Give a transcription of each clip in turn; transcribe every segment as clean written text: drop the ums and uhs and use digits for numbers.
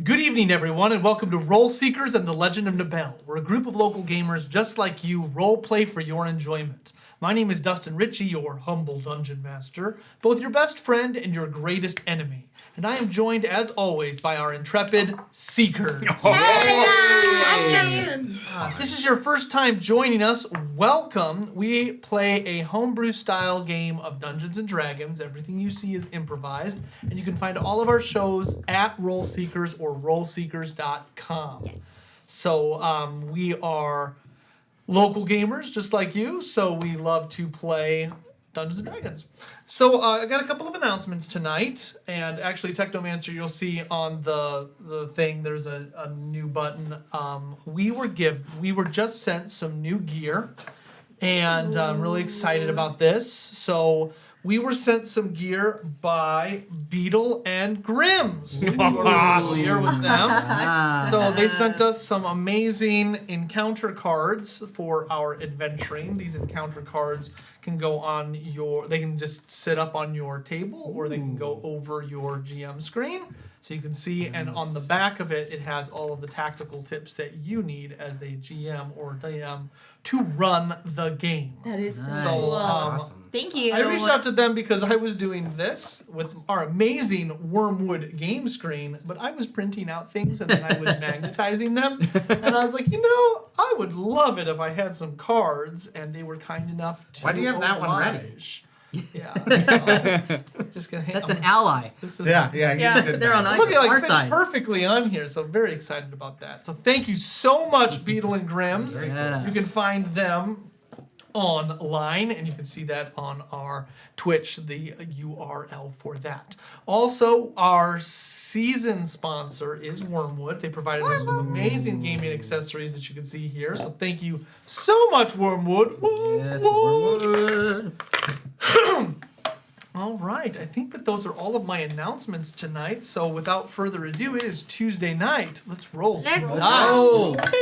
Good evening, everyone, and welcome to Role Seekers and the Legend of Nabell. We're a group of local gamers just like you, role play for your enjoyment. My name is Dustin Ritchie, your humble dungeon master, both your best friend and your greatest enemy. And I am joined, as always, by our intrepid seekers. If this is your first time joining us, welcome. We play a homebrew-style game of Dungeons & Dragons. Everything you see is improvised, and you can find all of our shows at Role Seekers or roleseekers.com. Yes. So we are local gamers, just like you, so we love to play Dungeons & Dragons. So I got a couple of announcements tonight, and actually, Technomancer, you'll see on the thing, there's a new button. We were just sent some new gear, and I'm really excited about this. So we were sent some gear by Beetle and Grimm's. If you are familiar with them. So they sent us some amazing encounter cards for our adventuring. These encounter cards can go on they can just sit up on your table, or they can go over your GM screen. So you can see, and on the back of it, it has all of the tactical tips that you need as a GM or DM to run the game. That is so So, cool. Awesome. Thank you. I reached out to them because I was doing this with our amazing Wormwood game screen, but I was printing out things and then I was magnetizing them. And I was like, I would love it if I had some cards, and they were kind enough to Why do you have that one ready? oblige. Yeah. So, just gonna hang That's on. an ally. This is Yeah, They're on Look at our like fits side. perfectly on here, so very excited about that. So thank you so much, Beetle and Grimm's. Very cool. You can find them online, and you can see that on our Twitch, the URL for that. Also, our season sponsor is Wormwood. They provided us with amazing gaming accessories that you can see here. So thank you so much, Wormwood. Yes, Wormwood. Wormwood. All right, I think that those are all of my announcements tonight. So without further ado, it is Tuesday night. Let's roll. Let's some roll. dice.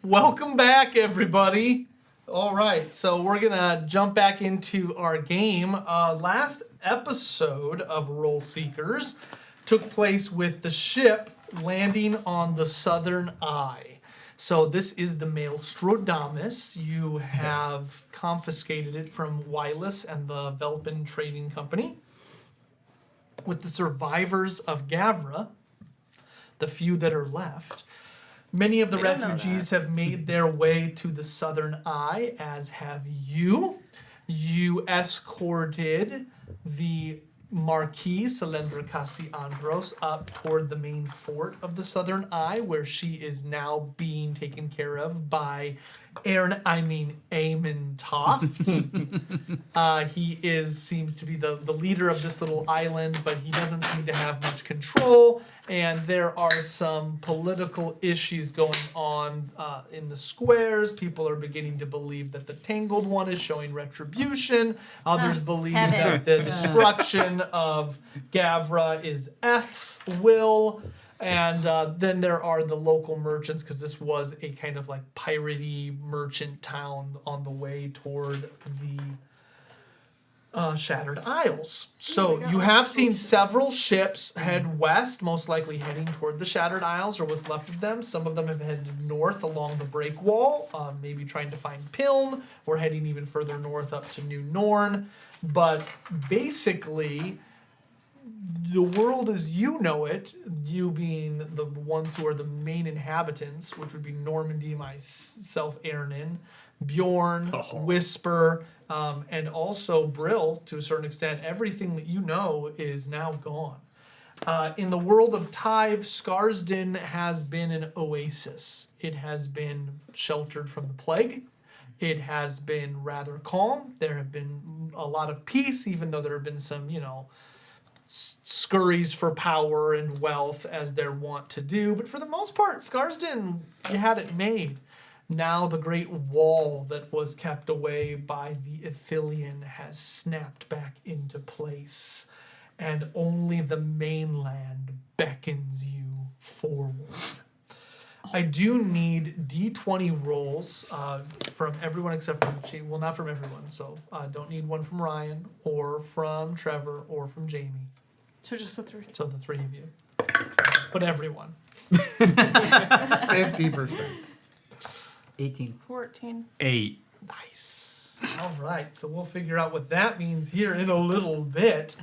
Welcome back, everybody. All right, so we're gonna jump back into our game. Last episode of Role Seekers took place with the ship landing on the Southern Eye. So this is the Maelstrodamus. You have confiscated it from Wylus and the Velpin Trading Company. With the survivors of Gavra, the few that are left, many of the refugees have made their way to the Southern Eye, as have you. You escorted the Marquis Selendra Cassiandros up toward the main fort of the Southern Eye, where she is now being taken care of by Amon Toft. He seems to be the leader of this little island, but he doesn't seem to have much control. And there are some political issues going on in the squares. People are beginning to believe that the Tangled One is showing retribution. Others believe that the destruction son of Gavra is F's will. And then there are the local merchants, because this was a kind of like piratey merchant town on the way toward the Shattered Isles. So you have seen several ships head west, most likely heading toward the Shattered Isles or what's left of them. Some of them have headed north along the break wall, maybe trying to find Piln, or heading even further north up to New Norn. But basically, the world as you know it, you being the ones who are the main inhabitants, which would be Normandy, myself, Ernin, Bjorn, Whisper, and also Brill, to a certain extent. Everything that you know is now gone. In the world of Tyve, Scarsden has been an oasis. It has been sheltered from the plague. It has been rather calm. There have been a lot of peace, even though there have been some, scurries for power and wealth as they're wont to do. But for the most part, Scarsden, you had it made. Now the great wall that was kept away by the Ithilien has snapped back into place, and only the mainland beckons you forward. I do need D20 rolls from everyone except from well, not from everyone. So don't need one from Ryan or from Trevor or from Jamie. So just the three. So the three of you, but everyone. 50%. 18. 14. 8. Nice. All right, so we'll figure out what that means here in a little bit.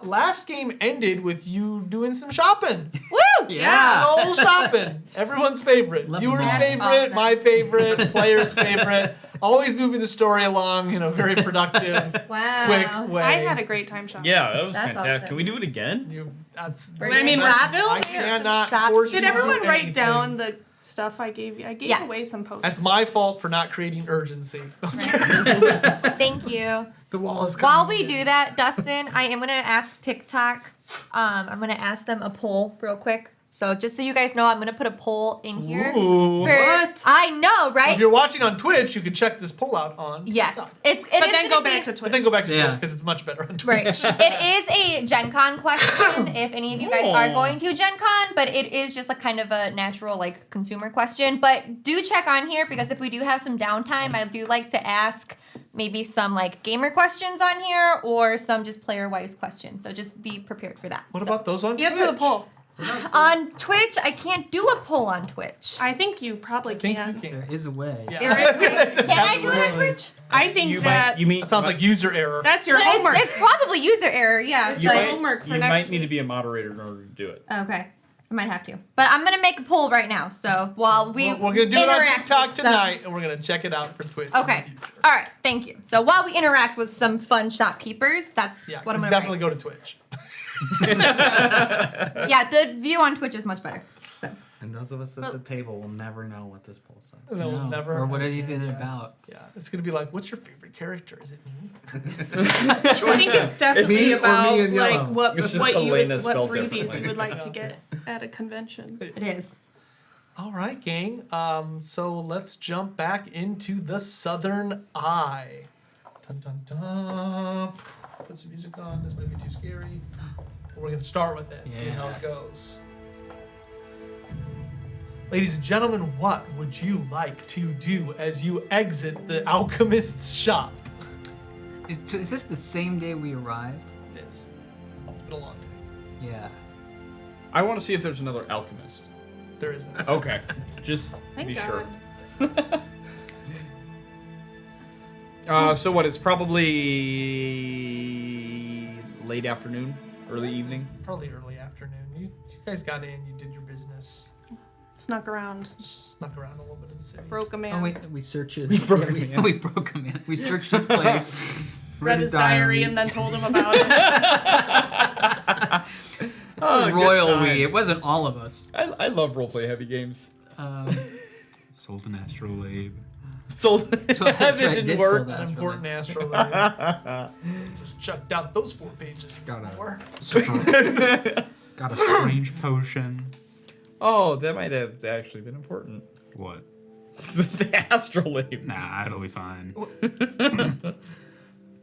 Last game ended with you doing some shopping. Woo! Yeah. All shopping. Everyone's favorite. Love Viewers' them all. favorite, Awesome. my favorite, players' favorite. Always moving the story along in a very productive, Wow. quick way. I had a great time shopping. Yeah, that was That's fantastic. awesome. Can we do it again? That's. I mean, I cannot force you Did to do everyone write anything. down the stuff I gave you? I gave Yes. away some posters. That's my fault for not creating urgency. Thank you. The wall is While coming we in. do that, Dustin, I am going to ask TikTok. I'm going to ask them a poll real quick. So just so you guys know, I'm going to put a poll in here. Ooh. What? I know, If right? you're watching on Twitch, you can check this poll out on Yes. TikTok. It But is then gonna go back be- to Twitch. But then go back to Yeah. Twitch because it's much better on Twitch. Right. It is a Gen Con question if any of you guys are going to Gen Con, but it is just like kind of a natural like consumer question. But do check on here because if we do have some downtime, I do like to ask maybe some like gamer questions on here or some just player wise questions. So just be prepared for that. What So, about those on Answer Twitch? the poll. on Twitch? I can't do a poll on Twitch. I think you probably I think can. you can. There is a way. Yeah. There is can I do it on Twitch? I think You that might. You mean That sounds like user error. that's your But homework. it's probably user error, yeah. It's you your but- might, homework for you next might need to week. be a moderator in order to do it. Okay. I might have to. But I'm going to make a poll right now. So while We're going to do it on interact TikTok with some- tonight, and we're going to check it out for Twitch. Okay. In the future. All right. Thank you. So while we interact with some fun shopkeepers, that's Yeah, what I'm 'cause going to definitely go to Twitch. Yeah, the view on Twitch is much better. So And those of us at the table will never know what this poll says. No, No, never. or what it is about. Yeah, it's going to be like, what's your favorite character? Is it me? I think it's definitely Me or about me in like yellow? what It's just what you would, Elena what spelled freebies differently. you would like to get at a convention. it is. All right, gang. So let's jump back into the Southern Eye. Dun, dun, dun. Put some music on. This might be too scary. We're going to start with it. See how it Yes. goes. Ladies and gentlemen, what would you like to do as you exit the alchemist's shop? Is this the same day we arrived? It is. It's been a long day. Yeah. I want to see if there's another alchemist. There isn't. Okay, just to Thank be God. sure. So what? It's probably late afternoon, early evening. Probably early afternoon. You guys got in. You did your business. Snuck around, Snuck around a little bit of the city. broke a man, Oh, we searched it. We broke yeah, him in. we broke him in. We searched his place. read his diary, and then told him about it. Oh, good royal times. we. It wasn't all of us. I love roleplay heavy games. Sold an astrolabe. So So that's that right, didn't did work. sold An important astrolabe. Just chucked out those 4 pages. Got a- More. Got a strange potion. Oh, that might have actually been important. What? The astrolabe. Nah, it'll be fine.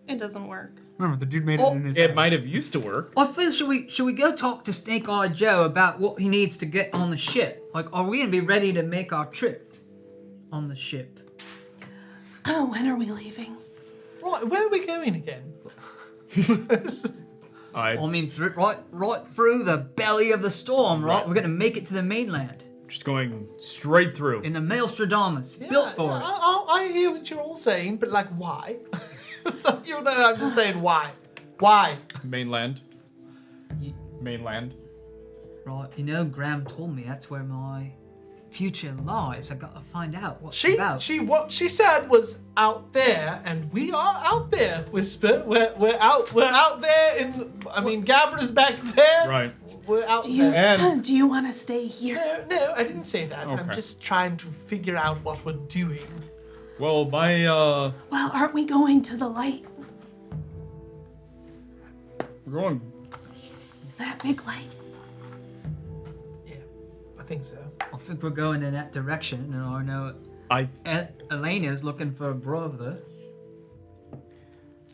It doesn't work. Remember, the dude made it in his It house. might have used to work. I feel should we go talk to Snake Eye Joe about what he needs to get on the ship? Like, are we gonna be ready to make our trip on the ship? Oh, when are we leaving? Right, where are we going again? I mean, right through the belly of the storm, right? Right. We're gonna make it to the mainland Just going straight through. in the Maelstradamus, Yeah, built for yeah, it. I hear what you're all saying, but like, why? You know, I'm just saying, why? Why? Mainland. Mainland. Right, you know, Graham told me that's where my future lies. I gotta find out what's She about. what she said was out there, and we are out there. Whisper, we're out there. I mean, Gavran is back there. Right. We're out Do you there. do you want to stay here? No, I didn't say that. I'm Okay. just trying to figure out what we're doing. Well, my Well, aren't we going to the light? we're going. That big light. Yeah, I think so. I think we're going in that direction, and I know I Elena's looking for a brother.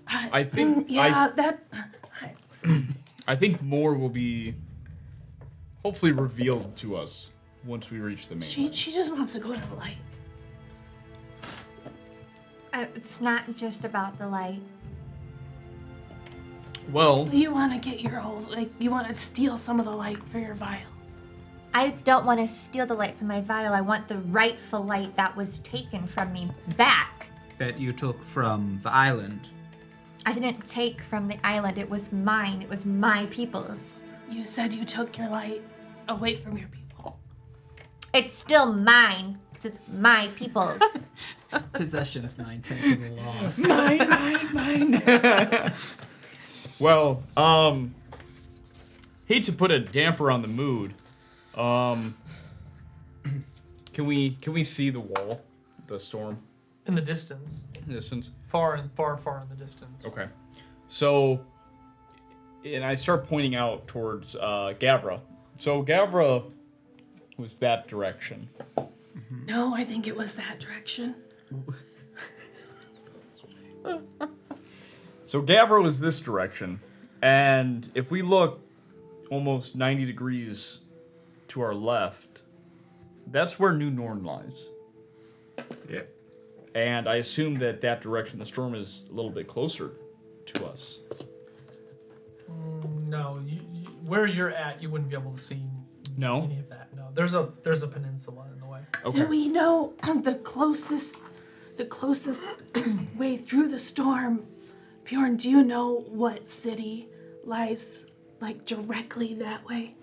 I think Yeah, that. I think more will be hopefully revealed to us once we reach the mainland. She just wants to go to the light. It's not just about the light. Well, You want to get your whole you want to steal some of the light for your vial. I don't want to steal the light from my vial. I want the rightful light that was taken from me back. That you took from the island. I didn't take from the island. It was mine. It was my people's. You said you took your light away from your people. It's still mine because it's my people's. Possession's 9/10 of the law. Mine. well, hate to put a damper on the mood. Can we see the wall, the storm In the distance, distance? far in the distance. Okay. So, and I start pointing out towards Gavra. So Gavra was that direction. No, I think it was that direction. So Gavra was this direction, and if we look almost 90 degrees to our left, that's where New Norn lies. Yeah. And I assume that direction, the storm is a little bit closer to us. No, where you're at, you wouldn't be able to see No? any of that. No, there's a peninsula in the way. Okay. Do we know the closest way through the storm? Bjorn, do you know what city lies like directly that way?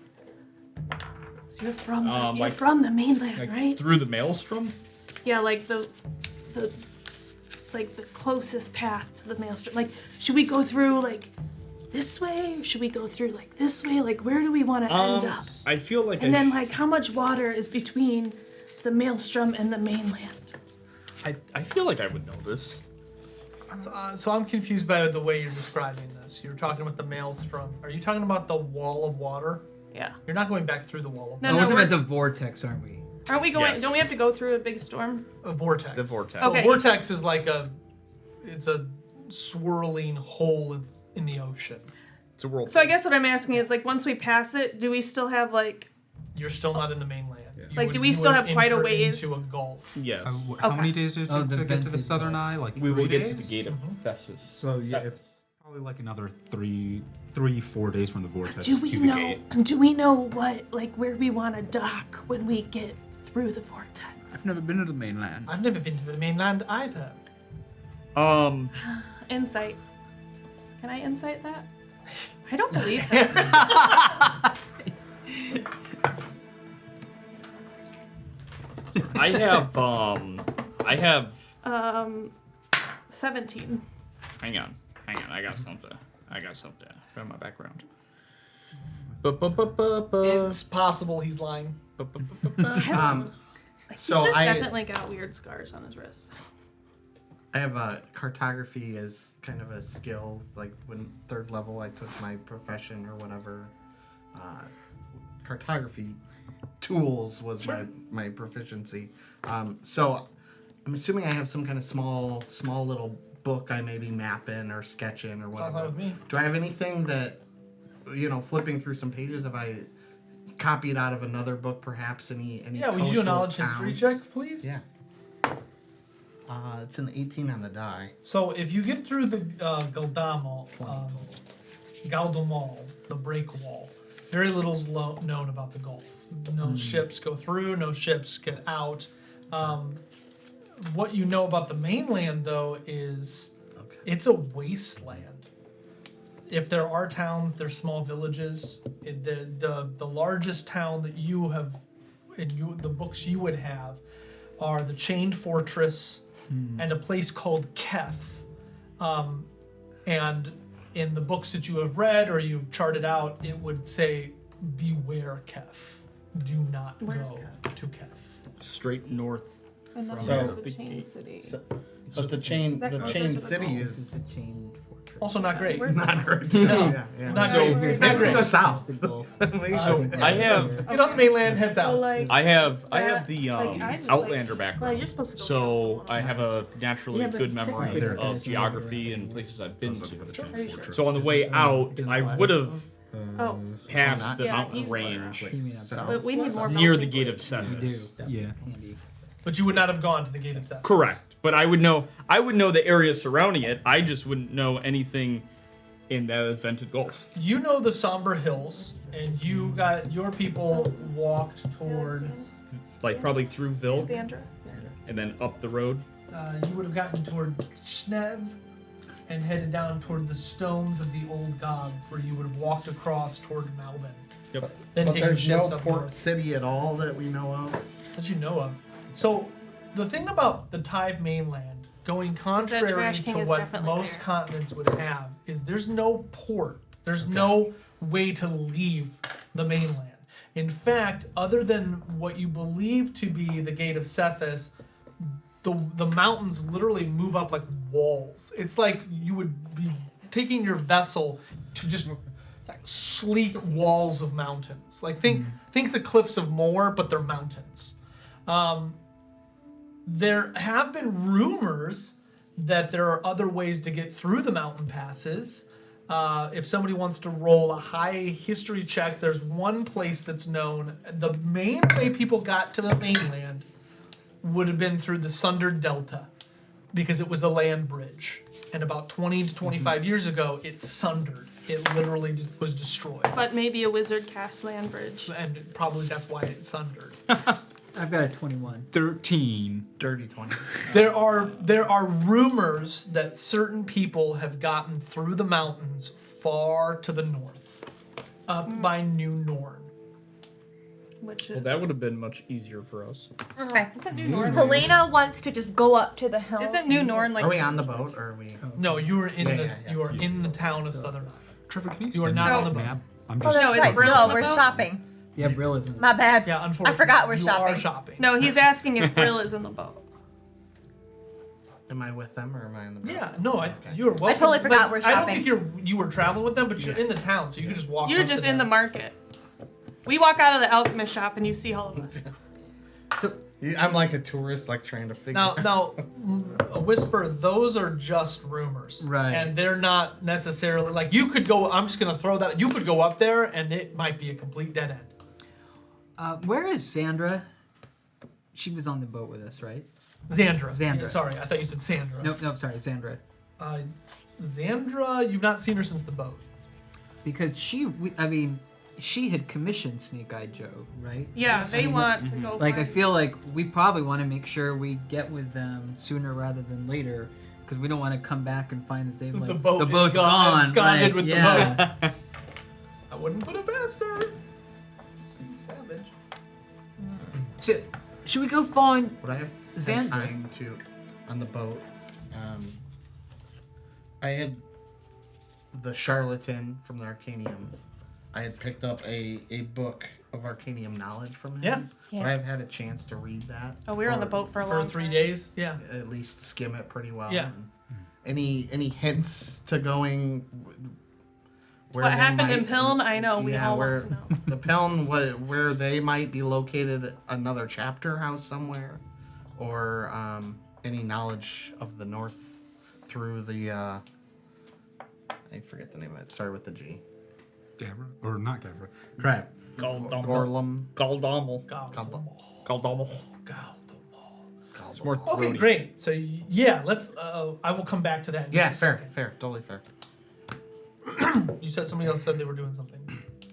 So you're from like- from the mainland, Like right? through the maelstrom? Yeah, like the closest path to the maelstrom. Like, should we go through like this way, or should we go through like this way? Like, where do we want to end up? I feel like And then like, how much water is between the maelstrom and the mainland? I feel like I would know this. So I'm confused by the way you're describing this. You're talking about the maelstrom. Are you talking about the wall of water? Yeah. You're not going back through the wall of No, We're water. talking about the vortex, aren't we? Aren't we going? Yes. Don't we have to go through a big storm? A vortex. The vortex. So Okay. a vortex is like it's a swirling hole in the ocean. It's a world. So I guess what I'm asking is like, once we pass it, do we still have like? You're still not in the mainland. You Like, do we still have quite a ways? into a gulf? Yes. How Okay. many days did it Oh, take the to get to the vented southern wall. eye? Like We will 3 get to the days? gate of Thessus. So yeah, it's probably like another 4 days from the vortex Do to we the know? gate. Do we know what like where we want to dock when we get through the vortex? I've never been to the mainland. I've never been to the mainland either. Insight. Can I insight that? I don't believe that. I have 17. hang on. I got something from my background. It's possible he's lying. He's So just I definitely got weird scars on his wrists. I have a cartography as kind of a skill. Like when 3rd level, I took my profession or whatever. Cartography tools was my proficiency. So I'm assuming I have some kind of small little book I may be mapping or sketching or Sounds fine whatever. with me. Do I have anything that, flipping through some pages, have I copied out of another book, perhaps? Any Yeah, will you do a coastal knowledge history towns? check, please? Yeah. It's an 18 on the die. So if you get through the Gaudamal, the break wall, very little's known about the Gulf. No ships go through, no ships get out. What you know about the mainland, though, is it's a wasteland. If there are towns, they're small villages. The largest town that you have, the books you would have, are the Chained Fortress and a place called Kef. And in the books that you have read or you've charted out, it would say, beware Kef. Do not Where's go to Kef. Straight north. And then So- there's the the chain gate. city. But the chain that closer to the city Gulf? is the chain fortress. Also not great. Where's not great. No. Yeah. Not So- great. Where's Not that? Maybe go great. south. The Gulf. I have Get on the mainland, head So south. like, I have That- the like, I just, Outlander well, background. you're supposed to go. So I have a naturally Yeah, but good memory technically they're of guys geography around and places I've been Looking for the to. chain Are you sure? fortress. So on the way out, I would have Oh. passed not- the Yeah, mountain he's range You mean outside? But we need more. near mountain the gate of fortress. Seven. We do. That's Yeah. handy. But you would not have gone to the Gate of Seven. Correct. But I would know the area surrounding it. I just wouldn't know anything in that vented Gulf. You know the somber hills, and you got your people walked toward. Like probably through Vilk Sandra. and then up the road. You would have gotten toward Schnev and headed down toward the stones of the old gods, where you would have walked across toward Malvin. Yep. Then But taking there's no ships up port north. city at all that we know of. That you know of. So, the thing about the Tyve mainland, going contrary Trash to King is what definitely most there. continents would have, is there's no port. There's no way to leave the mainland. In fact, other than what you believe to be the Gate of Sethis, the mountains literally move up like walls. It's like you would be taking your vessel to just sleek walls of mountains. Like think the cliffs of Moher, but they're mountains. There have been rumors that there are other ways to get through the mountain passes. If somebody wants to roll a high history check, there's one place that's known. The main way people got to the mainland would have been through the Sundered Delta, because it was the land bridge. And about 20 to 25 years ago, it sundered. It literally was destroyed. But maybe a wizard cast land bridge. And probably that's why it sundered. I've got a 21. 13. Dirty 20. There are rumors that certain people have gotten through the mountains far to the north, up by New Norn. Which is. Well, that would have been much easier for us. Okay. Isn't New Norn? Helena wants to just go up to the hill. Isn't New Norn like? Are we on the boat or are we? No, you are in Yeah. you are in the town of Southern Isle. Trevor, can you You are send not me on that the boat. map? I'm Oh, just that's No, it's right. Brill No, on the we're boat? shopping. Yeah, Brill isn't. My bad. Yeah, unfortunately. forgot we're you shopping. are shopping. No, he's asking if Brill is in the boat. Am I with them or am I on the boat? Yeah, no, you are welcome. I totally forgot but we're I don't shopping. think you were traveling with them, but you're in the town, so you can just walk. You're up just to in the them. market. We walk out of the alchemist shop and you see all of us. So, I'm like a tourist, like trying to figure. Now, a whisper. Those are just rumors, Right. And they're not necessarily like you could go. I'm just gonna throw that. You could go up there, and it might be a complete dead end. where is Sandra? She was on the boat with us, right? Xandra. Xandra. Sorry, I thought you said Sandra. Nope, sorry, Sandra. Xandra, you've not seen her since the boat. Because she had commissioned Snake Eye Joe, right? Yeah, they want to go. Like, I find- feel like we probably want to make sure we get with them sooner rather than later, because we don't want to come back and find that they've like The boat is boat's gone, gone. absconded Like, with the yeah. boat. I wouldn't put it past her. She's savage. So, should we go find? Would I have Xandra. time to on the boat? I had the charlatan from the Arcanium. I had picked up a book of Arcanium knowledge from him. Yeah. Yeah. Would I have had a chance to read that? Oh, we were on the Or boat for a For long 3 time. days, yeah. At least skim it pretty well. Yeah. And any hints to going? Where What they happened in might- Piln? I know. We Yeah, all where want to know. the Piln, where they might be located, another chapter house somewhere, or any knowledge of the north through the. I forget the name of it. Started with the G. Gavran? Or not Gavran. Crap. Gorlum. Galdomel. Galdom. It's more Okay, throaty. great. So yeah, let's. I will come back to that. In Yeah, just a fair, second. fair, totally fair. You said somebody else said they were doing something.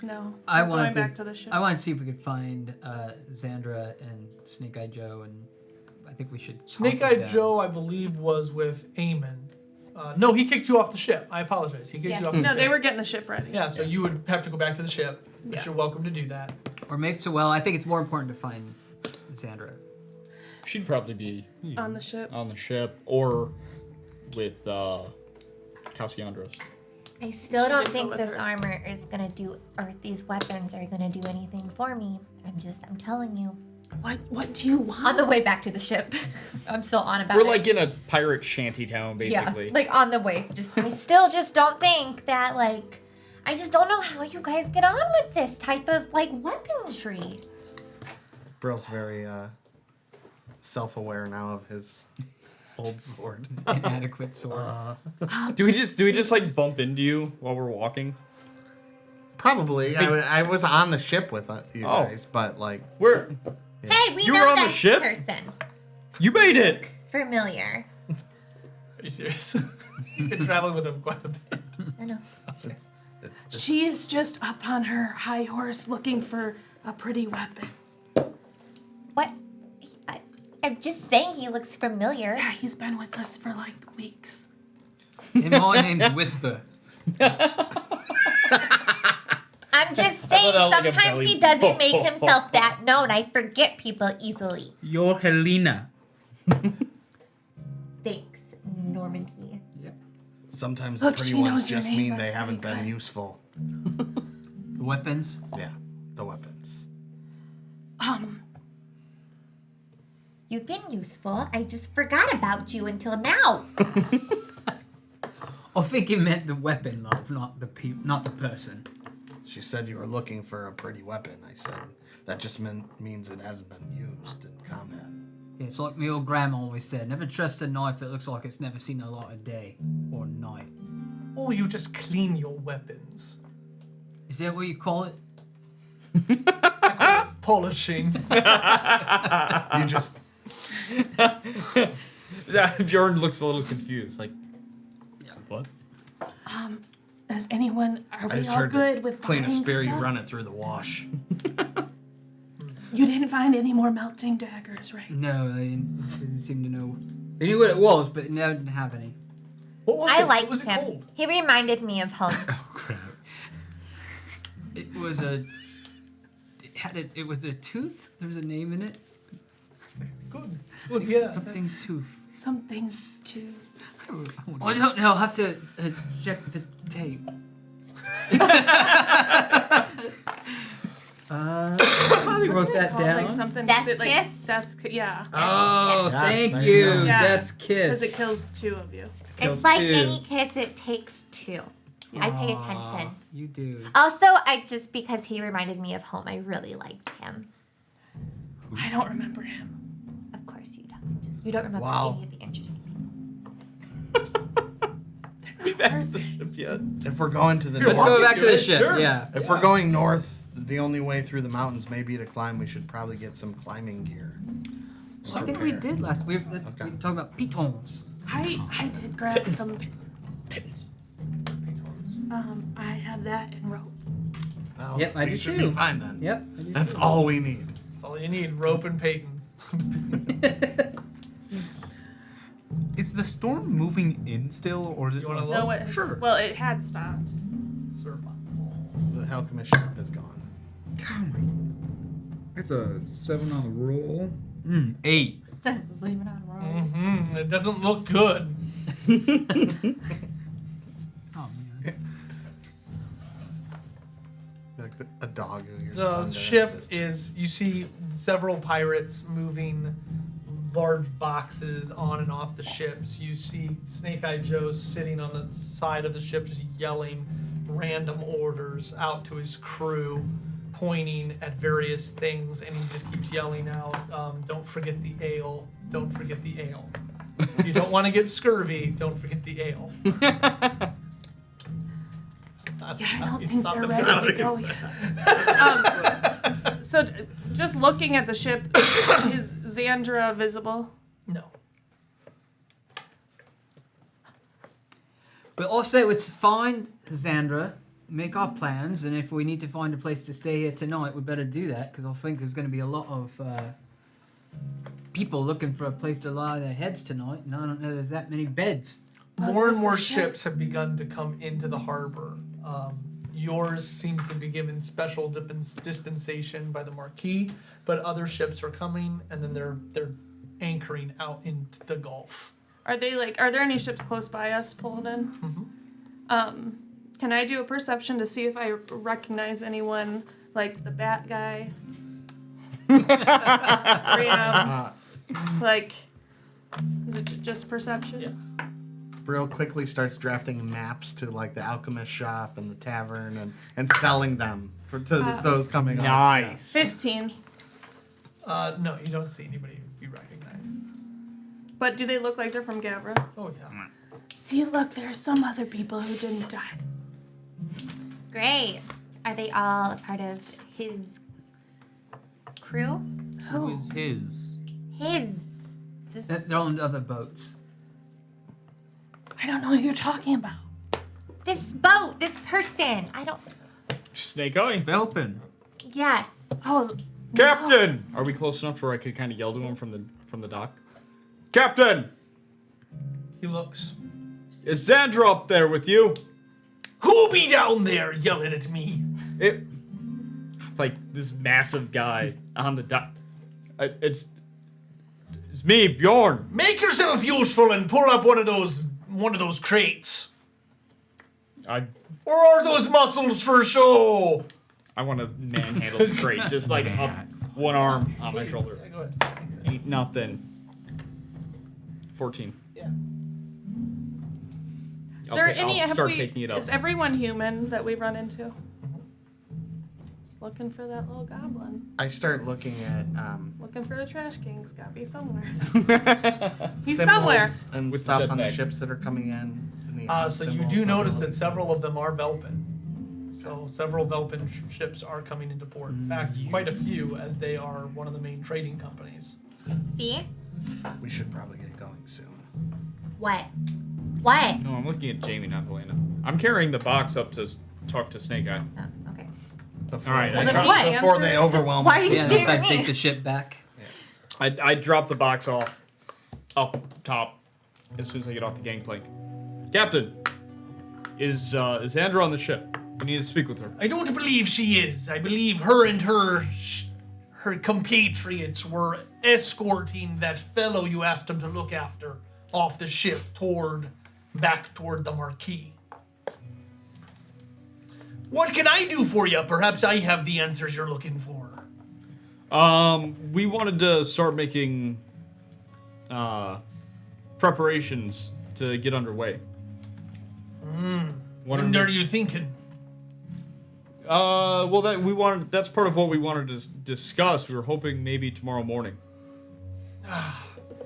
No. I we're wanted going to, back to the ship. I wanted to see if we could find Xandra and Snake Eye Joe, and I think we should. Snake contact Eyed them. Joe, I believe, was with Eamon. No, he kicked you off the ship. I apologize. He kicked Yes. you off the No, ship. they were getting the ship ready. Yeah, so you would have to go back to the ship, but Yeah. you're welcome to do that. Or maybe so. Well, I think it's more important to find Xandra. She'd probably be On the ship. on the ship or with Cassiandros. I still She don't did go think with this her. armor is gonna do, or these weapons are gonna do anything for me. I'm telling you. What do you want? On the way back to the ship, I'm still on about We're it. like in a pirate shanty town, basically. Yeah, like on the way. I still just don't think that I just don't know how you guys get on with this type of weaponry. Brill's very self-aware now of his old sword. Inadequate sword. Do we just like bump into you while we're walking? Probably. I was on the ship with you Oh. guys, but like, Where? Hey, we You know were on the this ship? person. You made it. Familiar. Are you serious? You've been traveling with him quite a bit. I know. She is just up on her high horse looking for a pretty weapon. What? I'm just saying he looks familiar. Yeah, he's been with us for weeks. And my name's Whisper. I'm just saying that was like a sometimes belly- he doesn't make himself that known. I forget people easily. You're Helena. Thanks, Normandy. sometimes Look, the pretty she ones knows your just name, mean that's they haven't pretty been good. useful. The weapons. Yeah, the weapons. You've been useful. I just forgot about you until now. I think you meant the weapon, love, not the not the person. She said you were looking for a pretty weapon. I said that just means it hasn't been used in combat. It's like my old grandma always said, never trust a knife that looks like it's never seen a light of day or night. Or you just clean your weapons. Is that what you call it? Polishing. You just Bjorn looks a little confused. Like, what? Is anyone? Are I we just all heard good to with clean a buying spear, you stuff? run it through the wash. You didn't find any more melting daggers, right? No, they didn't seem to know. They knew what it was, but they didn't have any. What was I it? liked Was it him. gold? He reminded me of home. Oh crap. It was a. It was a tooth. There was a name in it. Good. Good, yeah. Something tooth. Something to. I don't know. I'll have to check the tape. I wrote that Called, down. something. Death is it, kiss? Yeah. Oh, Yes, thank there you you. go. Yeah. That's kiss. Because it kills two of you. It's like two. any kiss, it takes two. I pay attention. Aw, You do. Also, because he reminded me of home, I really liked him. I don't remember him. Of course you don't. You don't remember Wow. any of the interesting people. We back to the ship yet? If we're going to the Here, Let's north, go back to the Sure. ship. Sure. Yeah. if we're going north, the only way through the mountains may be to climb. We should probably get some climbing gear. I think we Prepare. did last. We were Okay. talking about pitons. I did grab some. I have that in rope. Well, Yep, I we do should too. be fine then. Yep. That's all we need. That's all you need. Rope and Peyton. Is the storm moving in still, or is it? You wanna No, look? it Sure. Well, it had stopped. The Alchemist ship is gone. It's a 7 on the roll. 8. Since it's leaving on roll. Mm-hmm. It doesn't look good. Oh man. Like a dog who you're The supposed to ship have this- is, you see several pirates moving large boxes on and off the ships. You see Snake Eye Joe sitting on the side of the ship just yelling random orders out to his crew, pointing at various things, and he just keeps yelling out, don't forget the ale, don't forget the ale. If you don't want to get scurvy, don't forget the ale. Yeah, I don't think they're ready to go yet. So, just looking at the ship, is Xandra visible? No. But also, it's find Xandra, make our plans, and if we need to find a place to stay here tonight, we better do that, because I think there's going to be a lot of people looking for a place to lie their heads tonight, and I don't know there's that many beds. More and more ships have begun to come into the harbor. Yours seems to be given special dispensation by the Marquis, but other ships are coming, and then they're anchoring out into the Gulf. Are there any ships close by us pulling in? Mm-hmm. Can I do a perception to see if I recognize anyone, like the bat guy? Is it just perception? Yeah. Real quickly starts drafting maps to like the alchemist shop and the tavern and selling them to those coming on. Nice. 15. No, you don't see anybody you recognize. But do they look like they're from Gavran? Oh, yeah. See, look, there are some other people who didn't die. Great. Are they all a part of his crew? Who is his? His. This They're on other boats. I don't know what you're talking about. boat. This person. I don't. Snake Eye. Velpin. Yes. Oh, Captain! Are we close enough where I could kind of yell to him from the dock? Captain! He looks. Is Xandra up there with you? Who be down there yelling at me? Like this massive guy on the dock. It's me, Bjorn. Make yourself useful and pull up one of those crates. Or are those muscles for show? I want to manhandle the crate, just like up one arm on my shoulder. Yeah, go ahead. Ain't nothing. 14. Yeah. I'll start taking it up. Is everyone human that we run into? Just looking for that little goblin. I start looking at Looking for the trash king. He's gotta be somewhere. He's symbols somewhere. and With the stuff dead on the bag. ships that are coming in. and the So you symbols do that notice are that looking several for. of them are Velpin. So several Velpin ships are coming into port. In fact, quite a few, as they are one of the main trading companies. See? We should probably get going soon. What? What? No, I'm looking at Jamie, not Helena. I'm carrying the box up to talk to Snake Eye. Oh, okay. Before, All right, they, Well, then what? before they overwhelm Why us. are you Yeah, staring so at I take me? the ship back. I drop the box off up top as soon as I get off the gangplank. Captain, is Xandra on the ship? We need to speak with her. I don't believe she is. I believe her and her compatriots were escorting that fellow you asked them to look after off the ship back toward the Marquis. What can I do for you? Perhaps I have the answers you're looking for. We wanted to start making preparations to get underway. When are you thinking? Well, that's part of what we wanted to discuss. We were hoping maybe tomorrow morning.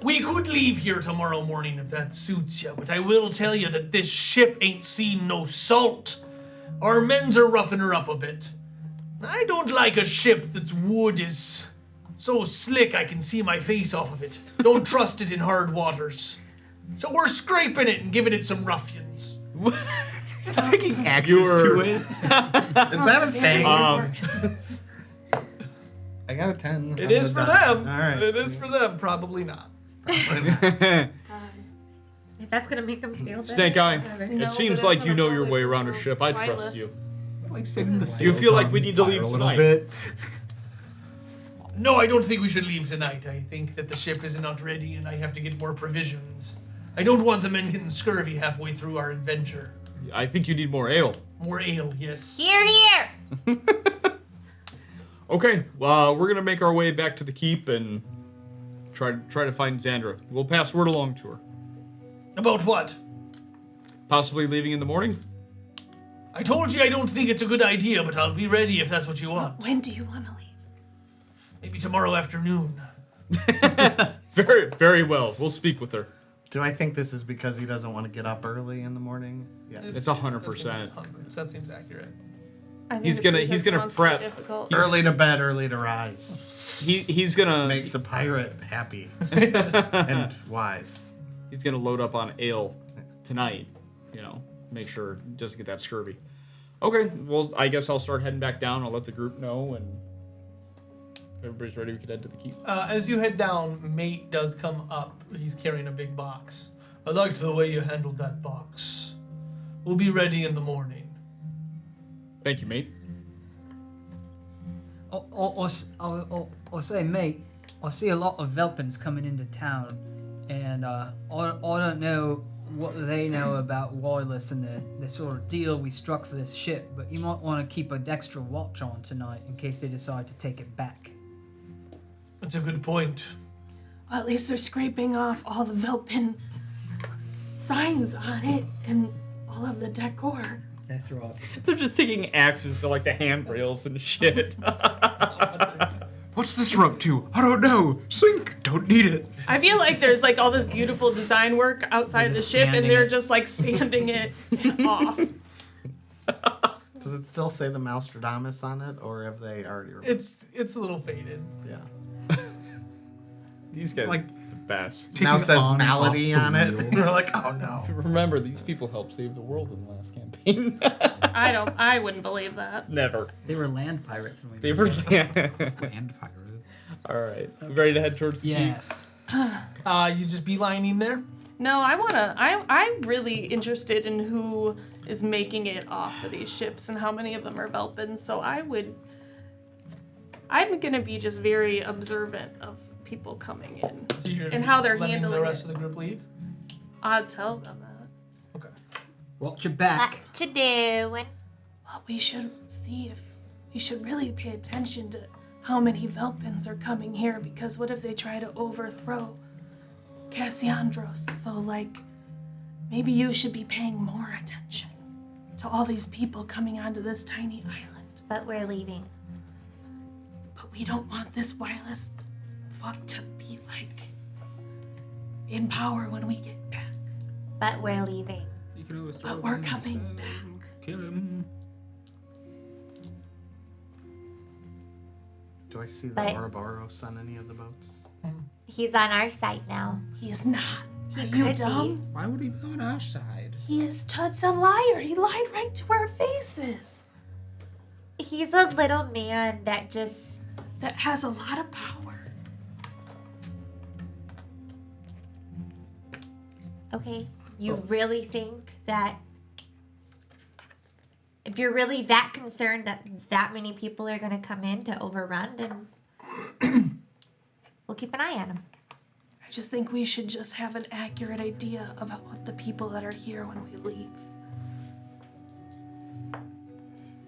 We could leave here tomorrow morning if that suits you, but I will tell you that this ship ain't seen no salt. Our men's are roughing her up a bit. I don't like a ship that's wood is so slick I can see my face off of it. Don't trust it in hard waters. So we're scraping it and giving it some ruffians. Taking axes You're- to it. Is that a thing? worse. I got a 10. It is for them. All right. It is for them. Probably not. If that's gonna make them sail better. Snake Eye, whatever. No, it seems but like that's you not know a your problem, way it's around a so ship. I wireless. trust you. Like setting the You sails feel like on we need to fire leave a little tonight. bit. No, I don't think we should leave tonight. I think that the ship is not ready and I have to get more provisions. I don't want the men getting scurvy halfway through our adventure. I think you need more ale. More ale, yes. Here, here. Okay, we're gonna make our way back to the keep and try to find Xandra. We'll pass word along to her. About what? Possibly leaving in the morning. I told you I don't think it's a good idea, but I'll be ready if that's what you want. When do you want to leave? Maybe tomorrow afternoon. Very, very well. We'll speak with her. Do I think this is because he doesn't want to get up early in the morning? Yes. It's 100%. That seems accurate. I think He's it's gonna- because he's gonna monsters are prep. difficult. Early to bed, early to rise. He's gonna Makes a pirate happy and wise. he's gonna load up on ale tonight. Make sure just to get that scurvy. Okay, well I guess I'll start heading back down. I'll let the group know, and if everybody's ready, we can head to the keep. As you head down, Mate does come up. He's carrying a big box. I liked the way you handled that box. We'll be ready in the morning. Thank you, mate. I'll say, mate, I see a lot of Velpins coming into town, and I don't know what they know about wireless and the sort of deal we struck for this ship, but you might want to keep an extra watch on tonight in case they decide to take it back. That's a good point. Well, at least they're scraping off all the Velpin signs on it and all of the decor. That's right. They're just taking axes to like the handrails and shit. What's this rope to? I don't know. Sink. Don't need it. I feel like there's like all this beautiful design work outside They're the just ship, and sanding they're it. just like sanding it off. Does it still say the Maustradamus on it, or have they already removed It's a little faded. Yeah. These guys Like, are the best. It now Taking says on malady off the on it. wheel. We're like, oh no. Remember, these people helped save the world in the last campaign. I wouldn't believe that. Never. They were land pirates when we They were. Land pirate. All right. Ready to head towards the keep? Yes. You just beelining there? No, I'm really interested in who is making it off of these ships and how many of them are Velpins. So I'm gonna be just very observant of people coming in So you're and how they're letting handling the rest it. of the group leave? I'll tell them that. Okay. Watch your back. What you doing? Well, we should really pay attention to how many Velpins are coming here, because what if they try to overthrow Cassiandros? So, like, maybe you should be paying more attention to all these people coming onto this tiny island. But we're leaving. But we don't want this wireless fuck to be, like, in power when we get back. But we're leaving. You can always But throw we're him coming instead. back. Kill him. Do I see the But- Ouroboros on any of the boats? He's on our side now. He's not. He Are you could dumb? Why would he be on our side? He is Tud's a liar. He lied right to our faces. He's a little man that just. That has a lot of power. Okay. You really think that. If you're really that concerned that many people are gonna come in to overrun, then we'll keep an eye on them. I just think we should just have an accurate idea about what the people that are here when we leave.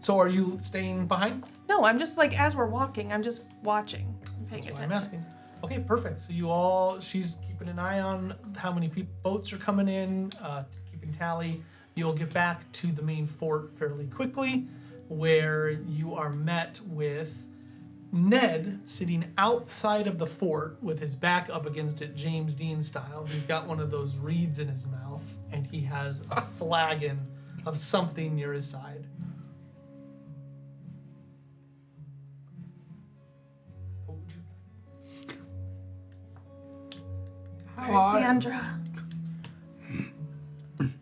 So are you staying behind? No, I'm just like, as we're walking, I'm just watching and paying That's what I'm attention. asking. Okay, perfect. So she's keeping an eye on how many boats are coming in, keeping tally. You'll get back to the main fort fairly quickly, where you are met with Ned sitting outside of the fort with his back up against it, James Dean style. He's got one of those reeds in his mouth, and he has a flagon of something near his side. What would you Sandra.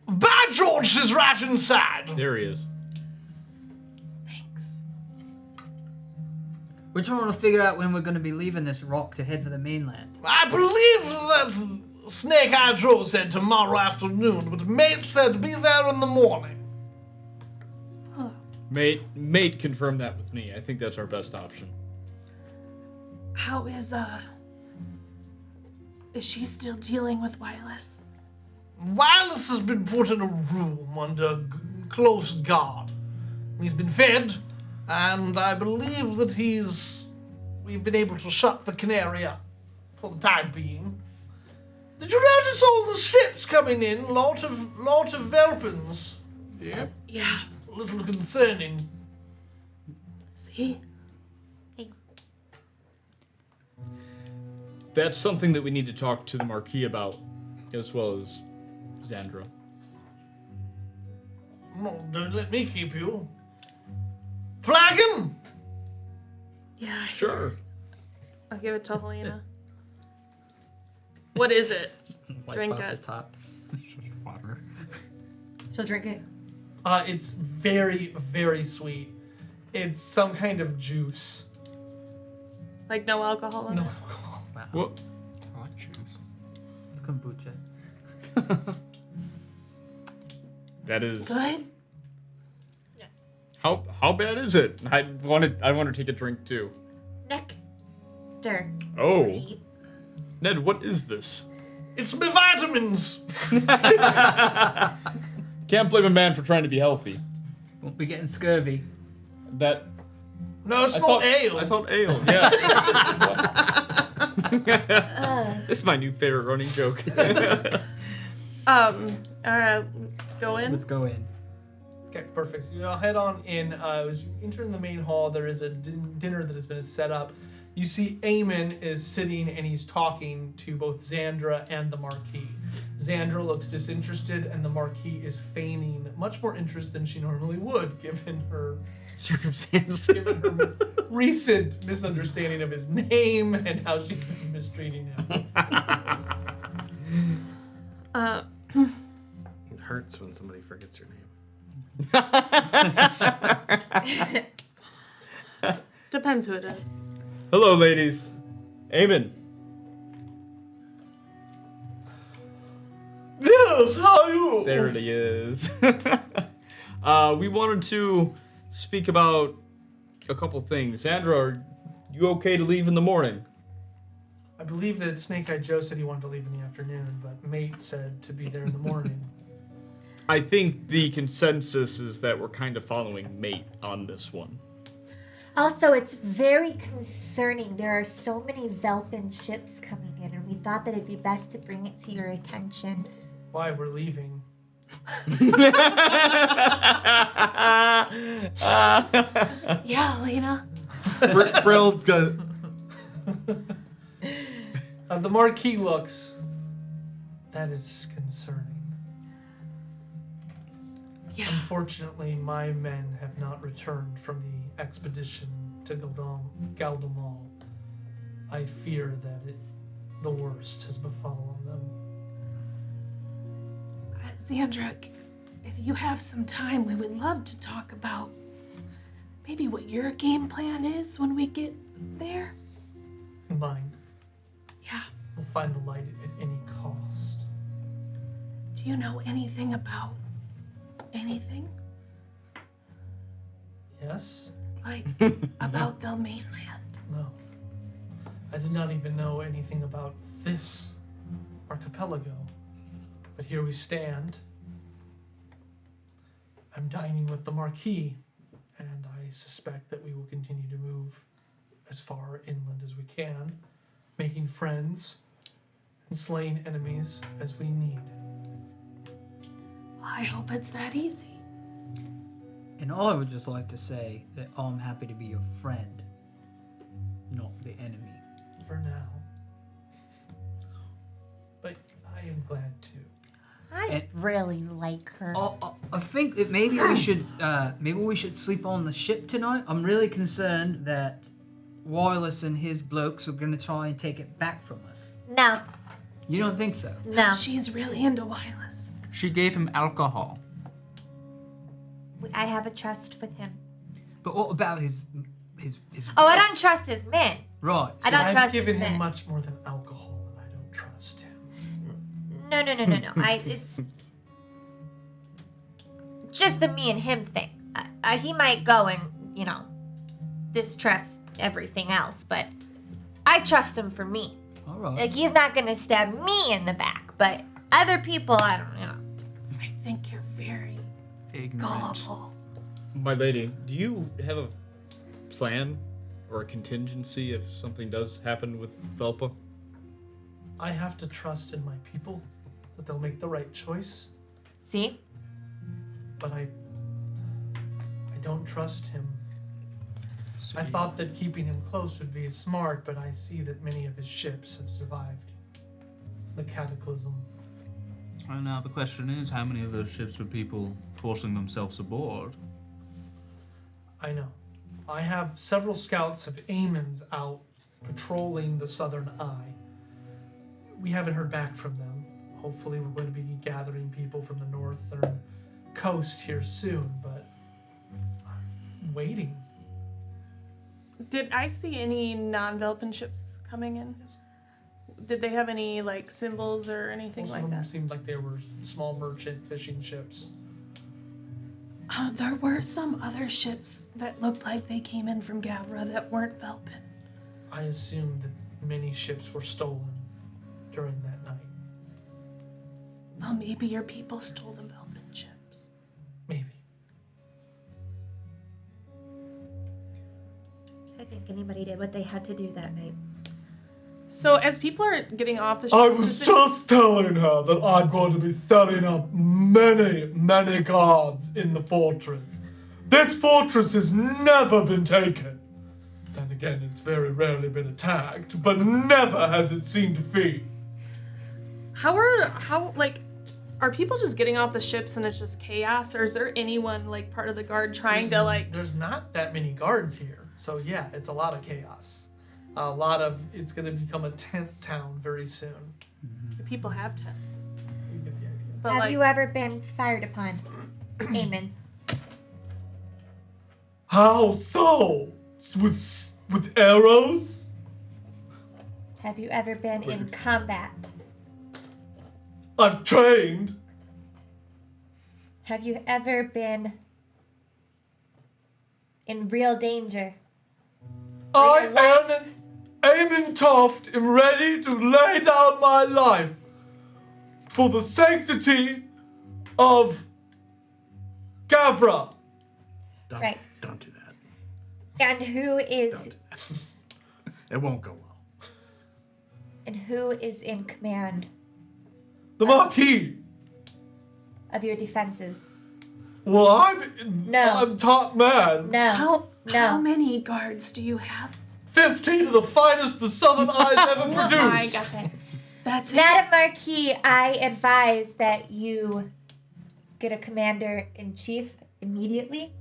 By George, she's right inside. There he is. Thanks. We're trying to figure out when we're going to be leaving this rock to head for the mainland. I believe that Snake Eye Joe said tomorrow afternoon, but Mate said be there in the morning. Mate confirmed that with me. I think that's our best option. How is she still dealing with wireless? Wireless has been put in a room under close guard. He's been fed, and I believe that we've been able to shut the canary up for the time being. Did you notice all the ships coming in? Lot of Velpins. Yep. Yeah. A little concerning. See? That's something that we need to talk to the Marquis about. as well as Xandra. No, don't let me keep you. Flagon! Yeah. Sure. I'll give it to Helena. What is it? Wipe Drink out it. the top. It's just water. She'll drink it. It's very, very sweet. It's some kind of juice. Like no alcohol in No it? alcohol. Wow. What? I like juice. Kombucha. That is. Good. How bad is it? I want to take a drink too. Nectar. Oh, Ned, what is this? It's my vitamins. Can't blame a man for trying to be healthy. Won't be getting scurvy. That No, it's not ale. I thought ale. Yeah. It's my new favorite running joke. All right, go in. Let's go in. Okay, perfect. So you'll head on in. As you enter in the main hall, there is a dinner that has been set up. You see Eamon is sitting and he's talking to both Xandra and the Marquis. Xandra looks disinterested and the Marquis is feigning much more interest than she normally would, given her Circumstance. given her recent misunderstanding of his name and how she's been mistreating him. It hurts when somebody forgets your name. Depends who it is. Hello, ladies. Eamon. Yes, how are you? There it is. We wanted to speak about a couple things. Sandra, are you okay to leave in the morning? I believe that Snake Eye Joe said he wanted to leave in the afternoon, but Mate said to be there in the morning. I think the consensus is that we're kind of following Mate on this one. Also, it's very concerning. There are so many Velpin ships coming in, and we thought that it'd be best to bring it to your attention. Why we're leaving? Yeah, Helena. Brill goes, The Marquis looks. That is concerning. Yeah. Unfortunately, my men have not returned from the expedition to Galdamal. I fear that the worst has befallen them. Xandra, if you have some time, we would love to talk about maybe what your game plan is when we get there. Mine. Yeah. We'll find the light at any cost. Do you know anything about anything? Yes? Like, about the mainland? No. I did not even know anything about this archipelago. But here we stand. I'm dining with the Marquis, and I suspect that we will continue to move as far inland as we can, making friends and slaying enemies as we need. I hope it's that easy. And I would just like to say that I'm happy to be your friend, not the enemy. For now. But I am glad to. I really like her. I think that maybe we should sleep on the ship tonight. I'm really concerned that Wireless and his blokes are gonna try and take it back from us. No, You don't think so? no. She's really into Wireless. She gave him alcohol. I have a trust with him. But what about his Oh, I don't trust his men. right? I don't I've trust given his him men. much more than alcohol, and I don't trust him. No. It's just a me and him thing. He might go and, distrust everything else, but I trust him for me. All right. Like, he's not gonna stab me in the back, but other people, I don't. I think you're very Ignorant. gullible. My lady, do you have a plan or a contingency if something does happen with Velpa? I have to trust in my people that they'll make the right choice, See? but I don't trust him. I thought that keeping him close would be smart, but I see that many of his ships have survived the cataclysm. And now the question is, how many of those ships were people forcing themselves aboard? I know. I have several scouts of Amon's out patrolling the Southern Eye. We haven't heard back from them. Hopefully we're going to be gathering people from the northern coast here soon, but I'm waiting. Did I see any non-Velpin ships coming in? Did they have any like symbols or anything Most like of them that? seemed like they were small merchant fishing ships. There were some other ships that looked like they came in from Gavra that weren't Velpin. I assumed that many ships were stolen during that night. Well, maybe your people stole the Velpin ships. Maybe. I think anybody did what they had to do that night. So as people are getting off the ships, I was just telling her that I'm going to be setting up many guards in the fortress. This fortress has never been taken. Then again, it's very rarely been attacked, but never has it seen defeat. are people just getting off the ships and it's just chaos, or is there anyone like part of the guard trying to like? There's not that many guards here, so yeah, it's a lot of chaos. It's going to become a tent town very soon. People have tents. You get the idea. But Have like, you ever been fired upon? Amon. How so? With arrows? Have you ever been in combat? I've trained. Have you ever been in real danger? I am Amon Toft, am ready to lay down my life for the sanctity of Gavran. Right. Don't do that. And who is Don't. It won't go well. and who is in command The Marquis. of your defenses? Well, I'm top man. No. How many guards do you have? 15 of the finest the Southern Eyes ever produced. Okay. That's it. Madam Marquis, I advise that you get a commander-in-chief immediately.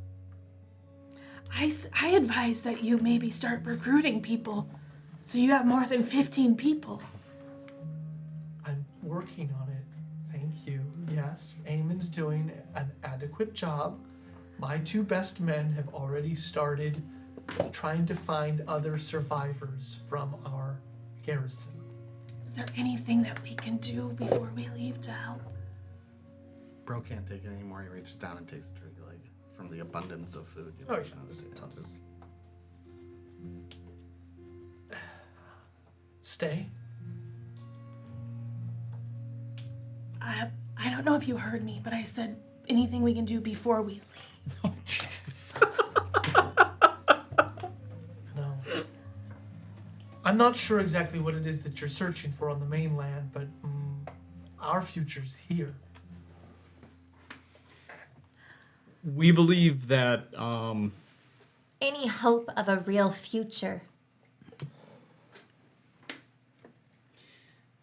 I advise that you maybe start recruiting people so you have more than 15 people. I'm working on it. Thank you. Yes, Amon's doing an adequate job. My two best men have already started trying to find other survivors from our garrison. Is there anything that we can do before we leave to help? Bro can't take it anymore. He reaches down and takes a drink, like, from the abundance of food. You Oh, know, yeah, there's tons. Stay. I don't know if you heard me, but I said anything we can do before we leave. No. I'm not sure exactly what it is that you're searching for on the mainland, but our future's here. We believe that Any hope of a real future?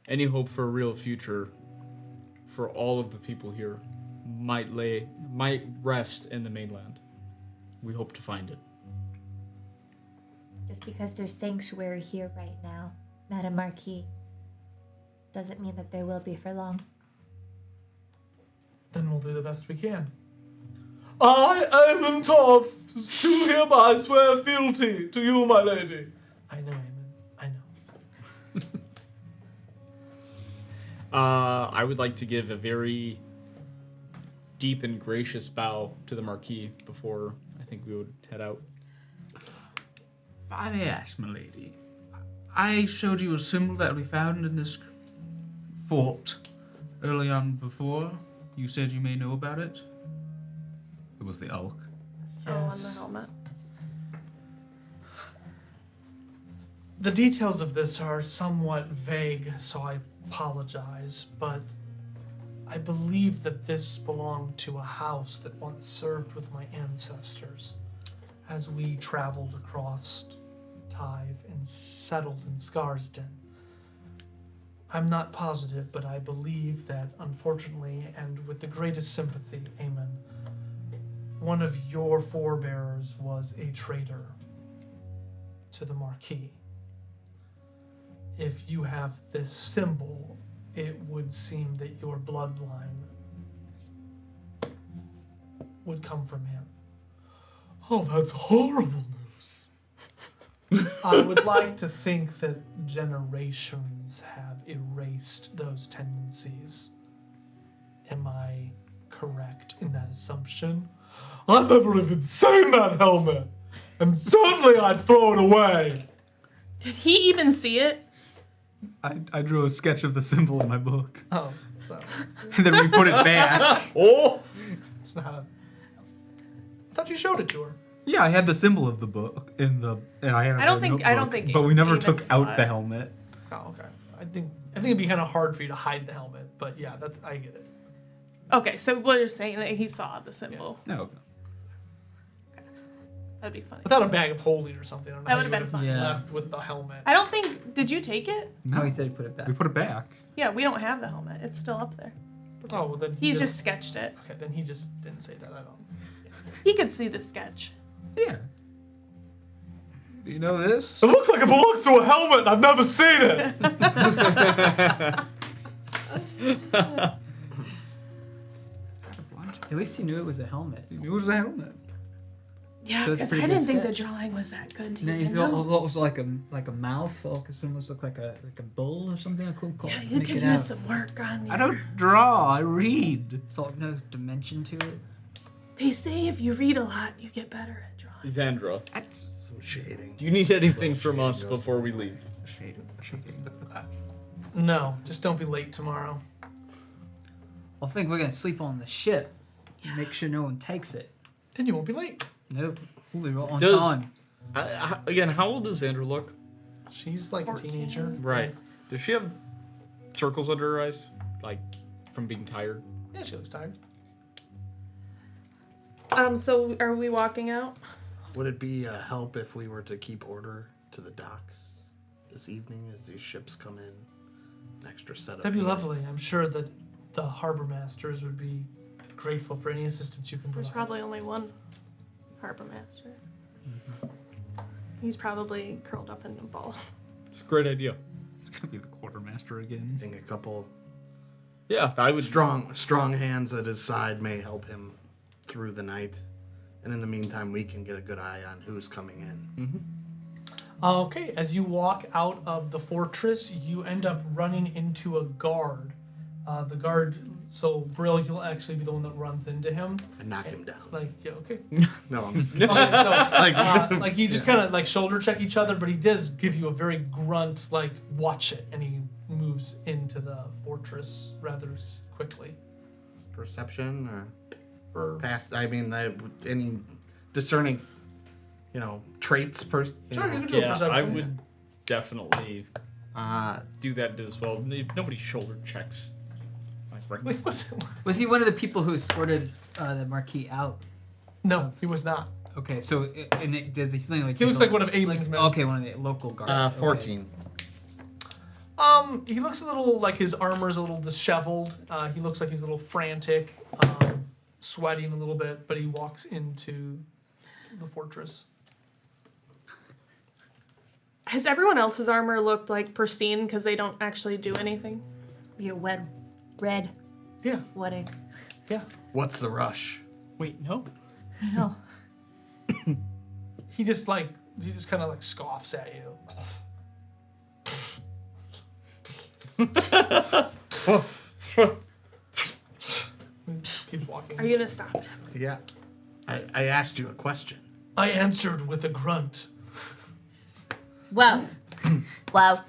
any hope for a real future for all of the people here might rest in the mainland. We hope to find it. Just because there's sanctuary here right now, Madam Marquis, doesn't mean that there will be for long. Then we'll do the best we can. I, Amon Toft, do hereby swear fealty to you, my lady. I know, Amon. I know. I would like to give a very deep and gracious bow to the Marquis before I think we would head out. If I may ask, my lady, I showed you a symbol that we found in this fort early on before. You said you may know about it. It was the elk. Oh, on the Yes. helmet. The details of this are somewhat vague, so I apologize, but I believe that this belonged to a house that once served with my ancestors as we traveled across Tyve and settled in Scarsden. I'm not positive, but I believe that, unfortunately, and with the greatest sympathy, Aemon, one of your forebears was a traitor to the Marquis. If you have this symbol, it would seem that your bloodline would come from him. Oh, that's horrible news. I would like to think that generations have erased those tendencies. Am I correct in that assumption? I've never even seen that helmet, and certainly I'd throw it away. Did he even see it? I drew a sketch of the symbol in my book. Oh, so And then we put it back. Oh! it's not a... I thought you showed it to her. Yeah, I had the symbol of the book and I had. I don't think But we never Aemon took saw out it. the helmet. Oh, okay. I think it'd be kind of hard for you to hide the helmet, but yeah, I get it. Okay, so what you're saying that he saw the symbol. No. That'd be funny. Without a bag of holding or something, I don't know That how would've you been would've fun. Yeah. left with the helmet. I don't think. Did you take it? No, he said he put it back. We put it back. Yeah, we don't have the helmet. It's still up there. Oh, well then He's just sketched it. Okay, then he just didn't say that. I don't. He could see the sketch. Yeah. Do you know this? It looks like it belongs to a helmet, and I've never seen it. At least he knew it was a helmet. He knew it was a helmet. Yeah, So it's a because pretty I good didn't think the sketch. drawing was that good to No, you he thought it was like a mouth, like it almost looked like a bull or something. I couldn't Yeah, you make could it use out. some work on you. I don't draw. I read. Thought no dimension to it. They say if you read a lot, you get better at drawing. Xandra, That's Some shading. do you need anything from us before we leave? shading. No, just don't be late tomorrow. I think we're gonna sleep on the ship. And make sure no one takes it. Then you won't be late. Nope. We'll be right on Does- time. Again, how old does Xandra look? She's like 14. a teenager. Right. Does she have circles under her eyes? Like, from being tired? Yeah, she looks tired. So are we walking out? Would it be a help if we were to keep order to the docks this evening as these ships come in? An extra set of That'd be hands? lovely. I'm sure that the harbor masters would be grateful for any assistance you can There's provide. probably only one harbor master. He's probably curled up in a ball. It's a great idea. It's gonna be the quartermaster I again. think a couple Yeah, I would. strong hands at his side may help him through the night. And in the meantime, we can get a good eye on who's coming in. Okay, as you walk out of the fortress, you end up running into a guard. The guard, so Brill, you'll actually be the one that runs into him. And knock him down. Like, yeah, okay. No, I'm just Okay, so, Like- like you just kind of like shoulder check each other, but he does give you a very grunt, like, watch it, and he moves into the fortress rather quickly. perception or For past. I mean, any discerning, traits. sure, you can do a Yeah, perception. I would definitely Uh, do that as well. Nobody shoulder checks. My friend. Wait, listen. Was he one of the people who escorted the Marquis out? No, he was not. Okay, so does he think like He looks like one of Aemon's men. Okay, one of the local guards. Okay. 14. He looks a little like his armor's a little disheveled. He looks like he's a little frantic, sweating a little bit, but he walks into the fortress. Has everyone else's armor looked like pristine because they don't actually do anything? Your red Yeah, wedding. yeah. What's the rush? Wait, no. No. He just kind of like scoffs at you. Keeps walking. Are you gonna stop him? Yeah. I asked you a question. I answered with a grunt. Wow. Wow.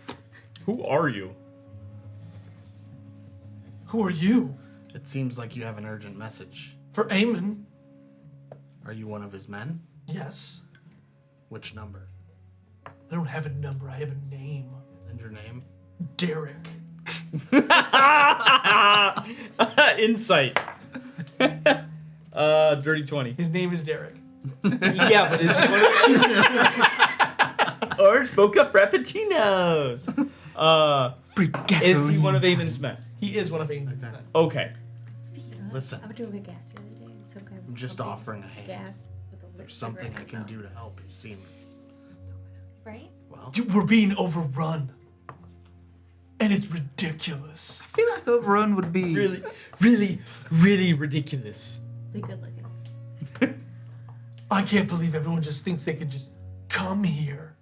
Who are you? Who are you? It seems like you have an urgent message. For Aemon? Are you one of his men? Yes. Which number? I don't have a number. I have a name. And your name? Derek. Insight. Dirty 20. His name is Derek. Yeah, but is he one of Or Boca Frappuccinos. Is he one of Eamon's men? He is one of Eamon's men. Okay. Speaking of, Listen. I went to a gas the other day, and some guy was I'm just pumping offering a hand. gas with a There's something I cigarette can in his do to help you see me. mouth. Right? Well, We're being overrun. And it's ridiculous. I feel like Overrun would be Really ridiculous. Be good looking. I can't believe everyone just thinks they can just come here.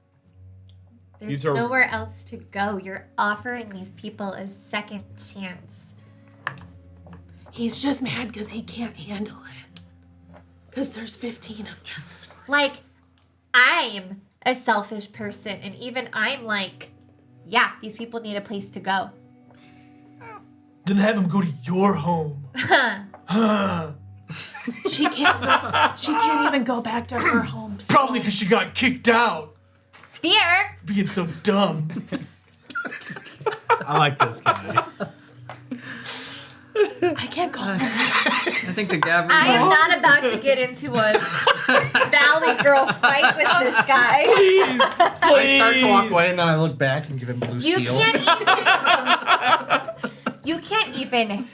There's These are- nowhere else to go. You're offering these people a second chance. He's just mad because he can't handle it. Because there's 15 of them. Like, I'm a selfish person, and even I'm like, yeah, these people need a place to go. Then have them go to your home. She can't even go back to her home. So. Probably because she got kicked out. Beer! Being so dumb. I like this guy. I can't go home. I think the Gavran. I am not about to get into a Valley Girl fight with this guy. I start to walk away and then I look back and give him blue You steel. you can't even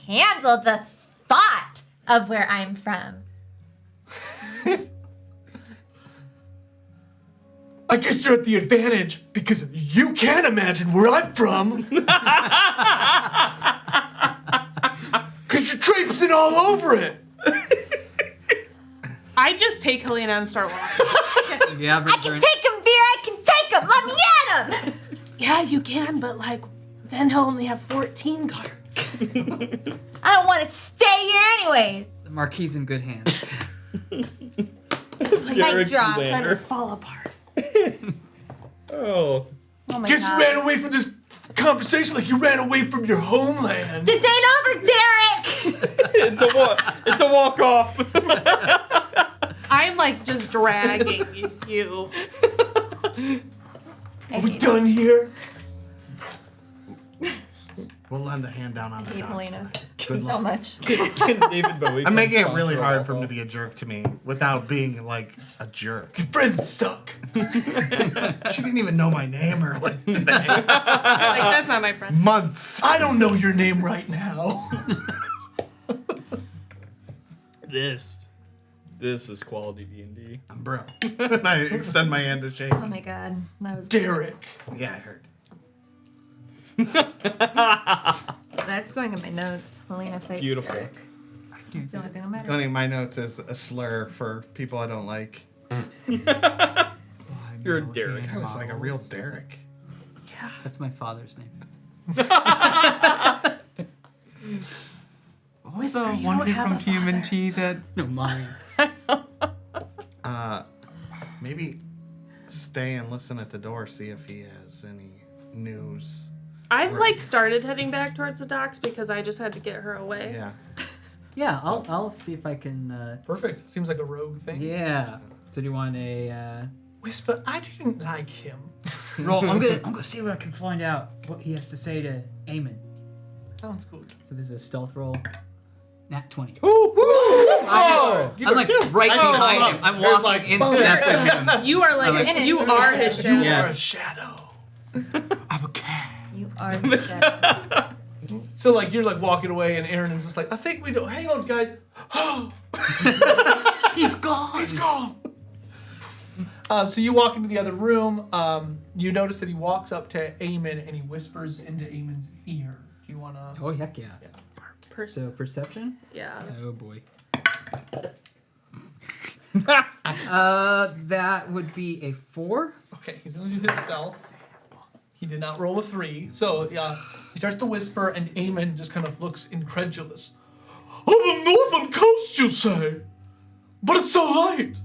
handle the thought of where I'm from. I guess you're at the advantage because you can't imagine where I'm from. Because you're traipsing all over it. I just take Helena and start walking. I can take him, Beer. I can take him. Let me at him. Yeah, you can, but like, then he'll only have 14 guards. I don't want to stay here anyways. The Marquis in good hands. Nice job. Gonna fall apart. Oh. Oh my Guess god. you ran away from this conversation like you ran away from your homeland. This ain't over, Derek. It's a walk off. I'm like just dragging you. Are we done here? We'll lend a hand down on the hate docks Helena tonight. so Good luck. much. Can David Bowie I'm making it come really for a hard walk for him to off? be a jerk to me without being like a jerk. Your friends suck. She didn't even know my name or like You're like, that's not my friend. months. I don't know your name right now. This is quality D&D. I'm bro. And I extend my hand to shake. Oh my god. That was Derek. Yeah, I heard. That's going in my notes. Helena fights Beautiful. Derek. It's the only thing that matters. Funny, my notes is a slur for people I don't like. You're a Derek. That was like a real Derek. That's my father's name. What was the you one don't kid have from a TMNT that? No, mine. Maybe stay and listen at the door, see if he has any news. I've like started heading back towards the docks because I just had to get her away. Yeah. Yeah, I'll see if I can. Perfect. Seems like a rogue thing. Yeah. So do you want a? Whisper, I didn't like him. Roll. I'm gonna see what I can find out. What he has to say to Eamon. Sounds good. So this is a stealth roll. Nat 20. Oh! I'm like right behind him. I'm There's walking like in bonus. step with him. You are like, I'm like, you are his shadow. You are a Yes. shadow. I'm a cat. You are the shadow. So like you're like walking away and Aaron is just like, I think we know. Hang on, guys. He's gone. He's gone. So you walk into the other room. You notice that he walks up to Eamon and he whispers into Eamon's ear. Do you wanna? Oh heck yeah. So perception. Yeah. Oh boy. That would be a 4. Okay, he's gonna do his stealth. He did not roll a 3, so he starts to whisper, and Eamon just kind of looks incredulous. On the northern coast, you say? But it's so late.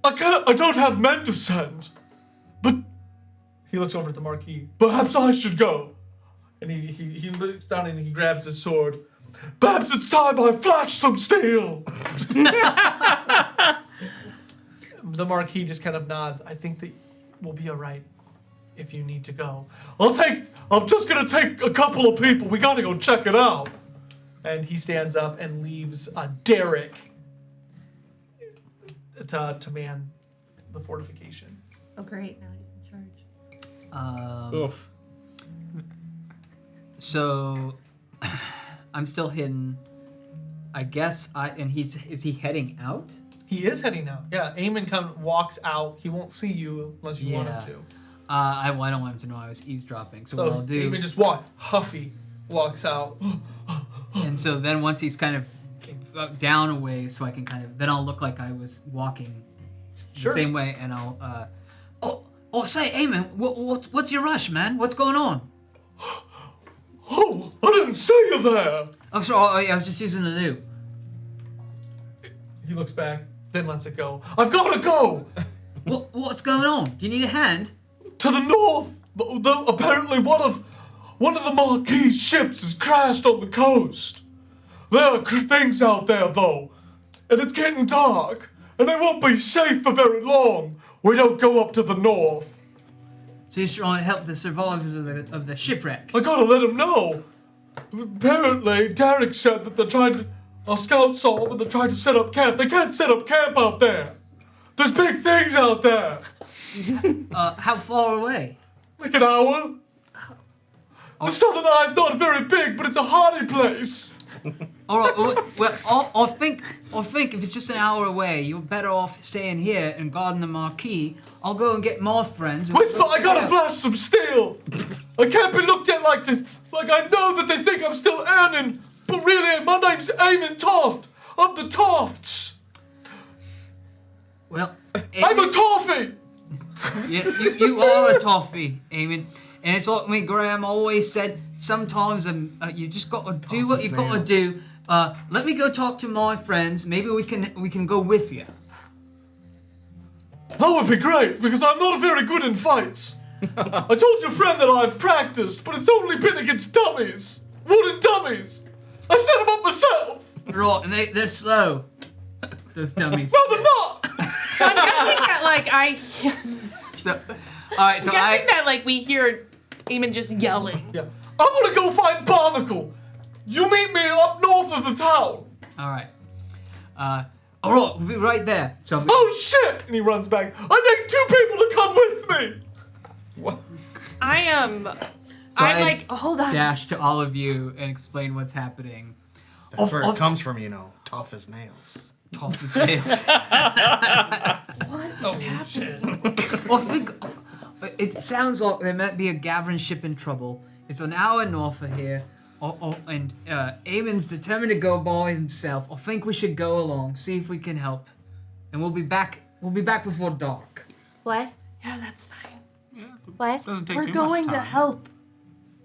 I don't have men to send. But he looks over at the Marquis. Perhaps I should go. And he looks down and he grabs his sword. Perhaps it's time I flash some steel. The Marquis just kind of nods. I think that we'll be all right if you need to go. I'm just gonna take a couple of people. We gotta go check it out. And he stands up and leaves Derek to man the fortification. Oh, great. Now he's in charge. Oof. So, I'm still hidden. I guess is he heading out? He is heading out. Yeah, Eamon walks out. He won't see you unless you want him to. I don't want him to know I was eavesdropping. So what I'll do. Eamon just huffy, walks out. And so then once he's kind of down a way, so I can then I'll look like I was walking the same way, and I'll say, Eamon, what's your rush, man? What's going on? Oh, I didn't see you there. I'm sorry, I was just using the loop. He looks back, then lets it go. I've got to go. What's going on? Do you need a hand? To the north. Apparently one of the Marquis ships has crashed on the coast. There are things out there, though, and it's getting dark, and they won't be safe for very long. We don't go up to the north. So you're trying to help the survivors of the shipwreck? I gotta let them know. Apparently, Derek said that they're trying to... Our scouts saw them and they're trying to set up camp. They can't set up camp out there. There's big things out there. How far away? Like an hour. The Southern Eye's not very big, but it's a hardy place. All right. Well, I think if it's just an hour away, you're better off staying here and guarding the Marquis. I'll go and get my friends. Whisper, I gotta flash some steel. I can't be looked at like I know that they think I'm still earning, but really, my name's Eamon Toft. I'm the Tofts. Well, I'm a toffee. Yes, you are a toffee, Eamon. And it's like me, Graham always said, sometimes you just got to do what you got to do. Let me go talk to my friends. Maybe we can go with you. That would be great, because I'm not very good in fights. I told your friend that I've practiced, but it's only been against dummies. Wooden dummies. I set them up myself. Right, and they're slow. Those dummies. No, they're not. So I'm guessing that we hear Eamon just yelling. Yeah. I'm gonna go find Barnacle. You meet me up north of the town. All right. All right, we'll be right there. So Oh shit! And he runs back. I need 2 people to come with me. What? I'm hold on. dash to all of you and explain what's happening. That's where it comes from, tough as nails. Tough as nails. What is happening? I think it sounds like there might be a Gavran ship in trouble. It's an hour north of here, and Eamon's determined to go by himself. I think we should go along, see if we can help, and we'll be back. We'll be back before dark. What? Yeah, that's fine. What? Doesn't take We're too going much to time. help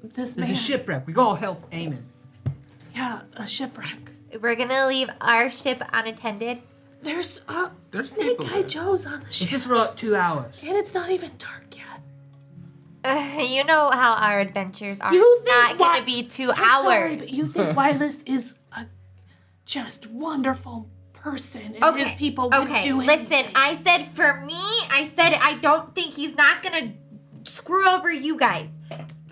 this There's man. a shipwreck. We gotta help Eamon. Yeah, a shipwreck. We're gonna leave our ship unattended. There's people Snake Guy there. Joe's on the It's ship. just for like 2 hours. And it's not even dark yet. You know how our adventures are. You It's think not gonna Wi- be 2 I'm sorry, hours. but you think Wireless is a just wonderful person and Okay, his people would Okay, do listen, anything. I said for me, I said I don't think he's not gonna screw over you guys.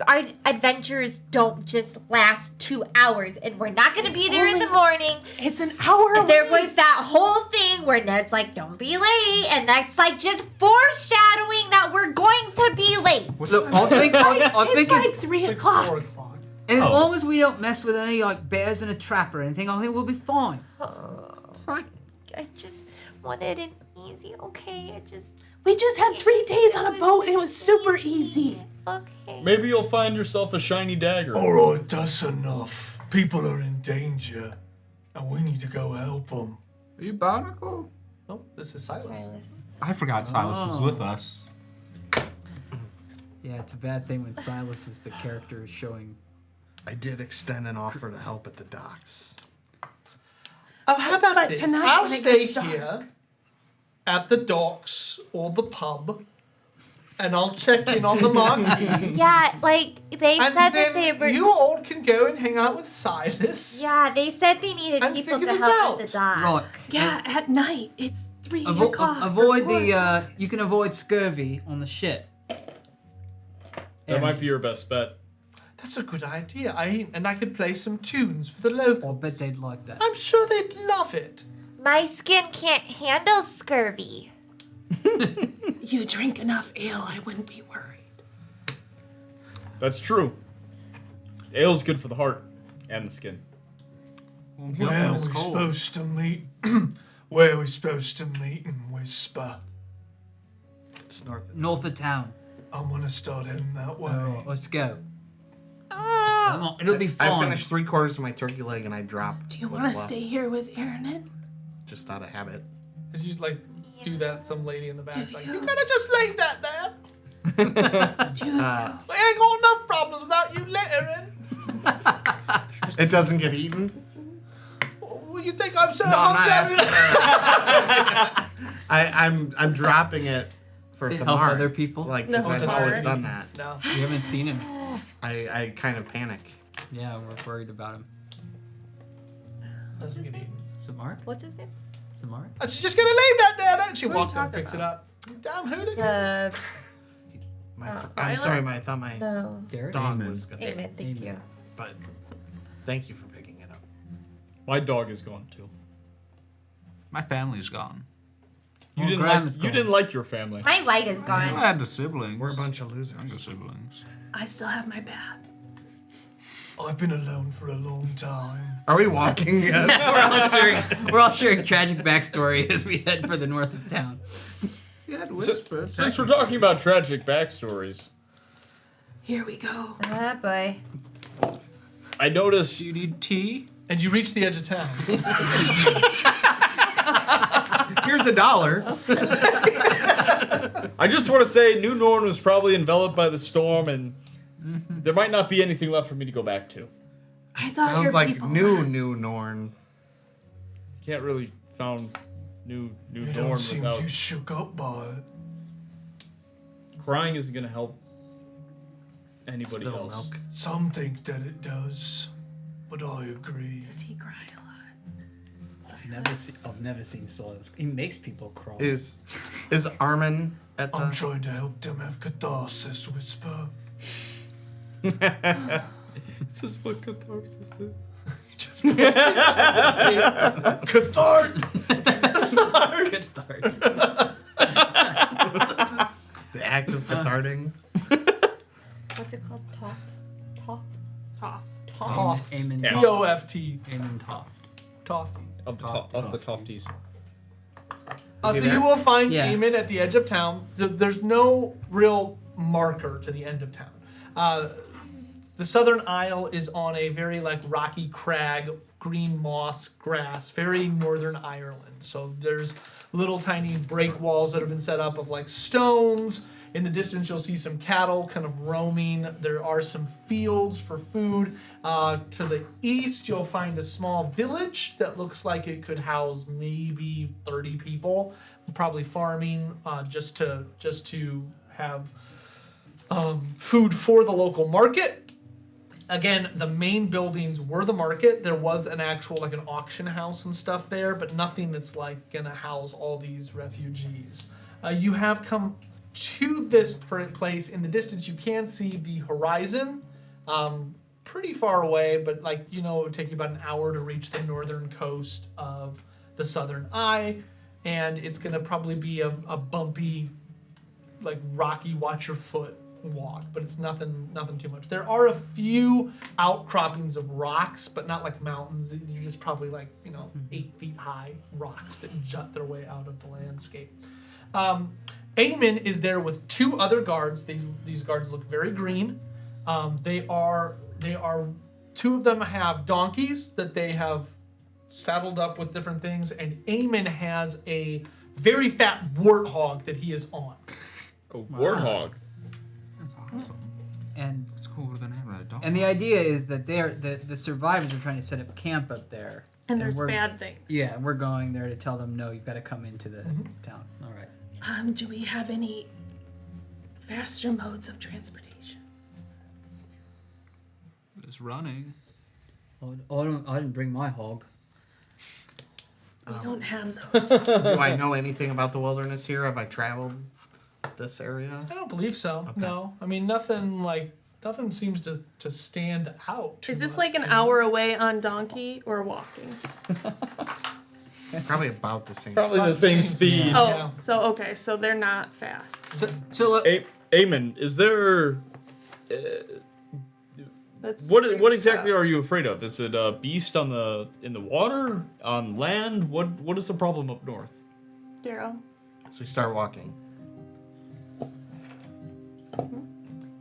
Our adventures don't just last 2 hours, and we're not gonna be there in the morning. It's an hour away. There was that whole thing where Ned's like, don't be late, and that's like just foreshadowing that we're going to be late. So I think It's like 3 o'clock. 4 o'clock. and as long as we don't mess with any like bears in a trap or anything, I think we'll be fine. I just wanted an easy, okay? We just had 3 days on a boat and it was super easy. Okay. Maybe you'll find yourself a shiny dagger. Alright, that's enough. People are in danger, and we need to go help them. Are you Barnacle? Oh, this is Silas. Silas. I forgot Silas was Oh. with us. Yeah, it's a bad thing when Silas is the character showing. I did extend an offer to help at the docks. Oh, how about But this? tonight I'll when it stay gets dark- here at the docks or the pub, and I'll check in on the Marquis. Yeah, like they And said then that they were. you all can go and hang out with Silas. Yeah, they said they needed And people figure to this help out. at the dock. Right. Yeah, at night. It's 3 Avo- o'clock. or avoid 4 the. o'clock. You can avoid scurvy on the ship. That might be your best bet. That's a good idea. I could play some tunes for the locals. I bet they'd like that. I'm sure they'd love it. My skin can't handle scurvy. You drink enough ale, I wouldn't be worried. That's true. ale's good for the heart and the skin. Where are we supposed to meet? Where are we supposed to meet and whisper? It's north. North of town. I'm gonna start heading that way. Oh, let's go. Come on, it'll be I fun. finished 3/4 of my turkey leg and I dropped. Do you what's want to left, stay here with Aaron? Just out of habit. Cause you like do that, some lady in the back like, you? you gotta just leave that there. Do you? We ain't got enough problems without you littering. It doesn't get eaten. Well, you think I'm so No, I'm not hungry? asking her. I'm dropping it for To the help mark. other people? Like, because No, I've Tamar. always done that. No. We haven't seen him. I kind of panic. Yeah, we're worried about him. Doesn't get eaten. Is it Mark? What's his name? Is it Mark? She's just gonna leave that there, and she What are you walks in and talking picks it about? up. Damn hooligans. I'm sorry, I thought my No. Derek? dog Amen. was gonna. Amen. Thank you. But thank you for picking it up. My dog is gone too. My family's gone. You Well, didn't Grandma's like. You gone. didn't like your family. My light is I gone. had the siblings. We're a bunch of losers. Younger siblings. I still have my bat. I've been alone for a long time. Are we walking yet? we're all sharing tragic backstory as we head for the north of town. You had Si- whispered. Since we're talking about tragic backstories, Here we go. Ah, boy. I noticed. Do you need tea? And you reach the edge of town. Here's $1. I just want to say, New Norn was probably enveloped by the storm, and there might not be anything left for me to go back to. I thought your Sounds like people new Norn. You can't really found New You Norn don't seem without too shook up by it. crying. Isn't gonna help anybody Spill else. milk. Some think that it does, but I agree. Does he cry a lot? I've never seen Soils. He makes people crawl. Is Armin at the? I'm trying to help them have catharsis, Whisper. This is what catharsis is. Cathart! Good start. The act of catharting. What's it called? Toff? Tough. Toft. Amen. Yeah. T-O-F-T. Amen. Toft. Toft. Of the Tofties. So he you there? will find Yeah. Eamon at the edge of town. There's no real marker to the end of town. The southern aisle is on a very like rocky crag, green moss grass, very northern Ireland. So there's little tiny break walls that have been set up of like stones. In the distance, you'll see some cattle kind of roaming. There are some fields for food. To the east, you'll find a small village that looks like it could house maybe 30 people, probably farming just to have food for the local market. Again, the main buildings were the market. There was an actual like an auction house and stuff there, but nothing that's like gonna house all these refugees. You have come to this place. In the distance, you can see the horizon, pretty far away, but like it would take you about an hour to reach the northern coast of the Southern Eye, and it's gonna probably be a bumpy, like rocky, watch your foot walk, but it's nothing too much. There are a few outcroppings of rocks, but not like mountains. You're just probably like 8 feet high rocks that jut their way out of the landscape. Eamon is there with 2 other guards. These guards look very green. They are 2 of them have donkeys that they have saddled up with different things, and Eamon has a very fat warthog that he is on. A warthog. That's awesome. And It's cooler than having a dog. and the idea is that the survivors are trying to set up camp up there. And there's we're, bad things. Yeah, we're going there to tell them no, you've got to come into the town. All right. Do we have any faster modes of transportation? It's running. I didn't bring my hog. We don't have those. Do I know anything about the wilderness here? Have I traveled this area? I don't believe so. Okay. No, I mean nothing seems to stand out. too Is this much. like an hour away on donkey or walking? Probably about the same. Probably the same speed. Oh, Yeah. so okay, so they're not fast. So look, Eamon, is there What exactly are you afraid of? Is it a beast in the water, on land? What is the problem up north? Daryl. So we start walking.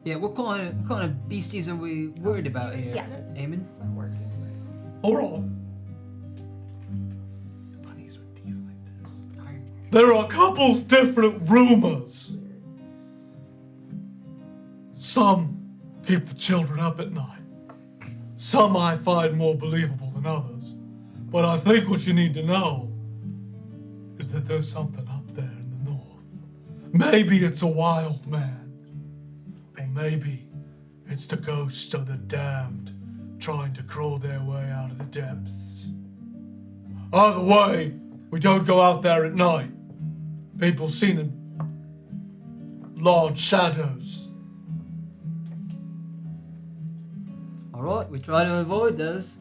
Yeah, what kind of beasties are we worried about here? Yeah. Eamon? It's not working. All right. Bunnies with teeth like this. There are a couple different rumors. Some keep the children up at night. Some I find more believable than others. But I think what you need to know is that there's something up there in the north. Maybe it's a wild man. Or maybe it's the ghosts of the damned trying to crawl their way out of the depths. Either way, we don't go out there at night. People seen large shadows. Alright, we try to avoid those.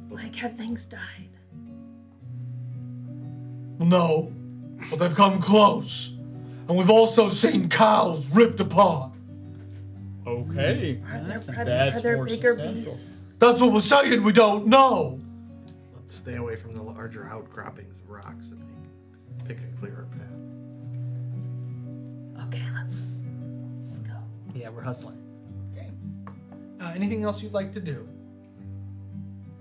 Like, have things died? No, but they've come close. And we've also seen cows ripped apart. Okay. Are there, That's are there more bigger substantial. beasts? That's what we're saying, we don't know. Let's stay away from the larger outcroppings of rocks and pick a clearer path. Okay, let's go. Yeah, we're hustling. Anything else you'd like to do?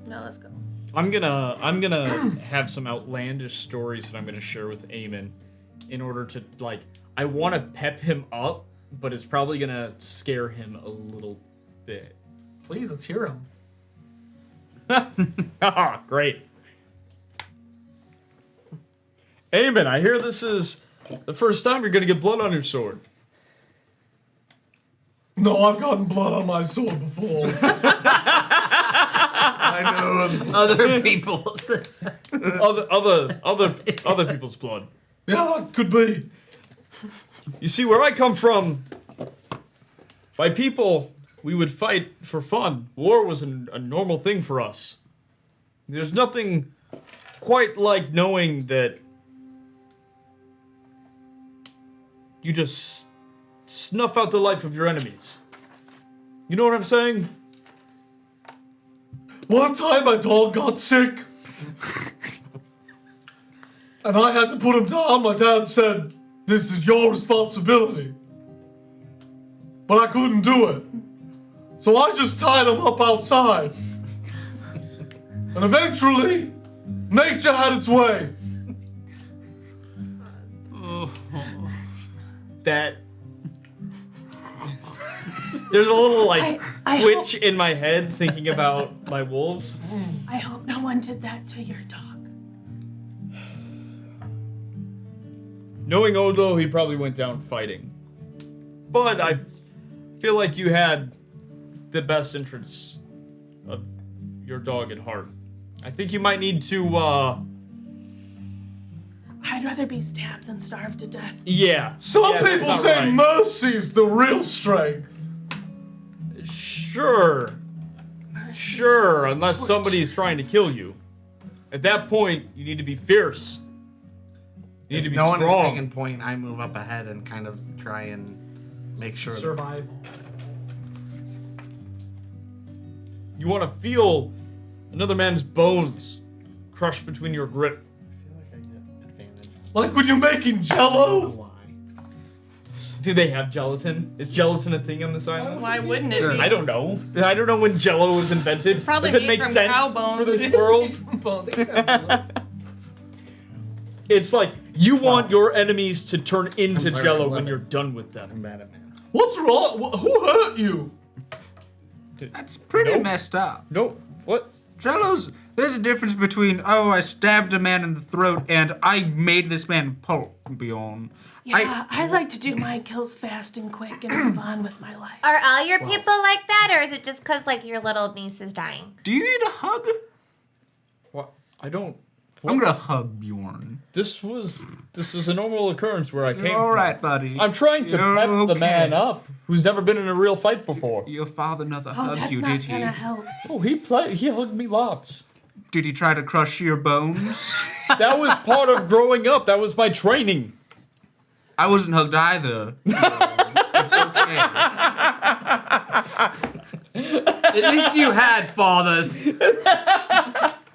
No, let's go. I'm gonna have some outlandish stories that I'm gonna share with Eamon in order to I want to pep him up, but it's probably gonna scare him a little bit. Please, let's hear him. Haha, great. Eamon, I hear this is the first time you're gonna get blood on your sword. No, I've gotten blood on my sword before. I know. Other people's. other people's blood. Yeah, that could be. You see, where I come from, by people, we would fight for fun. War was a normal thing for us. There's nothing quite like knowing that you just snuff out the life of your enemies. You know what I'm saying? One time my dog got sick. And I had to put him down. My dad said, "This is your responsibility." But I couldn't do it. So I just tied him up outside. And eventually, nature had its way. That there's a little I twitch in my head thinking about my wolves. I hope no one did that to your dog. Knowing Odo, he probably went down fighting. But I feel like you had the best interests of your dog at heart. I think you might need to, I'd rather be stabbed than starve to death. yeah. Some Yeah, that's people not say right. mercy's the real strength. Sure. Sure, unless somebody's trying to kill you. At that point, you need to be fierce. You need to be no one is strong. taking point, I move up ahead and kind of try and make sure that Survival. You want to feel another man's bones crushed between your grip. I feel like I get advantage. Like when you're making jello. Why? Do they have gelatin? Is gelatin a thing on this island? Why wouldn't it Sure. be? I don't know. I don't know when jello was invented. It's probably Does it made make from sense cow bone. for this It is world? made from bone. They can have jello. It's like you want your enemies to turn into I'm sorry, jello I when love you're it. done with I'm them. bad at math. What's wrong? Who hurt you? That's pretty Nope. messed up. Nope. What? Jello's. There's a difference between, oh, I stabbed a man in the throat and I made this man pulp beyond. Yeah, I like to do my kills fast and quick and move on with my life. Are all your people like that, or is it just because like your little niece is dying? Do you need a hug? What? I don't. I'm gonna hug Bjorn. This was a normal occurrence where I came All from. right, buddy. I'm trying to You're pep the okay. man up who's never been in a real fight before. Your father never Oh, hugged that's you, not did he? gonna help. Oh, he hugged me lots. Did he try to crush your bones? That was part of growing up. That was my training. I wasn't hugged either. It's so At least you had fathers.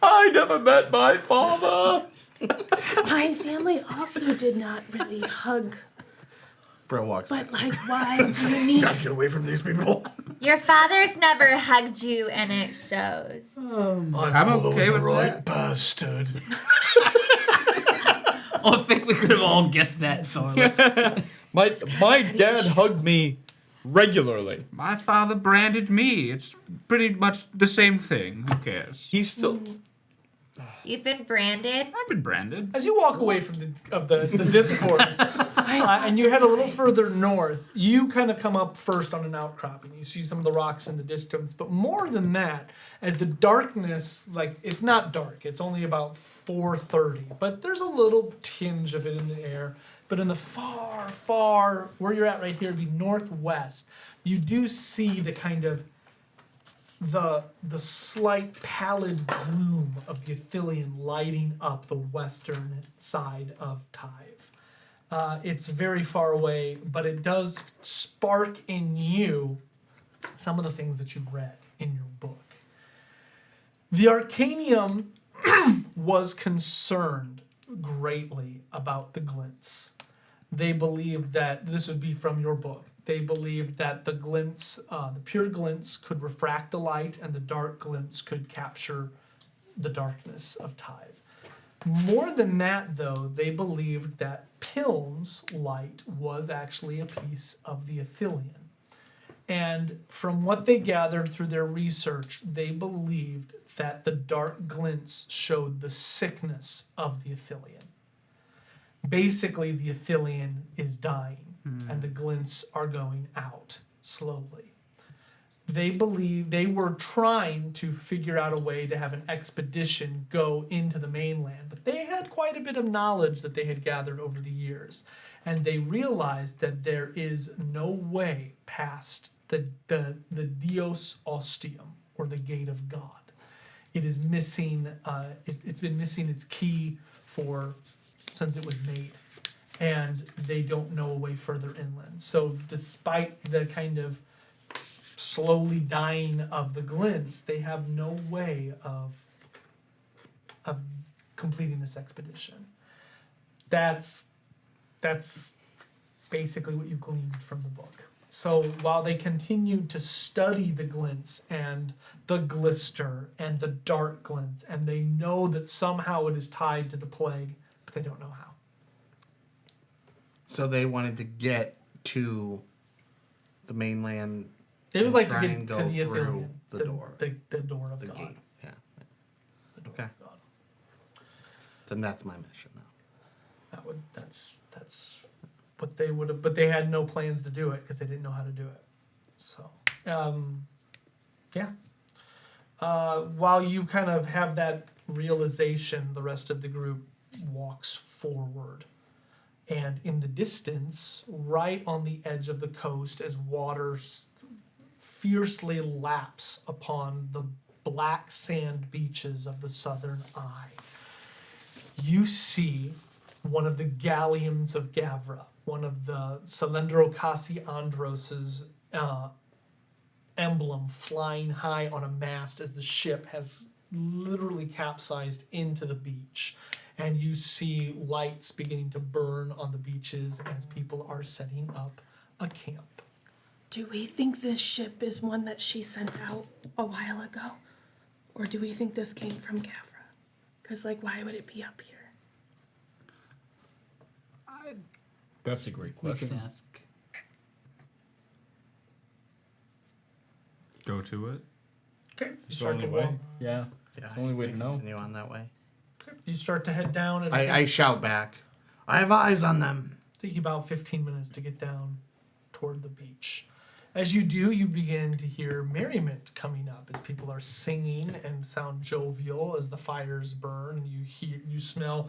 I never met my father. My family also did not really hug. Bro walks. But past. like, why do you need? Gotta get away from these people. Your father's never hugged you, and it shows. I'm okay with that. bastard. I think we could have all guessed that, Silas. My dad hugged me regularly. My father branded me. It's pretty much the same thing. Who cares? He's still. You've been branded. I've been branded. As you walk away from the discourse, and you head a little further north, you kind of come up first on an outcropping. You see some of the rocks in the distance, but more than that, as the darkness, like, it's not dark. It's only about 4:30, but there's a little tinge of it in the air. But in the far, where you're at right here, would be northwest, you do see the kind of the slight pallid gloom of the Athelion lighting up the western side of Tyve. It's very far away, but it does spark in you some of the things that you read in your book. The Arcanium was concerned greatly about the glints. They believed that, this would be from your book, they believed that the glints, the pure glints could refract the light and the dark glints could capture the darkness of Tyve. More than that, though, they believed that Pilm's light was actually a piece of the Athelion. And from what they gathered through their research, they believed that the dark glints showed the sickness of the Athelion. Basically, the Athelion is dying, and the glints are going out slowly. They believe they were trying to figure out a way to have an expedition go into the mainland, but they had quite a bit of knowledge that they had gathered over the years, and they realized that there is no way past the Dios Ostium, or the Gate of God. It is missing. It's been missing its key since it was made, and they don't know a way further inland. So despite the kind of slowly dying of the glints, they have no way of completing this expedition. That's basically what you gleaned from the book. So while they continued to study the glints and the glister and the dark glints, and they know that somehow it is tied to the plague, but they don't know how. So they wanted to get to the mainland. They would and like to try get and to go the through Athelion, the door, the door of the God. gate. Yeah. The door Okay. of God. Then that's my mission now. That's what they would have, but they had no plans to do it because they didn't know how to do it. So, yeah. While you kind of have that realization, the rest of the group walks forward. And in the distance, right on the edge of the coast, as water fiercely laps upon the black sand beaches of the southern eye, you see one of the galleons of Gavra, one of the Salendrocasi Andros's emblem flying high on a mast as the ship has literally capsized into the beach. And you see lights beginning to burn on the beaches as people are setting up a camp. Do we think this ship is one that she sent out a while ago? Or do we think this came from Gavra? Because, like, why would it be up here? That's a great We question. can ask. Go to it. Okay, you It's the start only to way. walk. Yeah. Yeah, the only way we to know. Continue on that way. You start to head down, and I shout back. I have eyes on them. take you about 15 minutes to get down toward the beach. As you do, you begin to hear merriment coming up as people are singing and sound jovial as the fires burn, and you smell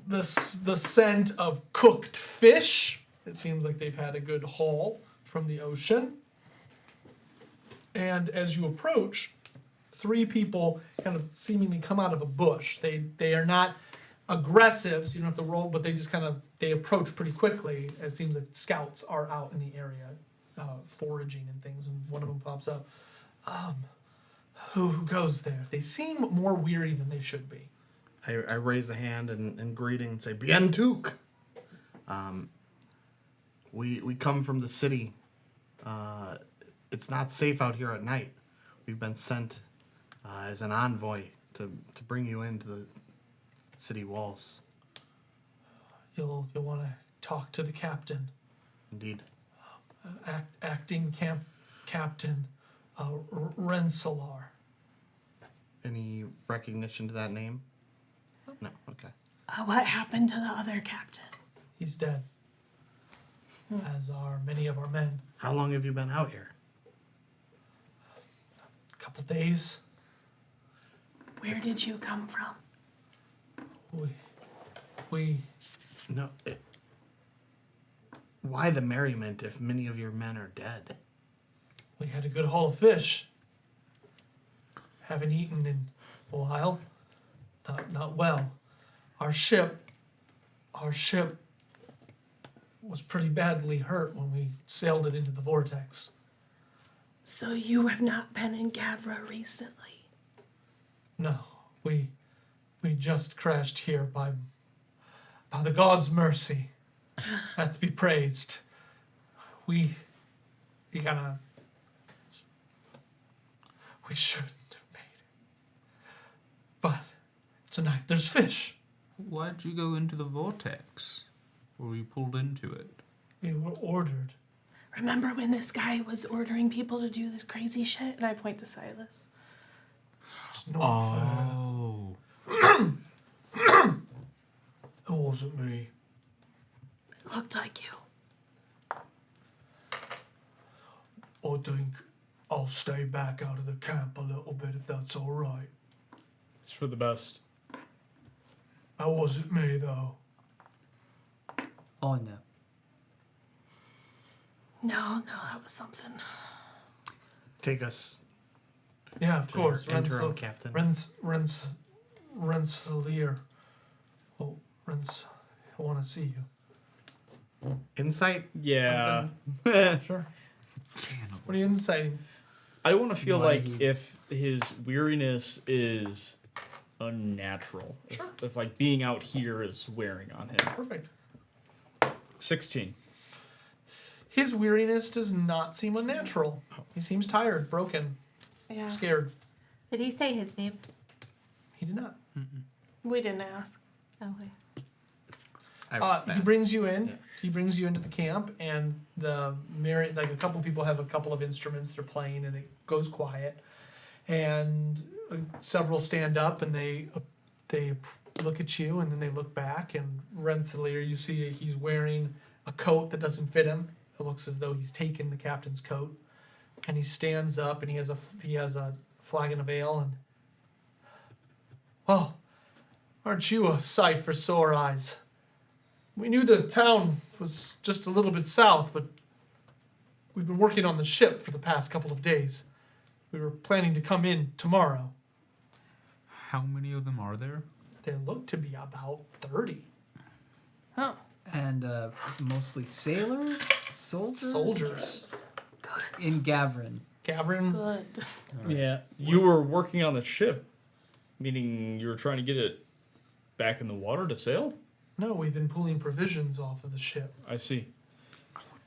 the scent of cooked fish. It seems like they've had a good haul from the ocean. And as you approach, three people kind of seemingly come out of a bush. They are not aggressive, so you don't have to roll, but they just they approach pretty quickly. It seems like scouts are out in the area, foraging and things, and one of them pops up. Who goes there? They seem more weary than they should be. I raise a hand in greeting and say, Bien Tuk. We come from the city. It's not safe out here at night. We've been sent as an envoy to bring you into the city walls. You'll want to talk to the captain. Indeed. Acting captain Rensselaer. Any recognition to that name? No. Okay. What happened to the other captain? He's dead. As are many of our men. How long have you been out here? A couple days. Where did you come from? We No. Why the merriment if many of your men are dead? we had a good haul of fish. Haven't eaten in a while. Not well. Our ship was pretty badly hurt when we sailed it into the vortex. So you have not been in Gavra recently? No, we just crashed here by the gods' mercy. Hath to be praised. We shouldn't have made it. But tonight there's fish. Why'd you go into the vortex? Or were you pulled into it? We were ordered. Remember when this guy was ordering people to do this crazy shit? And I point to Silas. It's not Oh. fair. It wasn't me. It looked like you. I think I'll stay back out of the camp a little bit if that's all right. It's for the best. That wasn't me though. Oh no. No, that was something. Take us Yeah, of to course. your interim captain. Rensselaer. Oh, I want to see you. Insight? Yeah. Sure. What are you inciting? I want to feel Why like he's- if his weariness is unnatural. Sure. If like being out here is wearing on him. Perfect. 16. His weariness does not seem unnatural. He seems tired, broken, Yeah. scared. Did he say his name? He did not. We didn't ask. Okay. He brings you in. Yeah. He brings you into the camp, and a couple people have a couple of instruments they're playing, and it goes quiet. And several stand up, and they look at you, and then they look back. And Rensselaer, you see he's wearing a coat that doesn't fit him. It looks as though he's taken the captain's coat, and he stands up, and he has a flagon of ale, and well, aren't you a sight for sore eyes? We knew the town was just a little bit south, but we've been working on the ship for the past couple of days. We were planning to come in tomorrow. How many of them are there? They look to be about 30 Huh. And mostly sailors? Soldiers? soldiers. In Gavran. Gavran, Good. Yeah. You were working on the ship, meaning you were trying to get it back in the water to sail? no, we've been pulling provisions off of the ship. I see.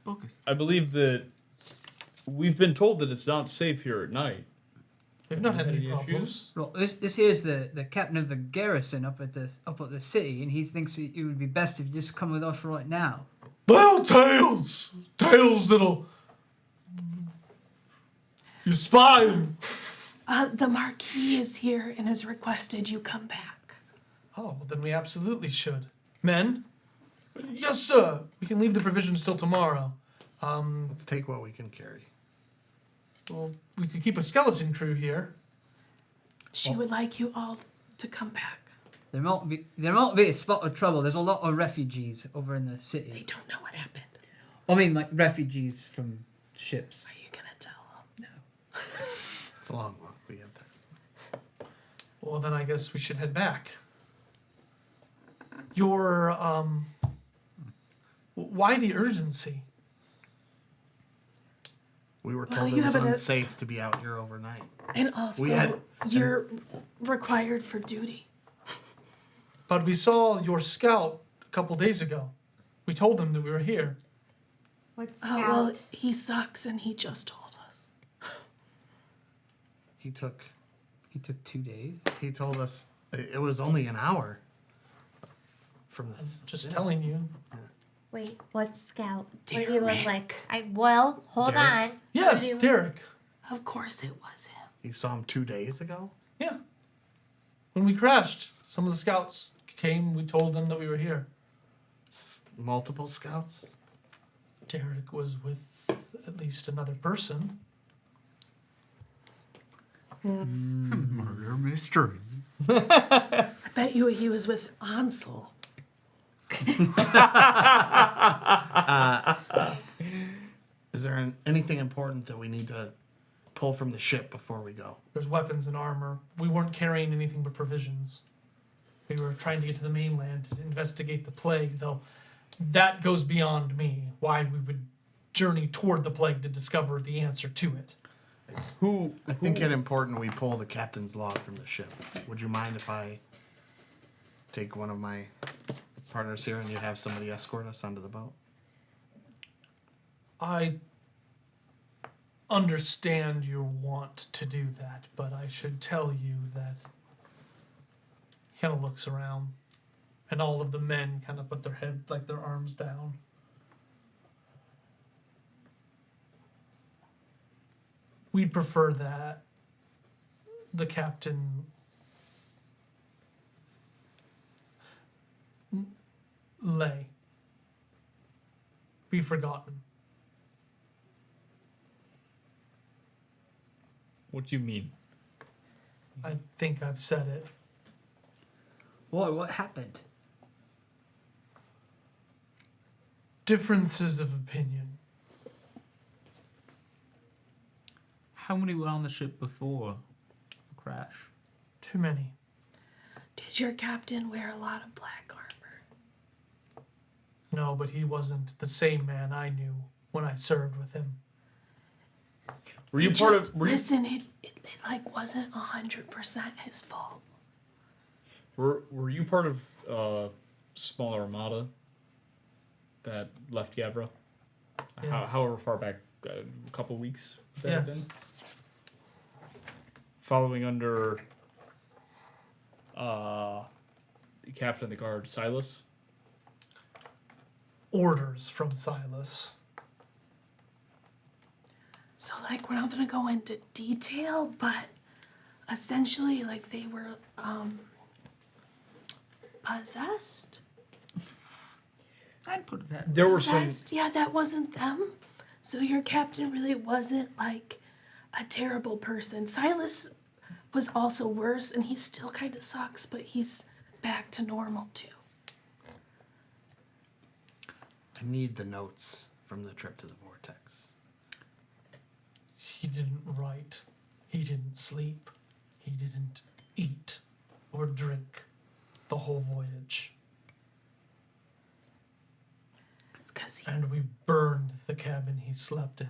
Book is I believe that we've been told that it's not safe here at night. We've not had Any any issues? problems. Well, this here's the captain of the garrison up at the city, and he thinks it would be best if you just come with us right now. Little tales! Tales that'll... You spying! The Marquis is here and has requested you come back. Oh, well, then we absolutely should. Men? Yes, sir. We can leave the provisions till tomorrow. Let's take what we can carry. Well, we could keep a skeleton crew here. She would like you all to come back. There won't be a spot of trouble. There's a lot of refugees over in the They city. don't know what happened. I mean, like refugees from ships. Are you gonna tell them? It's a long walk. We have time. Well, then I guess we should head back. Your why the urgency? We were Well, told you it was have unsafe to be out here overnight. And also, had- you're required for duty. But we saw your scout a couple days ago. We told him that we were here. What's Oh, well, he sucks and he just told us. He took. He took 2 days. He told us it was only an hour from the. Just city. telling you. Wait, what's Scout? What Derek. do you look like? Hold Derek? on. Yes, What do you- Derek. Of course it was him. You saw him 2 days ago. Yeah. When we crashed, some of the scouts came. We told them that we were here. Multiple scouts. Derek was with at least another person. Murder mystery. I bet you he was with Ansel. Is there anything important that we need to pull from the ship before we go? There's weapons and armor. We weren't carrying anything but provisions. We were trying to get to the mainland to investigate the plague, though that goes beyond me. Why we would journey toward the plague to discover the answer to it. I think it's important we pull the captain's log from the ship. Would you mind if I take one of my partners here and you have somebody escort us onto the boat? I understand your want to do that, but I should tell you that he kind of looks around, and all of the men kind of put their head, like their arms down. We'd prefer that the captain lay be forgotten. What do you mean? I think I've said it. What happened? Differences of opinion. How many were on the ship before the crash? Too many. Did your captain wear a lot of black armor? No, but he wasn't the same man I knew when I served with him. Were you part Just of? Were you, listen, it like wasn't 100% his fault. were you part of small armada that left Gavra? Yes. However far back, a couple weeks. Would that have Yes. been? Following under the captain of the guard, Silas. Orders from Silas. So like we're not gonna go into detail, but essentially like they were possessed. I'd put that. There were some. Possessed? Yeah, that wasn't them. So your captain really wasn't like a terrible person. Silas was also worse, and he still kind of sucks, but he's back to normal too. I need the notes from the trip to the vortex. He didn't write. He didn't sleep. He didn't eat or drink the whole voyage. It's because he And we burned the cabin he slept in.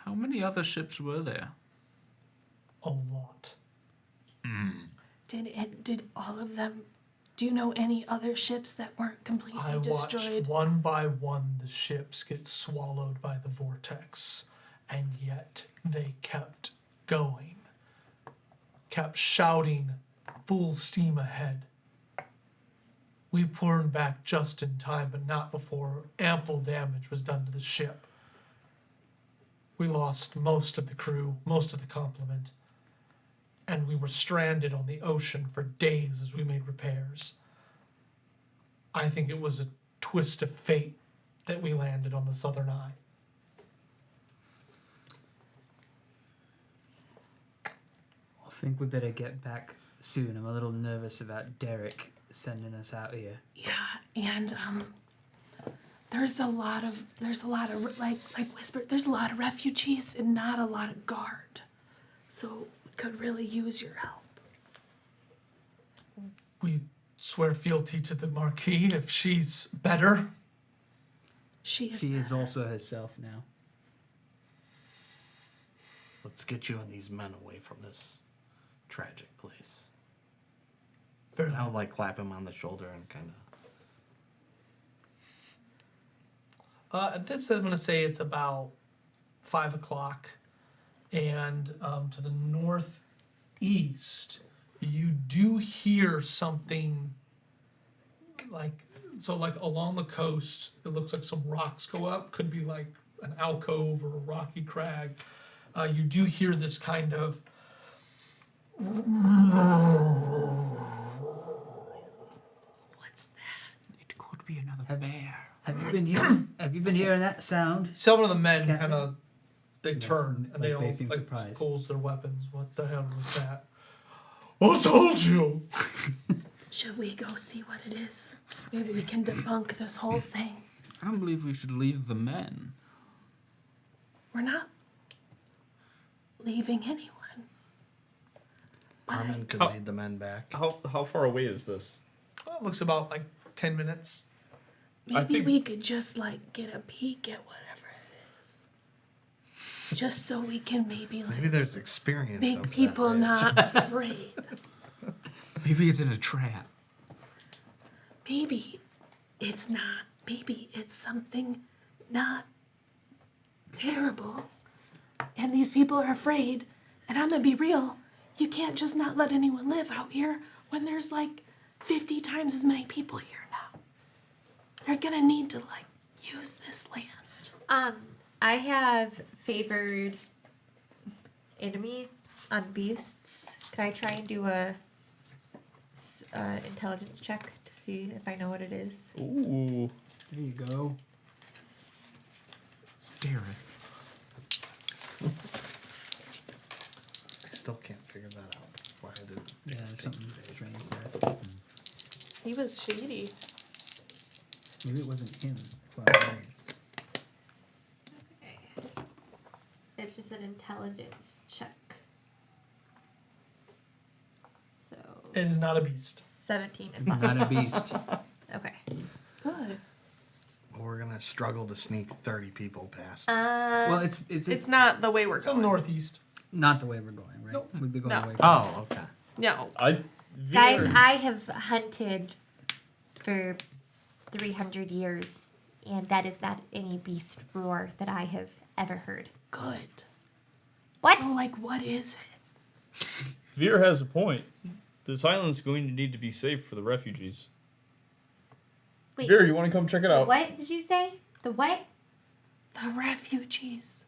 How many other ships were there? A lot. did all of them. Do you know any other ships that weren't completely I watched destroyed? one by one the ships get swallowed by the vortex, and yet they kept going. Kept shouting, full steam ahead. We turned back just in time, but not before ample damage was done to the ship. We lost most of the crew, most of the complement, and we were stranded on the ocean for days as we made repairs. I think it was a twist of fate that we landed on the Southern Eye. I think we better get back soon. I'm a little nervous about Derek sending us out here. Yeah, and there's a lot of like whisper. There's a lot of refugees and not a lot of guard, so we could really use your help. We swear fealty to the Marquis if she's better. She is. She is also herself now. Let's get you and these men away from this tragic place. Very I'll like clap him on the shoulder and kind of. At this, I'm going to say it's about 5 o'clock. And to the northeast, you do hear something like along the coast. It looks like some rocks go up. Could be like an alcove or a rocky crag. You do hear this kind of What's that? It could be another bear. Have you been hearing that sound? Some of the men Captain? kind of they turn and like they all they seem like surprised. pulls their weapons. What the hell was that? I told you. Should we go see what it is? Maybe we can debunk this whole thing. I don't believe we should leave the men. We're not leaving anyone. Armin could lead the men back. How far away is this? Well, it looks about like 10 minutes. Maybe think- we could just like get a peek at whatever it is. Just so we can maybe like Maybe there's experience. make of people that. not afraid. Maybe it's in a trap. Maybe it's not. Maybe it's something not terrible. And these people are afraid. And I'm gonna be real. You can't just not let anyone live out here when there's like 50 times as many people here now. They're gonna need to like use this land. I have favored enemy on beasts. Can I try and do a intelligence check to see if I know what it is? Ooh. There you go. Stare it. I still can't figure that out. Why I didn't. Yeah, there's something strange there. He was shady. Maybe it wasn't him. That's why I'm worried. Okay. It's just an intelligence check. So. It is not a beast. 17 is Not a beast. Okay. Good. We're gonna struggle to sneak 30 people past. Well, it's It's not the way we're It's on going. the northeast. not the way we're going, right? Nope. We'd be going No. away. Oh, okay. No. Guys, I have hunted for 300 years, and that is not any beast roar that I have ever heard. Good. What? So like what is it? Veer has a point. This island's going to need to be safe for the refugees. Wait, Veer, you want to come check it out? what did you say? The what? The refugees.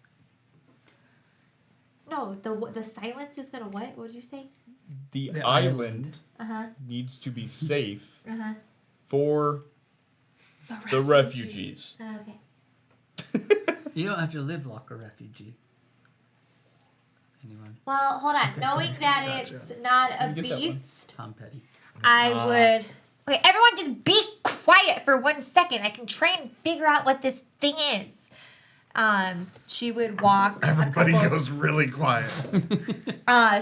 No, the silence is gonna what? What did you say? The The island Uh-huh. needs to be safe Uh-huh. for the refugees. Okay. You don't have to live like a refugee. Anyone? Well, hold on. Knowing that it's not a Can you get that one? beast, Tom Petty. I would. Okay, everyone just be quiet for 1 second. I can try and figure out what this thing is. She would walk. Everybody goes really quiet.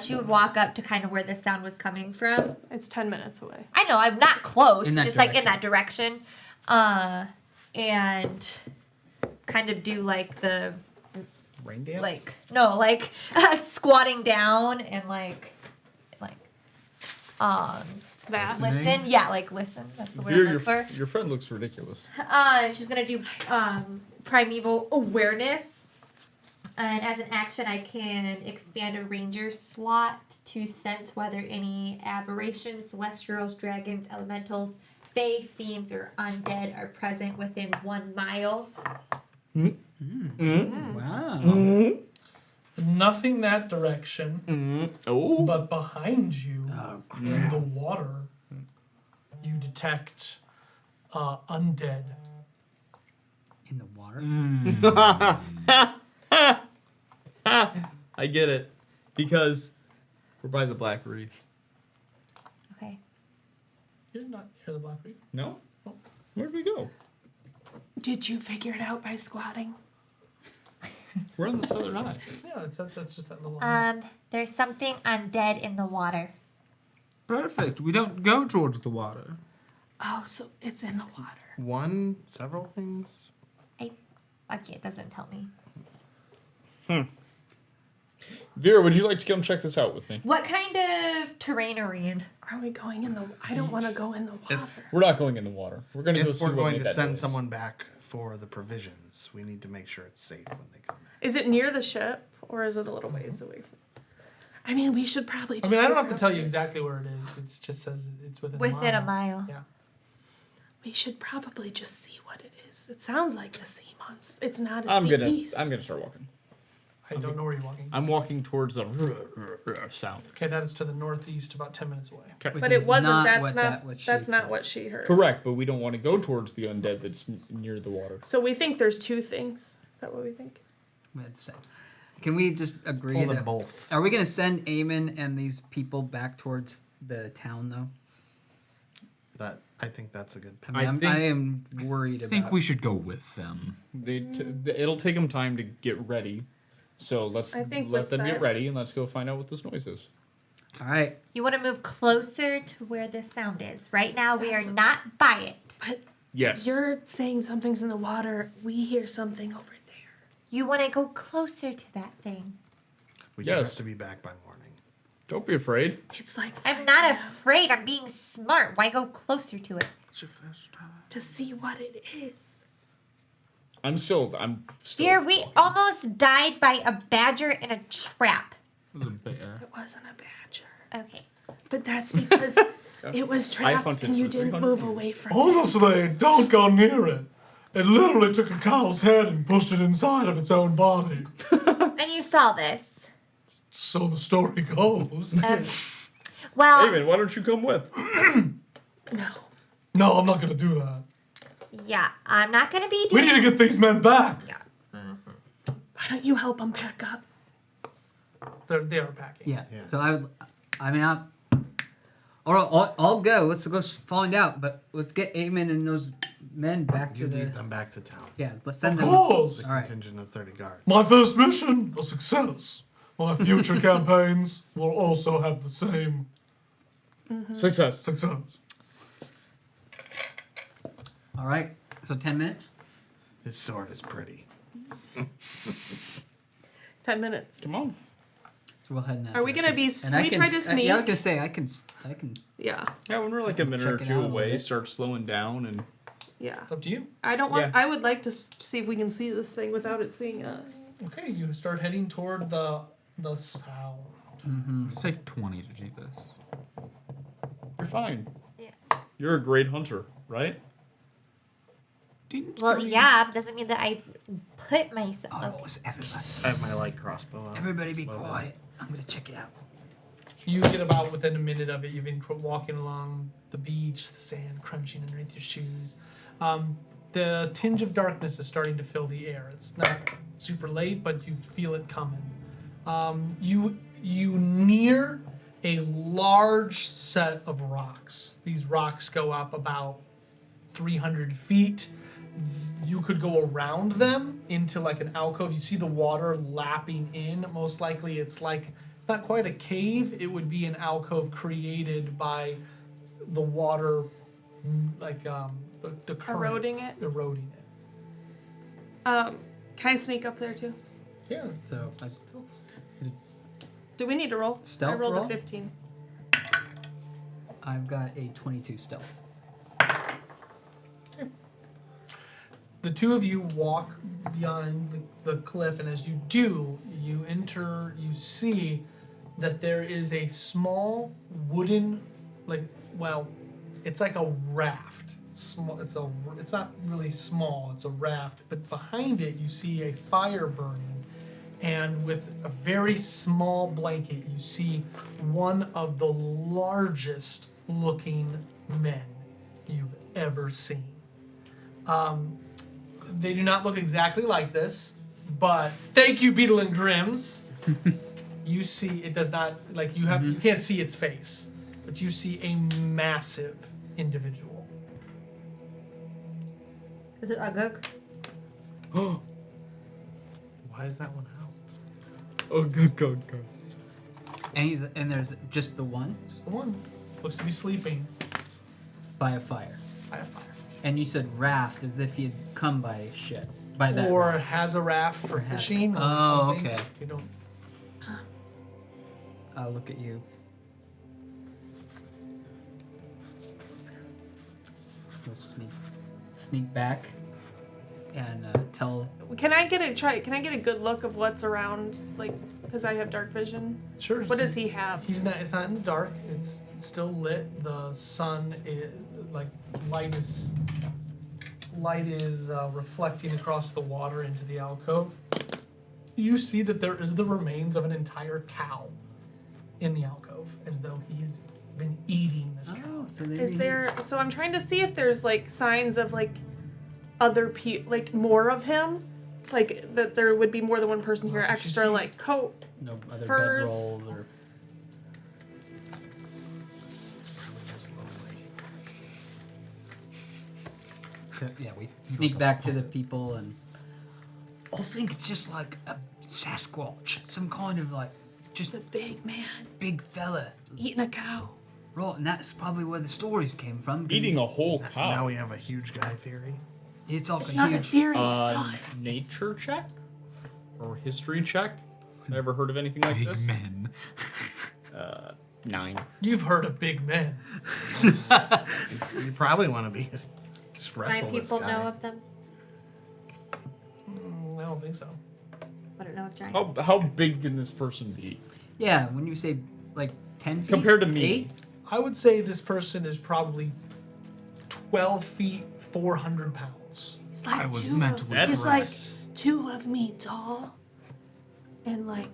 She would walk up to kind of where the sound was coming from. It's 10 minutes away. I know, I'm not close, In that just like in that direction. And kind of do like the Rain dance? like no, like squatting down and like That. listen. Yeah, like listen. That's the word Veer, I'm looking for. your friend looks ridiculous. She's gonna do primeval awareness, and as an action, I can expand a ranger slot to sense whether any aberrations, celestials, dragons, elementals, fae, fiends, or undead are present within 1 mile. Wow. Nothing that direction, Oh. but behind you Oh, in the water, you detect undead. In the water? I get it. Because we're by the Black Reef. Okay. You're not near the Black Reef. No? Where'd we go? Did you figure it out by squatting? We're on the Southern Eye. Yeah, that's just that little. There's something undead in the water. Perfect. We don't go towards the water. Oh, so it's in the water. One, several things. Okay, it doesn't tell me. Vera, would you like to come check this out with me? What kind of terrain are we in? Are we going in the? I don't want to go in the water. We're not going in the water. We're going to go If see we're what going made to that send noise. someone back for the provisions, we need to make sure it's safe when they come back. Is it near the ship, or is it a little ways away from? I mean, we should probably. I mean, I don't have to check tell you out exactly where it is. It just says it's within Within a a mile. Yeah. We should probably just see what it is. It sounds like a sea monster. It's not a I'm sea gonna beast. start walking. I don't know where you're walking. I'm walking towards the sound. Okay, that is to the northeast, about 10 minutes away. Okay. Which But is it wasn't. not That's what not. what she That's not says. what she heard. Correct, but we don't want to go towards the undead that's near the water. So we think there's two things. Is that what we think? We have to say. Can we just agree Pull them that both. Are we gonna send Eamon and these people back towards the town though? I think that's a good. I mean, I am worried I about. think we should go with them. It'll take them time to get ready, so let's I think let with them get ready Cyrus- and let's go find out what this noise is. All right. You want to move closer to where the sound is. Right now, we are not by it. But Yes. you're saying something's in the water. We hear something over there. You want to go closer to that thing. We do Yes. have to be back by morning. Don't be afraid. It's like I'm 5 not a.m. afraid. I'm being smart. Why go closer to it? It's your first time. to see what it is. I'm still. Dear, we almost died by a badger in a trap. It was a bear. It wasn't a badger. Okay. But that's because it was trapped hunted and you for didn't 300 move years. away from it. Honestly, don't go near it. It literally took a cow's head and pushed it inside of its own body. And you saw this. So the story goes. Well, David, why don't you come with? No. No, I'm not gonna do that. yeah, I'm not going to be We doing need to get these men back. Why don't you help them pack up? They are packing. Yeah. Yeah. So I'll go. Let's go find out. But let's get Eamon and those men back You to lead the. them back to town. Yeah. Let's send Of them. course. The All right. contingent of 30 guards. My first mission, a success. My future campaigns will also have the same Success. success. All right. So 10 minutes. His sword is pretty. 10 minutes. Come on. So we'll head in that. Are we gonna be? direction. Can we try to sneak? Yeah, I was gonna say I can. Yeah. Yeah, when we're like a minute or Check it two out a little away, bit. start slowing down and. Yeah. It's up to you. I don't want. Yeah. I would like to see if we can see this thing without it seeing us. Okay, you start heading toward the sound. Let's take 20 to do this. You're fine. Yeah. You're a great hunter, right? Well, yeah, but doesn't mean that I put myself. Oh, Okay. it's everybody. I have my light crossbow out. Everybody be Slow down. quiet. I'm gonna check it out. You get about within a minute of it. You've been walking along the beach, the sand crunching underneath your shoes. The tinge of darkness is starting to fill the air. It's not super late, but you feel it coming. You near a large set of rocks. These rocks go up about 300 feet. You could go around them into like an alcove. You see the water lapping in. Most likely it's not quite a cave. It would be an alcove created by the water, like the current Eroding it? Eroding it. Can I sneak up there too? Yeah. So Do we need to roll? Stealth I rolled roll? a 15. I've got a 22 stealth. The two of you walk beyond the cliff, and as you do, you see that there is a small wooden, it's like a raft. It's not really small, it's a raft, but behind it you see a fire burning, and with a very small blanket you see one of the largest looking men you've ever seen. They do not look exactly like this, but thank you, Beetle and Grimm's. You see, it does not, you can't see its face, but you see a massive individual. Is it Uguk? Why is that one out? Oh, good. And there's just the one. Just the one. Looks to be sleeping By a fire. by a fire. And you said raft as if you'd come by a ship. By that Or raft. has a raft for has- fishing or Oh, something. okay. You don't. I'll look at you. We'll sneak back and tell. Can I get a good look of what's around, like, because I have dark vision? Sure. What does he have? He's not. It's not in the dark. It's still lit. The sun is like light is reflecting across the water into the alcove. You see that there is the remains of an entire cow in the alcove, as though he has been eating this cow. Oh, so Is there? So I'm trying to see if there's like signs of like other people, like more of him, like that there would be more than one person here. Well, you Extra see- like coat. no other furs? bedrolls or. So, yeah, we sneak back to the people and. I think it's just like a Sasquatch, some kind of like, just The big man big fella. eating a cow. Right, and that's probably where the stories came from. 'cause Eating a whole Now cow. we have a huge guy theory. It's all It's a not a huge. theory. Saw it. Nature check or history check. Ever heard of anything like Big this? men. 9. You've heard of big men. You probably want to be just My wrestle this people guy. know of them. I don't think so. I don't know of giants. How big can this person be? Yeah, when you say like 10 feet? Compared to me. 8? I would say this person is probably 12 feet, 400 pounds. He's I like was two meant of, to That's- he's like 2 of me tall, and like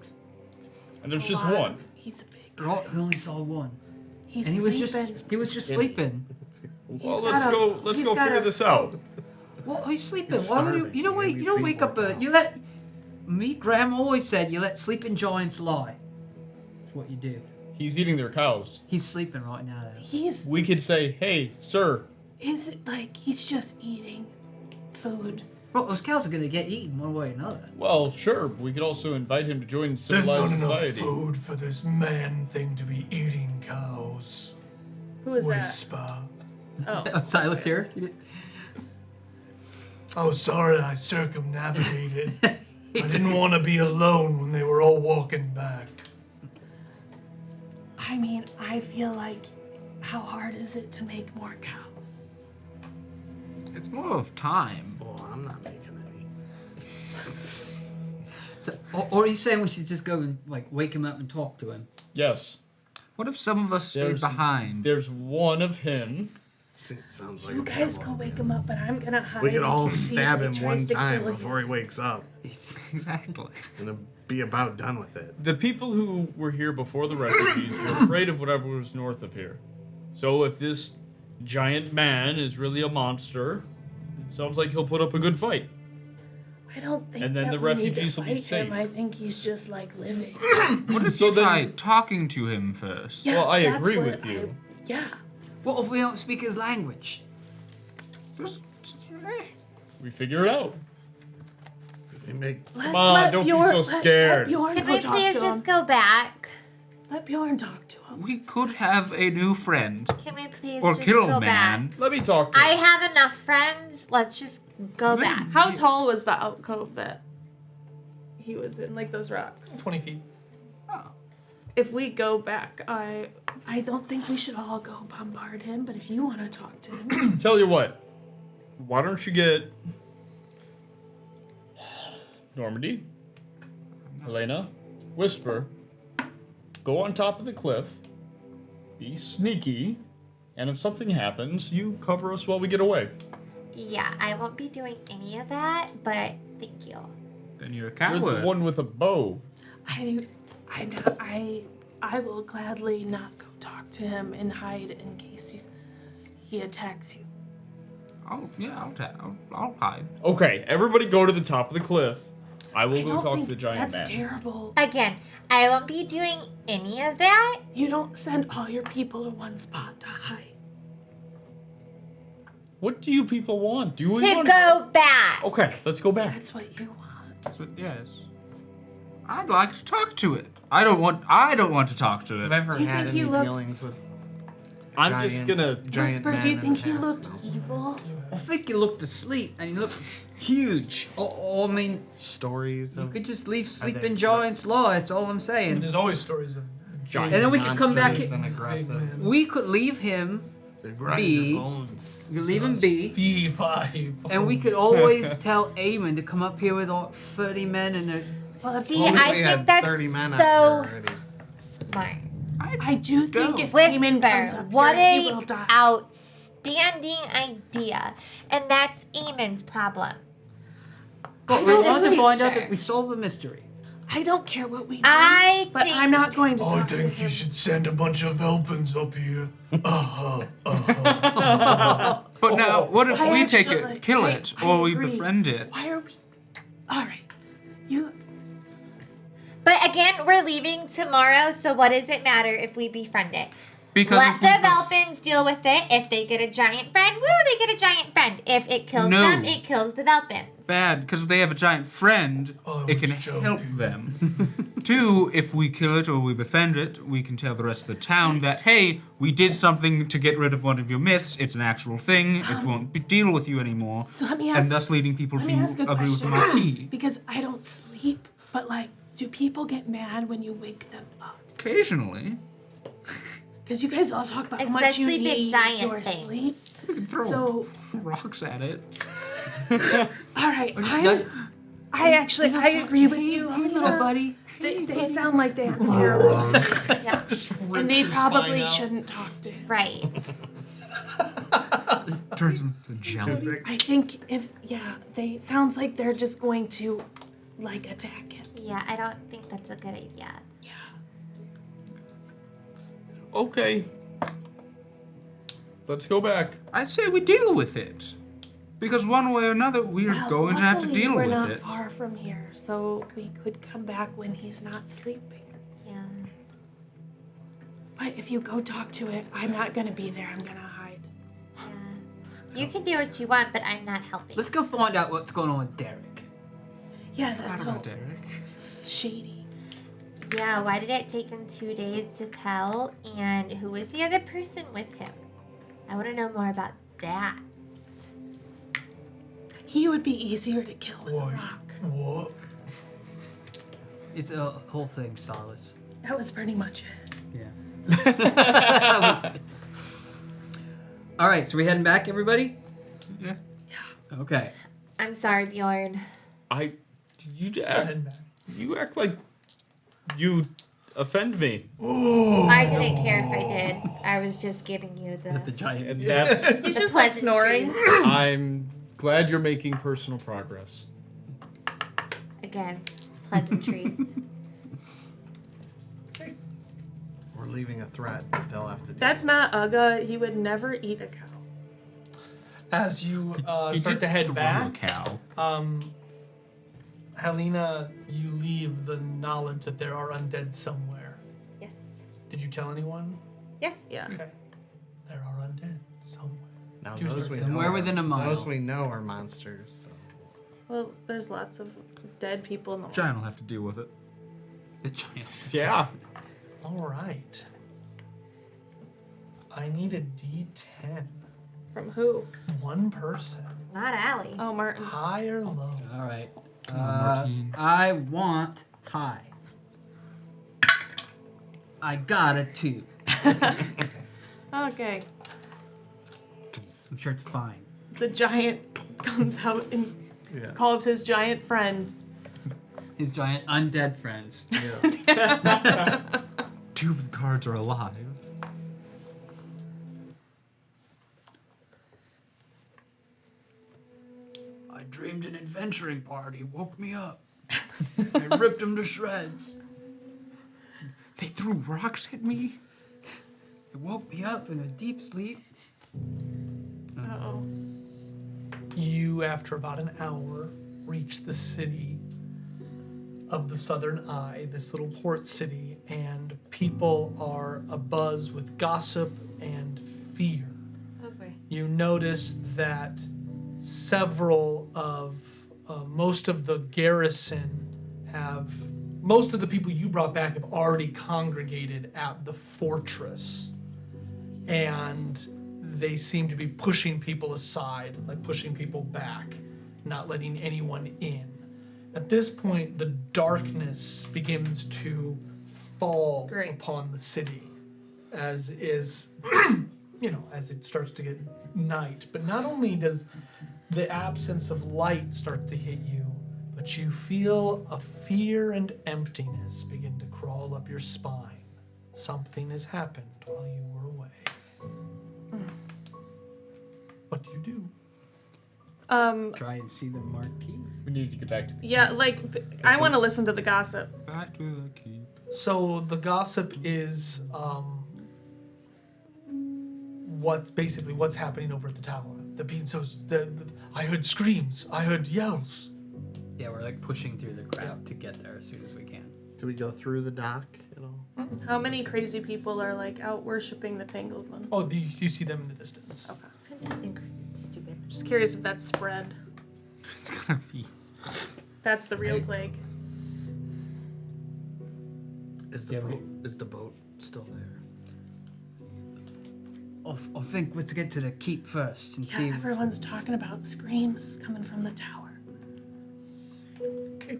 And there's a just lot one. of- He's a big guy. Right, we only saw one. He's And he was sleeping. just sleeping. Well, He's let's got a- go. Let's he's go got figure a- this out. Well, he's sleeping. He's Why would starving. you don't wait. Maybe You don't feet wake up. work out. You let me. Grandma always said you let sleeping giants lie. That's what you do. He's eating their cows. He's sleeping right now. Though. He's We could say, "Hey, sir, is it like he's just eating food? Well, those cows are gonna get eaten one way or another. well, sure. But we could also invite him to join There's civilized not enough society." food for this man thing to be eating cows. Who is that? Whisper. Oh, Silas here. You did- Oh, sorry, I circumnavigated. I didn't want to be alone when they were all walking back. I mean, I feel like how hard is it to make more cows? It's more of time. Oh, I'm not making any. So, or he's saying we should just go and like wake him up and talk to him. Yes. What if some of us stayed There's- behind? There's one of him. Sounds like You a guys terrible go wake idea. him up, but I'm gonna hide. We could all and see if stab he him tries one to time kill you. before he wakes up Exactly. and be about done with it. The people who were here before the refugees were afraid of whatever was north of here. So if this giant man is really a monster, it sounds like he'll put up a good fight. I don't think And then that the we need refugees to will be fight him. safe. I think he's just like living. What if So you then- try talking to him first? Yeah, Well, I that's agree what with you. Yeah. What if we don't speak his language? We figure it out. They make Let's on, let don't be Bjorn, so scared. Let Bjorn Can go we talk please to just him. go back? Let Bjorn talk to him. We could have a new friend. Can we please Or just kill go a man. back? Let me talk to I him. have enough friends. Let's just go back. how tall was the alcove that he was in? Like those rocks. 20 feet. If we go back, I don't think we should all go bombard him, but if you want to talk to him, Tell you what. Why don't you get Normandy, Elena, Whisper, go on top of the cliff, be sneaky, and if something happens, you cover us while we get away. Yeah, I won't be doing any of that, but thank you. Then you're a You're coward. the one with a bow. I will gladly not go talk to him and hide in case he attacks you. Oh, yeah, I'll hide. Okay, everybody go to the top of the cliff. I will I go don't talk think to the giant that's man. terrible. Again, I won't be doing any of that. You don't send all your people to one spot to hide. What do you people want? Do we To want go back. Okay, let's go back. That's what you want. That's what, yes. I'd like to talk to it. I don't want to talk to I've it. ever Do you had think any he looked- dealings with I'm just gonna. giant Whisper, man do you in think a he hat. looked evil? I think he looked asleep and he looked huge. I mean, Stories you of could just leave they- sleeping giants law. That's all I'm saying. There's always stories of Giant. And then we could come back. monsters and aggressive. We could leave him. They grind be- your bones. You leave him be. fee fi. And we could always tell Eamon to come up here with all 30 men and a. See, Well, I we think had that's 30 men out so there already. smart. I do think if Eamon comes Whisper, up what here, he a will die. outstanding idea. And that's Eamon's problem. But we don't want to really find out sure. that we solve the mystery. I don't care what we do, I but think I'm not going to I talk to think you him. should send a bunch of Elpins up here. But now, what if I we take actually- it, kill I- it, I or we agree. befriend it? Why are we? All right, you. But again, we're leaving tomorrow, so what does it matter if we befriend it? Because Let if the we Velpins deal with it. If they get a giant friend, woo, they get a giant friend. If it kills No. them, it kills the Velpins. bad, because if they have a giant friend, I it can was joking. help them. Two, if we kill it or we befriend it, we can tell the rest of the town that, hey, we did something to get rid of one of your myths. It's an actual thing. It won't deal with you anymore. So let me And ask. thus leading people Let to me ask a agree with the question. Marquis. Because I don't sleep, but like, do people get mad when you wake them up? Occasionally. Because you guys all talk about how much you Especially big need giant your things. sleep. We can throw So, rocks at it. all right, Or just nudge- I actually, I agree with you, Hey, little Helena. buddy. They sound like they have terrible Yeah, and they probably shouldn't talk to him. right. Turns them to jelly. Too big. I think they sounds like they're just going to like attack him. Yeah, I don't think that's a good idea. Okay. Let's go back. I say we deal with it. Because one way or another, we are Well, going to have to luckily, deal we're with not it. far from here, so we could come back when he's not sleeping. Yeah. But if you go talk to it, I'm not gonna be there. I'm gonna hide. Yeah. You can do what you want, but I'm not helping. Let's go find out what's going on with Derek. Yeah, I that don't know, little Derek. shady. Yeah, why did it take him 2 days to tell? And who was the other person with him? I want to know more about that. He would be easier to kill with a Why? rock. What? It's a whole thing, Silas. That was pretty much it. Yeah. All right, so we heading back, everybody? Yeah. Okay. I'm sorry, Bjorn. You act like you offend me. I didn't care if I did. I was just giving you The the giant. And that's. He's the just like pleasantries. snoring. I'm glad you're making personal progress. Again, pleasantries. We're leaving a threat that they'll have to do. That's not Uga. He would never eat a cow. As you He start did to head throw back, a cow. Helena, you leave the knowledge that there are undead somewhere. Yes. Did you tell anyone? Yes. Yeah. Okay. There are undead somewhere. Now Tuesday. those we know. Somewhere are- within a mile. Those we know are monsters. So. Well, there's lots of dead people in the world. Giant will have to deal with it. The giant. Yeah. All right. I need a D10. From who? One person. Not Allie. Oh, Martin. High or low? All right. Come on, Martine. I want high. I got a 2. Okay. I'm sure it's fine. The giant comes out and Yeah. calls his giant friends. His giant undead friends. Two of the cards are alive. I dreamed an adventuring party woke me up. I ripped them to shreds. They threw rocks at me. It woke me up in a deep sleep. Uh-oh. You, after about an hour, reach the city of the Southern Eye, this little port city, and people are abuzz with gossip and fear. Oh boy. You notice that several of most of the garrison most of the people you brought back have already congregated at the fortress. and they seem to be pushing people aside, like pushing people back, not letting anyone in. At this point, the darkness begins to fall upon the city, as is, as it starts to get night. But not only does the absence of light start to hit you, but you feel a fear and emptiness begin to crawl up your spine. Something has happened while you were away. What do you do? Try and see the marquee. We need to get back to the. Yeah, like I want to listen to the gossip. Back to the keep. So the gossip is what's happening over at the tower. I heard screams. I heard yells. Yeah, we're like pushing through the crowd to get there as soon as we can. Do we go through the dock at all? How many crazy people are like out worshiping the Tangled One? Oh, you see them in the distance. Okay. It's gonna be something stupid. Just curious if that's spread. It's gonna be. That's the real plague. Is the boat still there? I think let's get to the keep first and Yeah, see. everyone's talking about screams coming from the tower. Okay.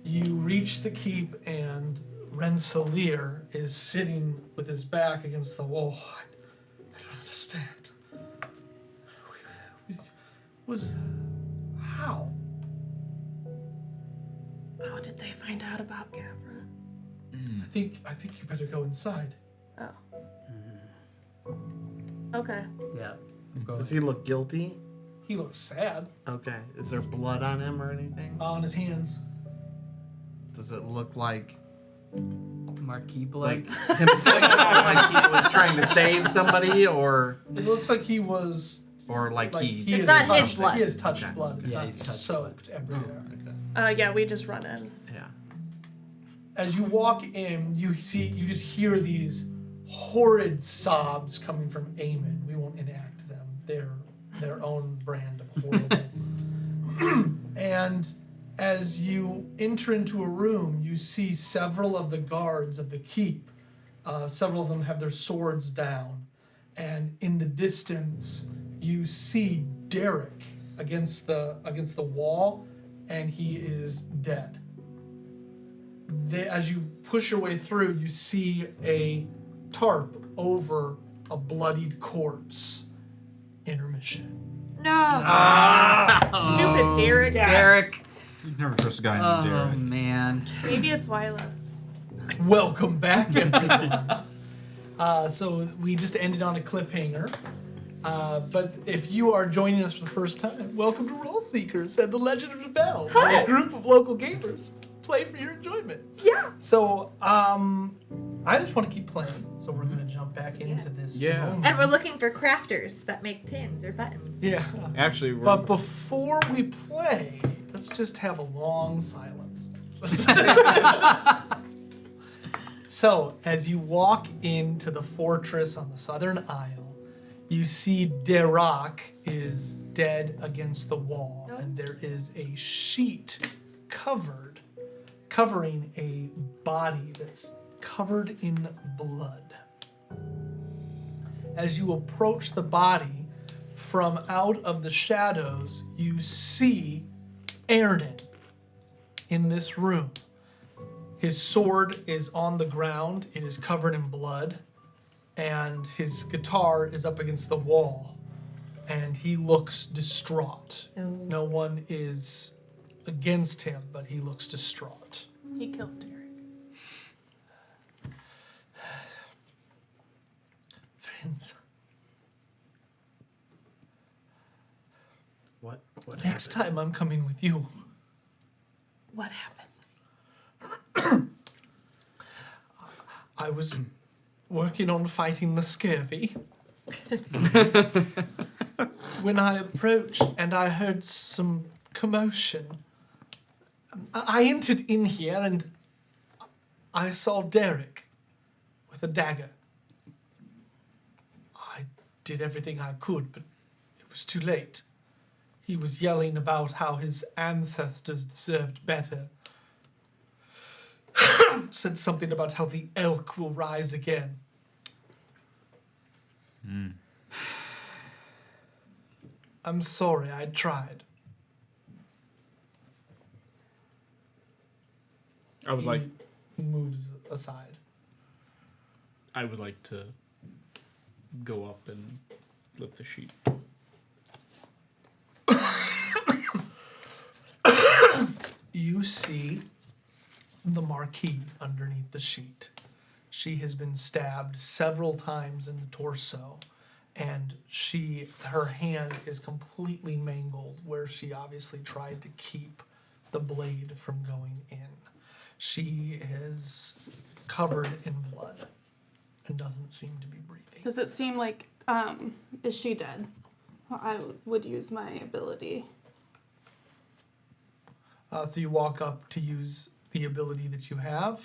You reach the keep, and Rensselaer is sitting with his back against the wall. I don't understand. How? How did they find out about Gavran? I think you better go inside. Oh. Okay. Yeah. Does he look guilty? He looks sad. Okay. Is there blood on him or anything? On his hands. Does it look like Marquee blood. him saying like he was trying to save somebody, or It looks like he was. like he? It's has not his touched- blood. He has touched Okay. blood. It's Yeah, not he's touched soaked everywhere. Yeah, we just run in. Yeah. As you walk in, you just hear these horrid sobs coming from Eamon. We won't enact them. They're their own brand of horrible. And as you enter into a room, you see several of the guards of the keep. Several of them have their swords down. And in the distance, you see Derek against the wall, and he is dead. As you push your way through, you see a tarp over a bloodied corpse. Intermission. No. Stupid Derek. Derek. You'd never trust a guy Oh named Derek. man. Maybe it's Wylas. Welcome back, everyone. So we just ended on a cliffhanger. But if you are joining us for the first time, welcome to Role Seekers and the Legend of Nabell, a group of local gamers. Play for your enjoyment. Yeah. So I just want to keep playing. So we're gonna jump back into this. Yeah. moment. And we're looking for crafters that make pins or buttons. Yeah. Actually, we're. But before we play, let's just have a long silence. So, as you walk into the fortress on the southern isle, you see Derek is dead against the wall, and there is a sheet covering a body that's covered in blood. As you approach the body, from out of the shadows, you see Ernan in this room. His sword is on the ground, it is covered in blood, and his guitar is up against the wall, and he looks distraught. Oh. No one is against him, but he looks distraught. He killed Derek. Friends, What next time I'm coming with you. What happened? I was working on fighting the scurvy. When I approached and I heard some commotion, I entered in here and I saw Derek with a dagger. I did everything I could, but it was too late. He was yelling about how his ancestors deserved better. Said something about how the elk will rise again. I'm sorry, I tried. I would like. He moves aside. I would like to go up and lift the sheet. You see the marquee underneath the sheet. She has been stabbed several times in the torso, and her hand is completely mangled where she obviously tried to keep the blade from going in. She is covered in blood and doesn't seem to be breathing. Does it seem like, is she dead? I would use my ability. So you walk up to use the ability that you have.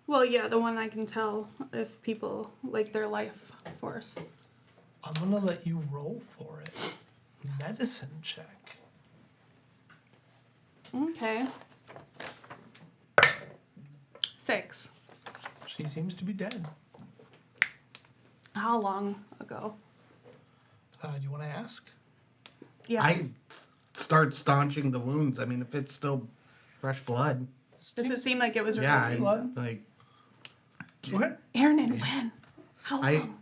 Well, yeah, the one I can tell if people like their life force. I'm gonna let you roll for it. Medicine check. Okay. 6. She seems to be dead. How long ago? Do you want to ask? Yeah. I start staunching the wounds. I mean, if it's still fresh blood. Does it seem like it was Yeah, released? I'm like, Go ahead. Aaron and when? How I- long?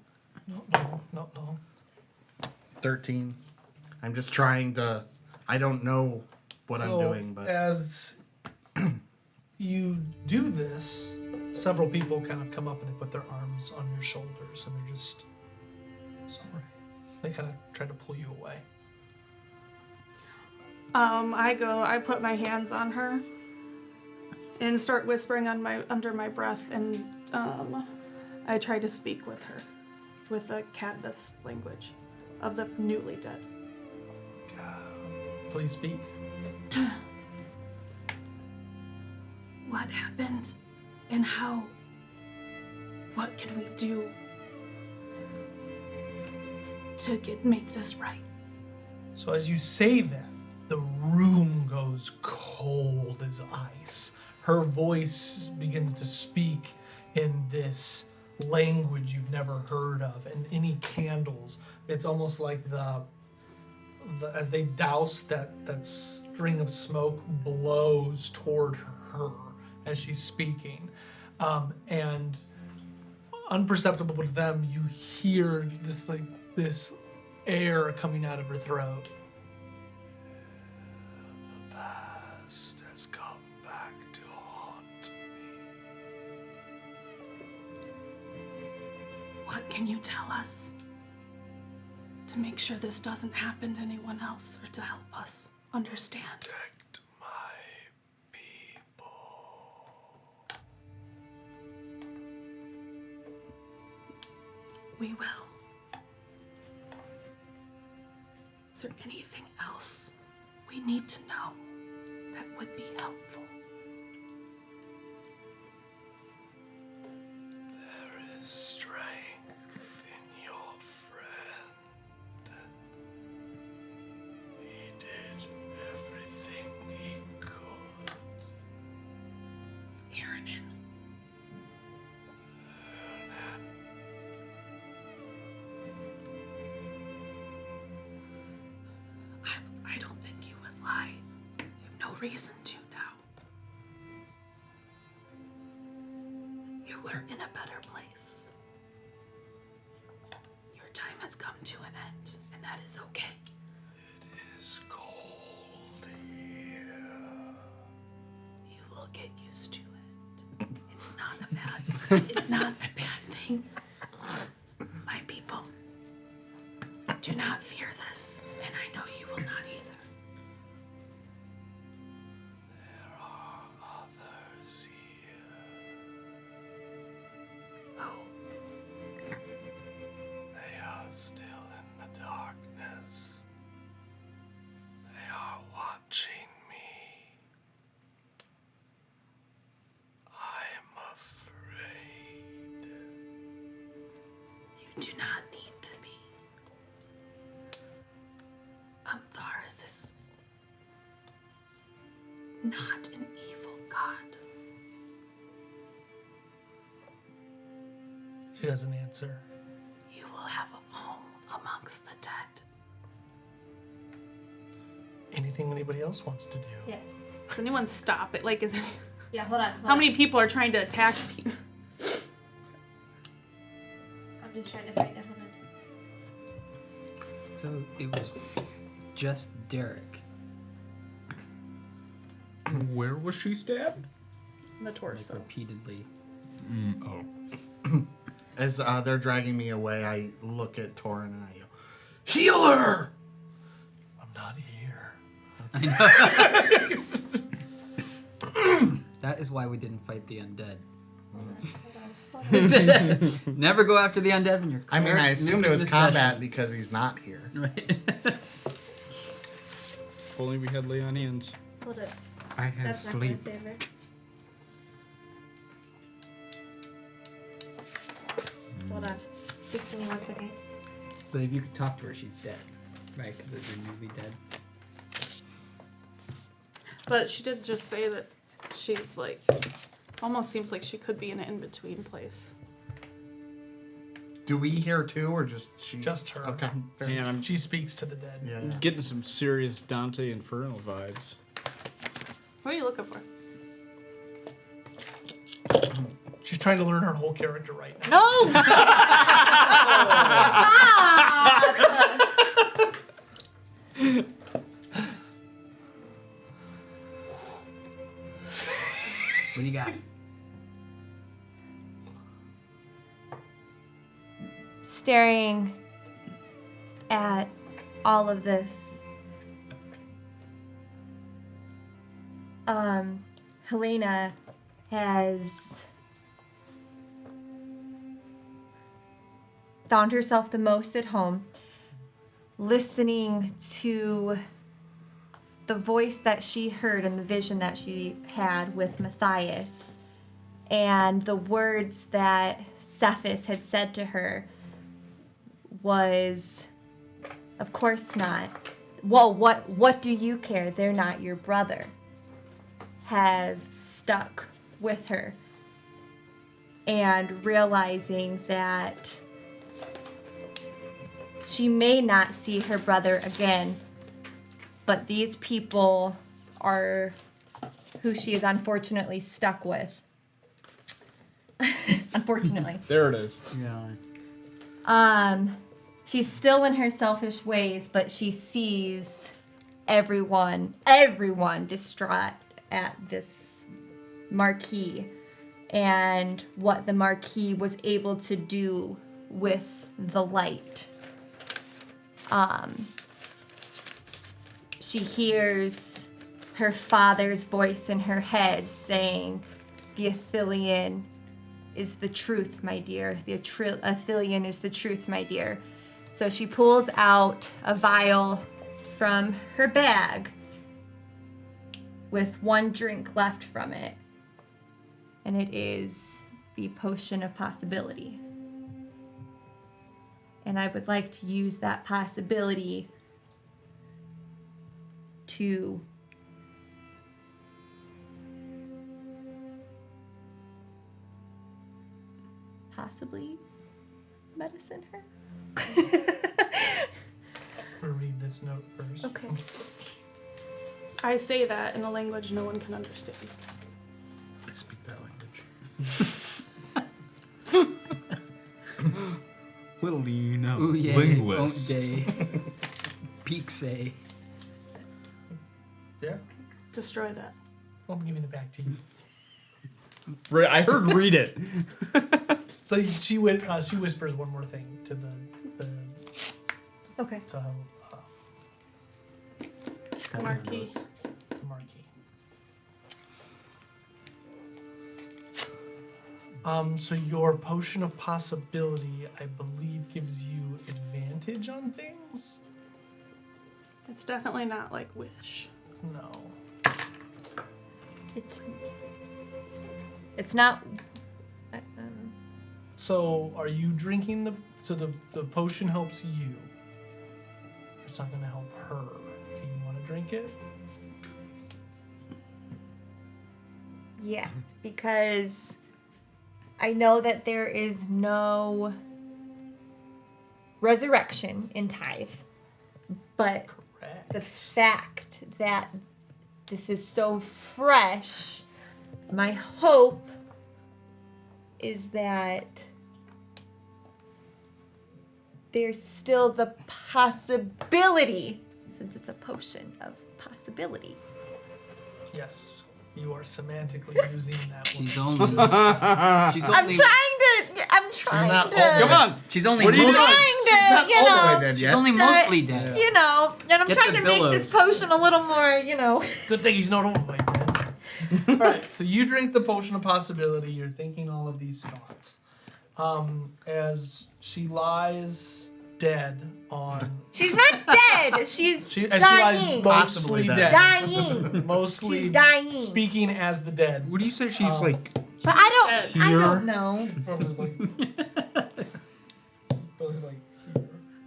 No. 13. I'm just trying to. I don't know what I'm So, doing, but as you do this, several people kind of come up and they put their arms on your shoulders and they're just sorry. They kind of try to pull you away. I put my hands on her and start whispering under my breath, and I try to speak with her with the canvas language of the newly dead. Please speak. What happened and how? What can we do to make this right? So as you say that, the room goes cold as ice. Her voice begins to speak in this language you've never heard of, and any candles, it's almost like the as they douse that string of smoke blows toward her as she's speaking, and unperceptible to them, you hear just like this air coming out of her throat. The past has come back to haunt me. What can you tell us to make sure this doesn't happen to anyone else or to help us understand? Protect my people. We will. Is there anything else we need to know that would be helpful? There is strength in your friend. He did everything he could. Aaronin. I don't think you would lie. You have no reason to now. You are in a better place. Your time has come to an end, and that is okay. It is cold here. You will get used to it. It's not a bad thing. My people, do not fear this, and I know you will not either. There are others here. Oh, They are still in the darkness. They are watching me. I'm afraid. you do not need to be. Tharis is not an evil god. She doesn't answer. You will have a home. amongst the dead. Anything anybody else wants to do? Yes. Does anyone stop it? Like, Yeah, hold on. how many people are trying to attack people? I'm just trying to find it. Hold on. So it was just Derek. Where was she stabbed? The Like torso. repeatedly. Oh. As they're dragging me away, I look at Torin and I yell, "Healer!" I'm not here. I know. That is why we didn't fight the undead. Never go after the undead when you're. I mean, I cleric's assumed missing it was the combat session. because he's not here. Right. If only we had Leonians. Hold up. I have That's not gonna sleep. save her. Hold on. Just give me 1 second. But if you could talk to her, she's dead. Right? Because you're newly dead. But she did just say that she's like, almost seems like she could be in an in-between place. Do we hear too, or just she? Just her. Okay. Fair. Man, I'm She speaks to the dead. Yeah. getting some serious Dante Inferno vibes. What are you looking for? She's trying to learn her whole character right now. No! What do you got? Staring at all of this, Helena has found herself the most at home, listening to the voice that she heard and the vision that she had with Matthias, and the words that Cephas had said to her was, of course not. Well, what do you care? They're not your brother. Have stuck with her. And realizing that she may not see her brother again, but these people are who she is unfortunately stuck with. Unfortunately. There it is. Yeah. She's still in her selfish ways, but she sees everyone distraught at this marquee and what the marquee was able to do with the light. She hears her father's voice in her head saying, "The Athelian is the truth, my dear. The Athelian is the truth, my dear." So she pulls out a vial from her bag with one drink left from it. And it is the potion of possibility. And I would like to use that possibility to possibly medicine her. I'm gonna read this note first. Okay. I say that in a language no one can understand. I speak that language. Little do you know, Ooh, yeah. linguist. Peaksay. Yeah. Destroy that. Well, I'm giving it back to you. I heard read it. So she whispers one more thing to the Okay. to Marquis. the marquee. So your potion of possibility, I believe, gives you advantage on things. It's definitely not like wish. No. It's not. So are you drinking the potion helps you? It's not gonna help her. Do you want to drink it? Yes, because I know that there is no resurrection in Tyve. But the fact that this is so fresh, my hope is that there's still the possibility, since it's a potion of possibility. Yes, you are semantically using that one. She's only. I'm trying not to. Come on. She's only. What are you mostly, doing? Trying to, you All the way know, dead she's yet. only mostly dead. you know, and I'm Get trying the to make this billows. potion a little more, you know. Good thing he's not all the way dead. All right, so you drink the potion of possibility. You're thinking all of these thoughts. As she lies dead on... She's not dead. She's as she lies dying. mostly Possibly dead. Dying. Mostly She's dying. speaking as the dead. What do you say she's like? But I Here. don't know. Probably like here.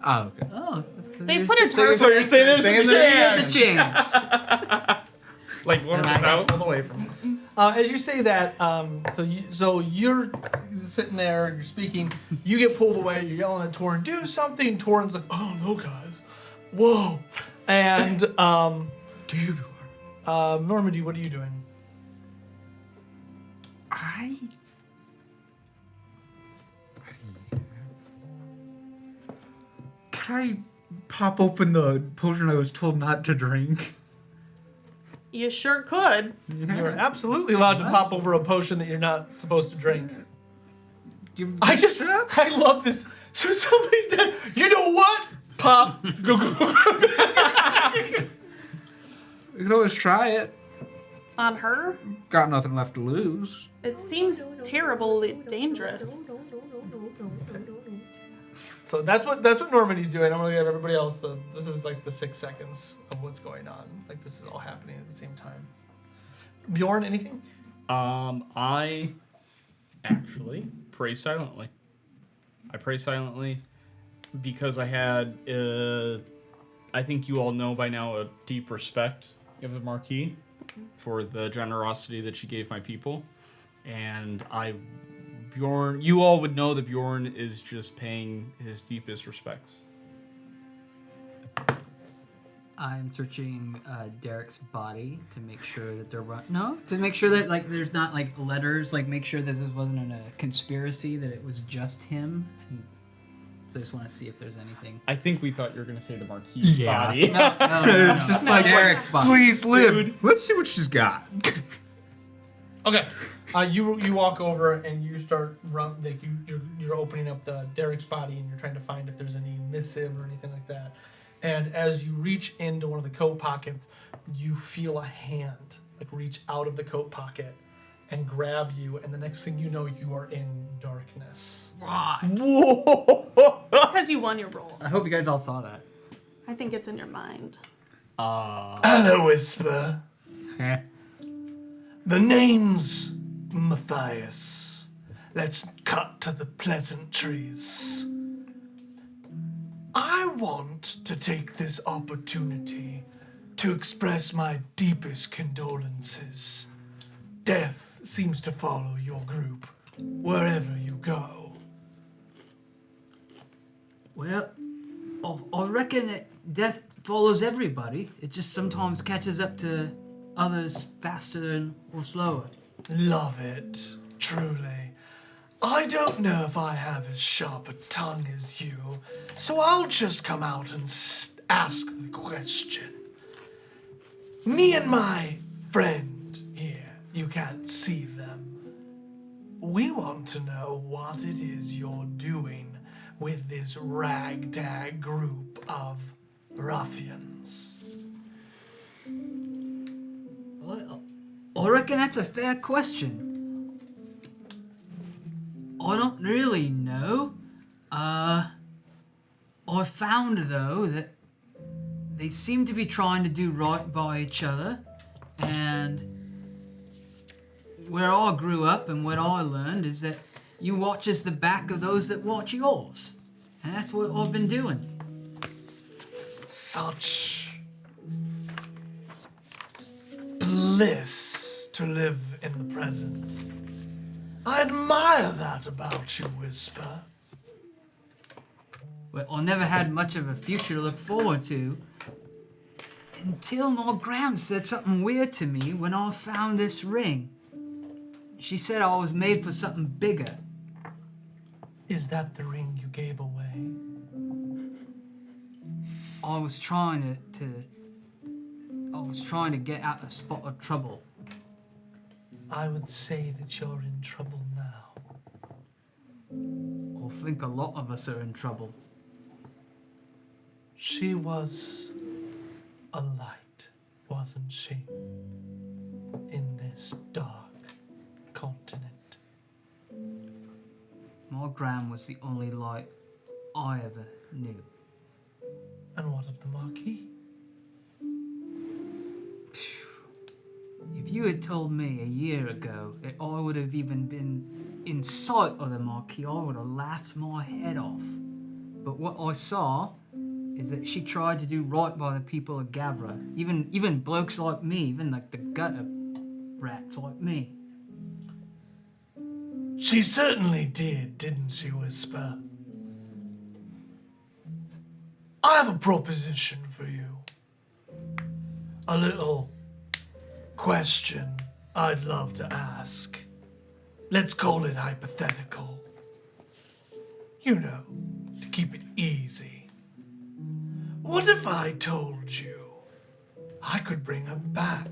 Oh, okay. Oh, They put her So target. you're saying there's Saying a there's the chance. chance. Like one And I got without. pulled away from it. As you say that, so you're sitting there, you're speaking, you get pulled away, you're yelling at Torin, do something. Torin's like, oh no, guys, whoa, and Dude, Normandy, what are you doing? Can I pop open the potion I was told not to drink? You sure could. You're absolutely allowed to pop over a potion that you're not supposed to drink. Give I love this. So somebody's dead. You know what? Pop. Go, go, go. You can always try it. On her? Got nothing left to lose. It seems terribly dangerous. So that's what Normandy's doing. I'm gonna give everybody else this is like the 6 seconds of what's going on. Like this is all happening at the same time. Bjorn, anything? I actually pray silently. I pray silently because I had, I think you all know by now, a deep respect of the Marquis for the generosity that she gave my people. And Bjorn, you all would know that Bjorn is just paying his deepest respects. I'm searching Derek's body to make sure that to make sure that like there's not like letters, like make sure that this wasn't a conspiracy, that it was just him. And so I just want to see if there's anything. I think we thought you were going to say the Marquis body. No. It's just like, Derek's body. please live. Let's see what she's got. Okay. You walk over and you start you're opening up the Derek's body and you're trying to find if there's any missive or anything like that. And as you reach into one of the coat pockets, you feel a hand like reach out of the coat pocket and grab you, and the next thing you know, you are in darkness. Whoa! Because you won your roll. I hope you guys all saw that. I think it's in your mind. Hello, Whisper. The name's Matthias. Let's cut to the pleasantries. I want to take this opportunity to express my deepest condolences. Death seems to follow your group wherever you go. Well, I reckon that death follows everybody. It just sometimes catches up to others faster or slower. Love it, truly. I don't know if I have as sharp a tongue as you, so I'll just come out and ask the question. Me and my friend here, you can't see them. We want to know what it is you're doing with this ragtag group of ruffians. Well, I reckon that's a fair question. I don't really know. I found, though, that they seem to be trying to do right by each other, and where I grew up and what I learned is that you watch as the back of those that watch yours. And that's what I've been doing. Such bliss to live in the present. I admire that about you, Whisper. Well, I never had much of a future to look forward to until my gram said something weird to me when I found this ring. She said I was made for something bigger. Is that the ring you gave away? I was trying to get out a spot of trouble. I would say that you're in trouble now. I think a lot of us are in trouble. She was a light, wasn't she? In this dark continent. My gram was the only light I ever knew. And what of the Marquis? If you had told me a year ago that I would have even been in sight of the Marquis, I would have laughed my head off. But what I saw is that she tried to do right by the people of Gavran. Even blokes like me, even like the gutter rats like me. She certainly didn't she, Whisper? I have a proposition for you. A little question I'd love to ask. Let's call it hypothetical. You know, to keep it easy. What if I told you I could bring her back?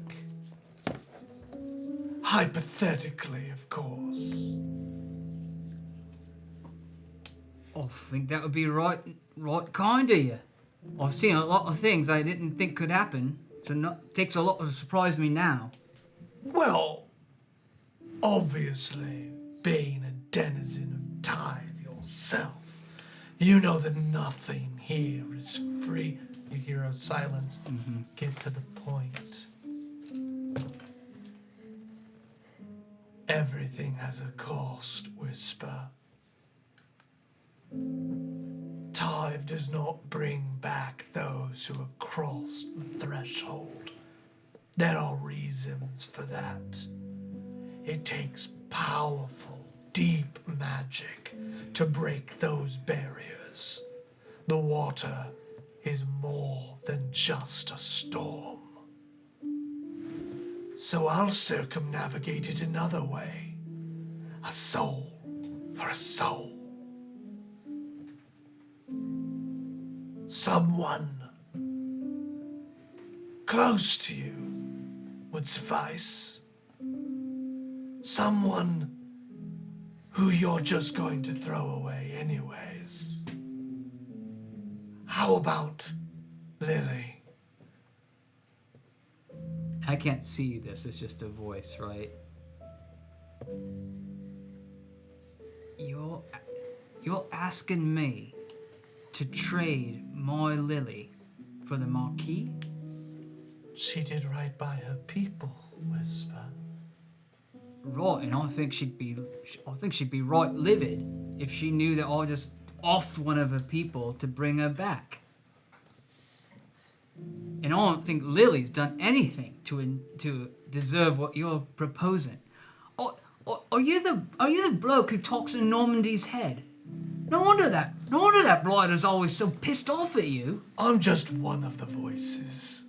Hypothetically, of course. I think that would be right kind of you. I've seen a lot of things I didn't think could happen, so it takes a lot to surprise me now. Well, obviously, being a denizen of Tyve yourself, you know that nothing here is free. You hear a silence. Get to the point. Everything has a cost, Whisper. Tyve does not bring back those who have crossed the threshold. There are reasons for that. It takes powerful, deep magic to break those barriers. The water is more than just a storm. So I'll circumnavigate it another way. A soul for a soul. Someone close to you would suffice. Someone who you're just going to throw away anyways. How about Lily? I can't see this, it's just a voice, right? You're asking me to trade my Lily for the Marquis? She did right by her people, Whisper. Right, and I think she'd be right livid if she knew that I just offed one of her people to bring her back. And I don't think Lily's done anything to deserve what you're proposing. Are you the bloke who talks in Normandy's head? No wonder that blighter's always so pissed off at you. I'm just one of the voices.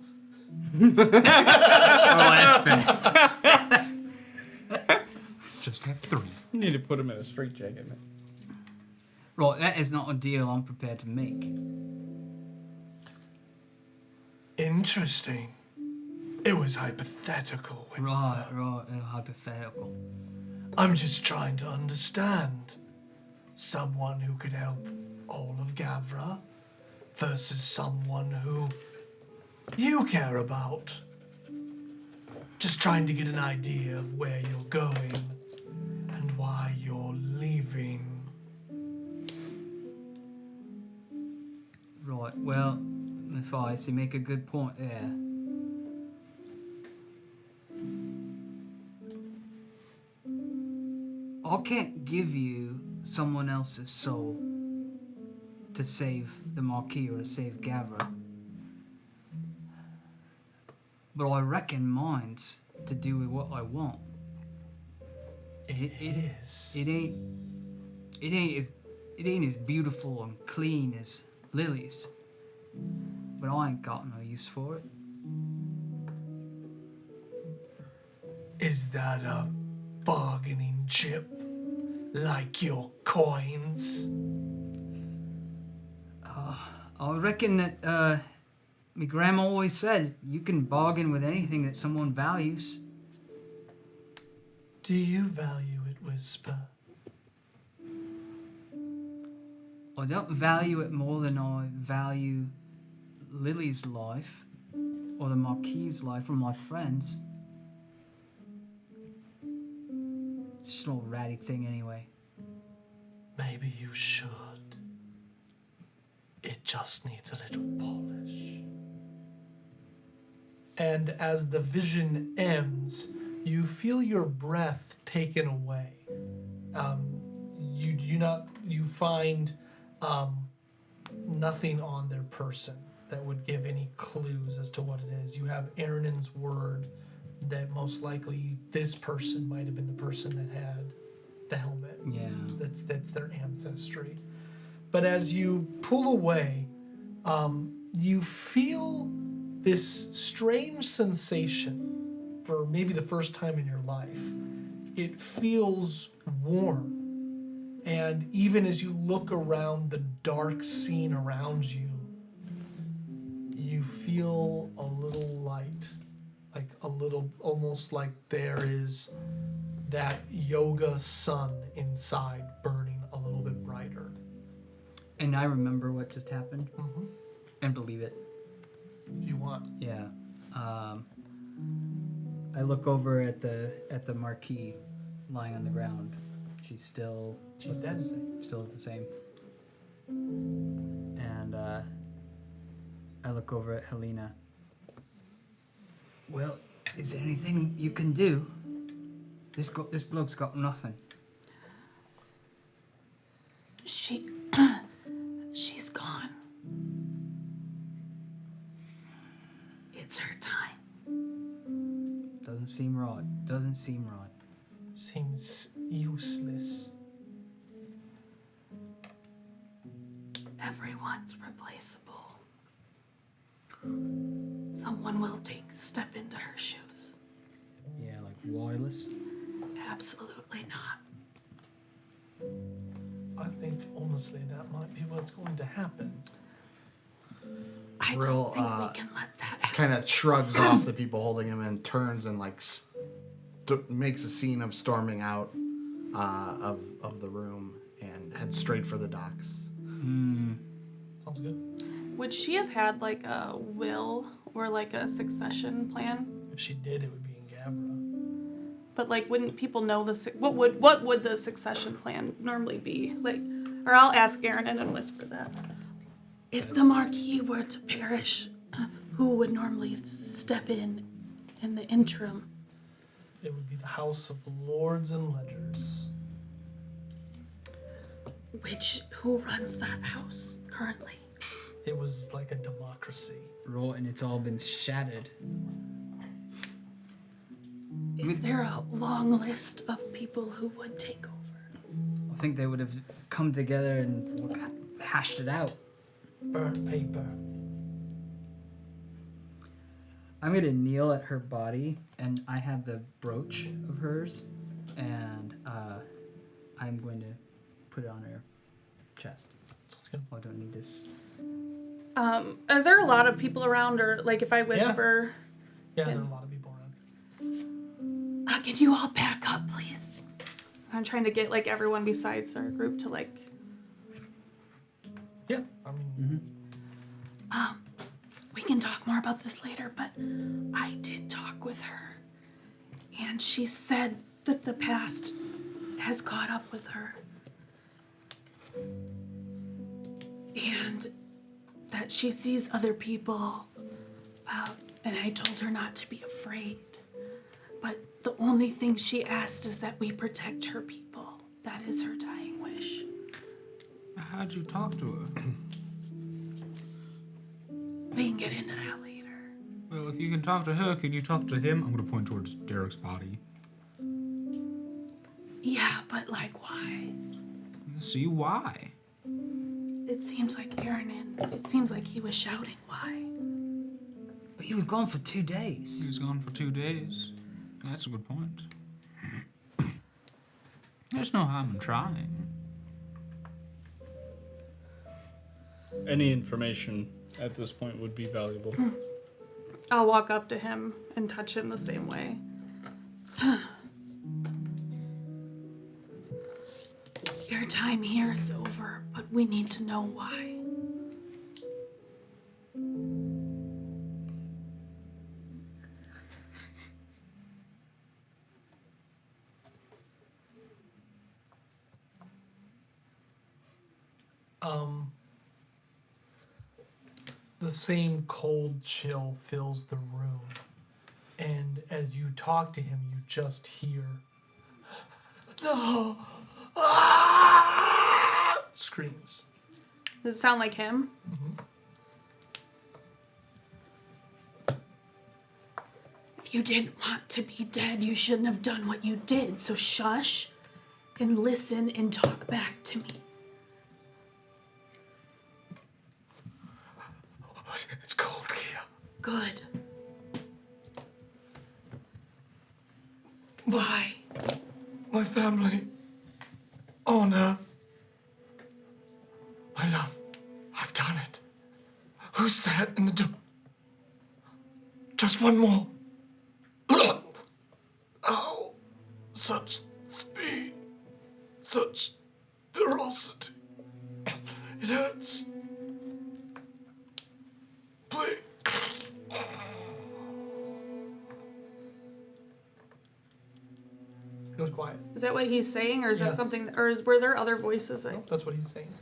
Oh, that's fair. Just have 3. You need to put him in a straitjacket, man. Right, that is not a deal I'm prepared to make. Interesting. It was hypothetical, Whisper. Right, hypothetical. I'm just trying to understand. Someone who could help all of Gavran versus someone who you care about. Just trying to get an idea of where you're going and why you're leaving. Right, well, Matthias, you make a good point there. I can't give you someone else's soul to save the Marquis or to save Gavran. But I reckon mine's to do with what I want. It it ain't as beautiful and clean as Lily's. But I ain't got no use for it. Is that a bargaining chip? Like your coins? I reckon that my grandma always said you can bargain with anything that someone values. Do you value it, Whisper? I don't value it more than I value Lily's life, or the Marquis's life, or my friends. It's just an old ratty thing anyway. Maybe you should. It just needs a little polish. And as the vision ends, you feel your breath taken away. You find nothing on their person that would give any clues as to what it is. You have Aaron's word that most likely this person might have been the person that had the helmet. Yeah. That's their ancestry. But as you pull away, you feel this strange sensation for maybe the first time in your life. It feels warm. And even as you look around the dark scene around you, you feel a little light, like a little, almost like there is that yoga sun inside burning a little bit brighter. And I remember what just happened, Mm-hmm. and believe it. If you want. Yeah. I look over at the Marquis lying on the ground. She's dead. Still the same. And I look over at Helena. Well, is there anything you can do? This bloke's got nothing. She's gone. It's her time. Doesn't seem right. Seems useless. Everyone's replaceable. Someone will step into her shoes. Yeah, like wireless. Absolutely not. I think, honestly, that might be what's going to happen. I Real, don't think we can let that happen. Kind of shrugs off the people holding him and turns and like makes a scene of storming out of the room and heads straight for the docks. Sounds good. Would she have had like a will or like a succession plan? If she did, it would be in Gavra. But like, wouldn't people know what would the succession plan normally be? Like, or I'll ask Aaron and whisper that. If the Marquis were to perish, who would normally step in the interim? It would be the House of Lords and Ledgers. Who runs that house currently? It was like a democracy. Right, and it's all been shattered. Is there a long list of people who would take over? I think they would have come together and hashed it out. Burnt paper. I'm gonna kneel at her body, and I have the brooch of hers, and I'm going to put it on her chest. Sounds good. Oh, I don't need this. Are there a lot of people around, or like if I whisper? Yeah, there are a lot of people around. Can you all back up, please? I'm trying to get like everyone besides our group to like. Yeah, I mean, We can talk more about this later, but I did talk with her, and she said that the past has caught up with her, and that she sees other people, and I told her not to be afraid, but the only thing she asked is that we protect her people. That is her dying wish. How'd you talk to her? We can get into that later. Well, if you can talk to her, can you talk to him? I'm gonna point towards Derek's body. Yeah, but like, why? See why? It seems like it seems like he was shouting. Why? But he was gone for 2 days. He was gone for 2 days. That's a good point. There's no harm in trying. Any information at this point would be valuable. I'll walk up to him and touch him the same way. Your time here is over, but we need to know why. The same cold chill fills the room. And as you talk to him, you just hear no screams. Does it sound like him? If you didn't want to be dead, you shouldn't have done what you did. So shush and listen and talk back to me. It's cold here. Good. Why? My family, honor, my love. I've done it. Who's that in the door? Just one more. Oh, such speed, such ferocity. It hurts. Please. It goes quiet. Is that what he's saying, or is Yes. that something, or were there other voices? Nope, that's what he's saying.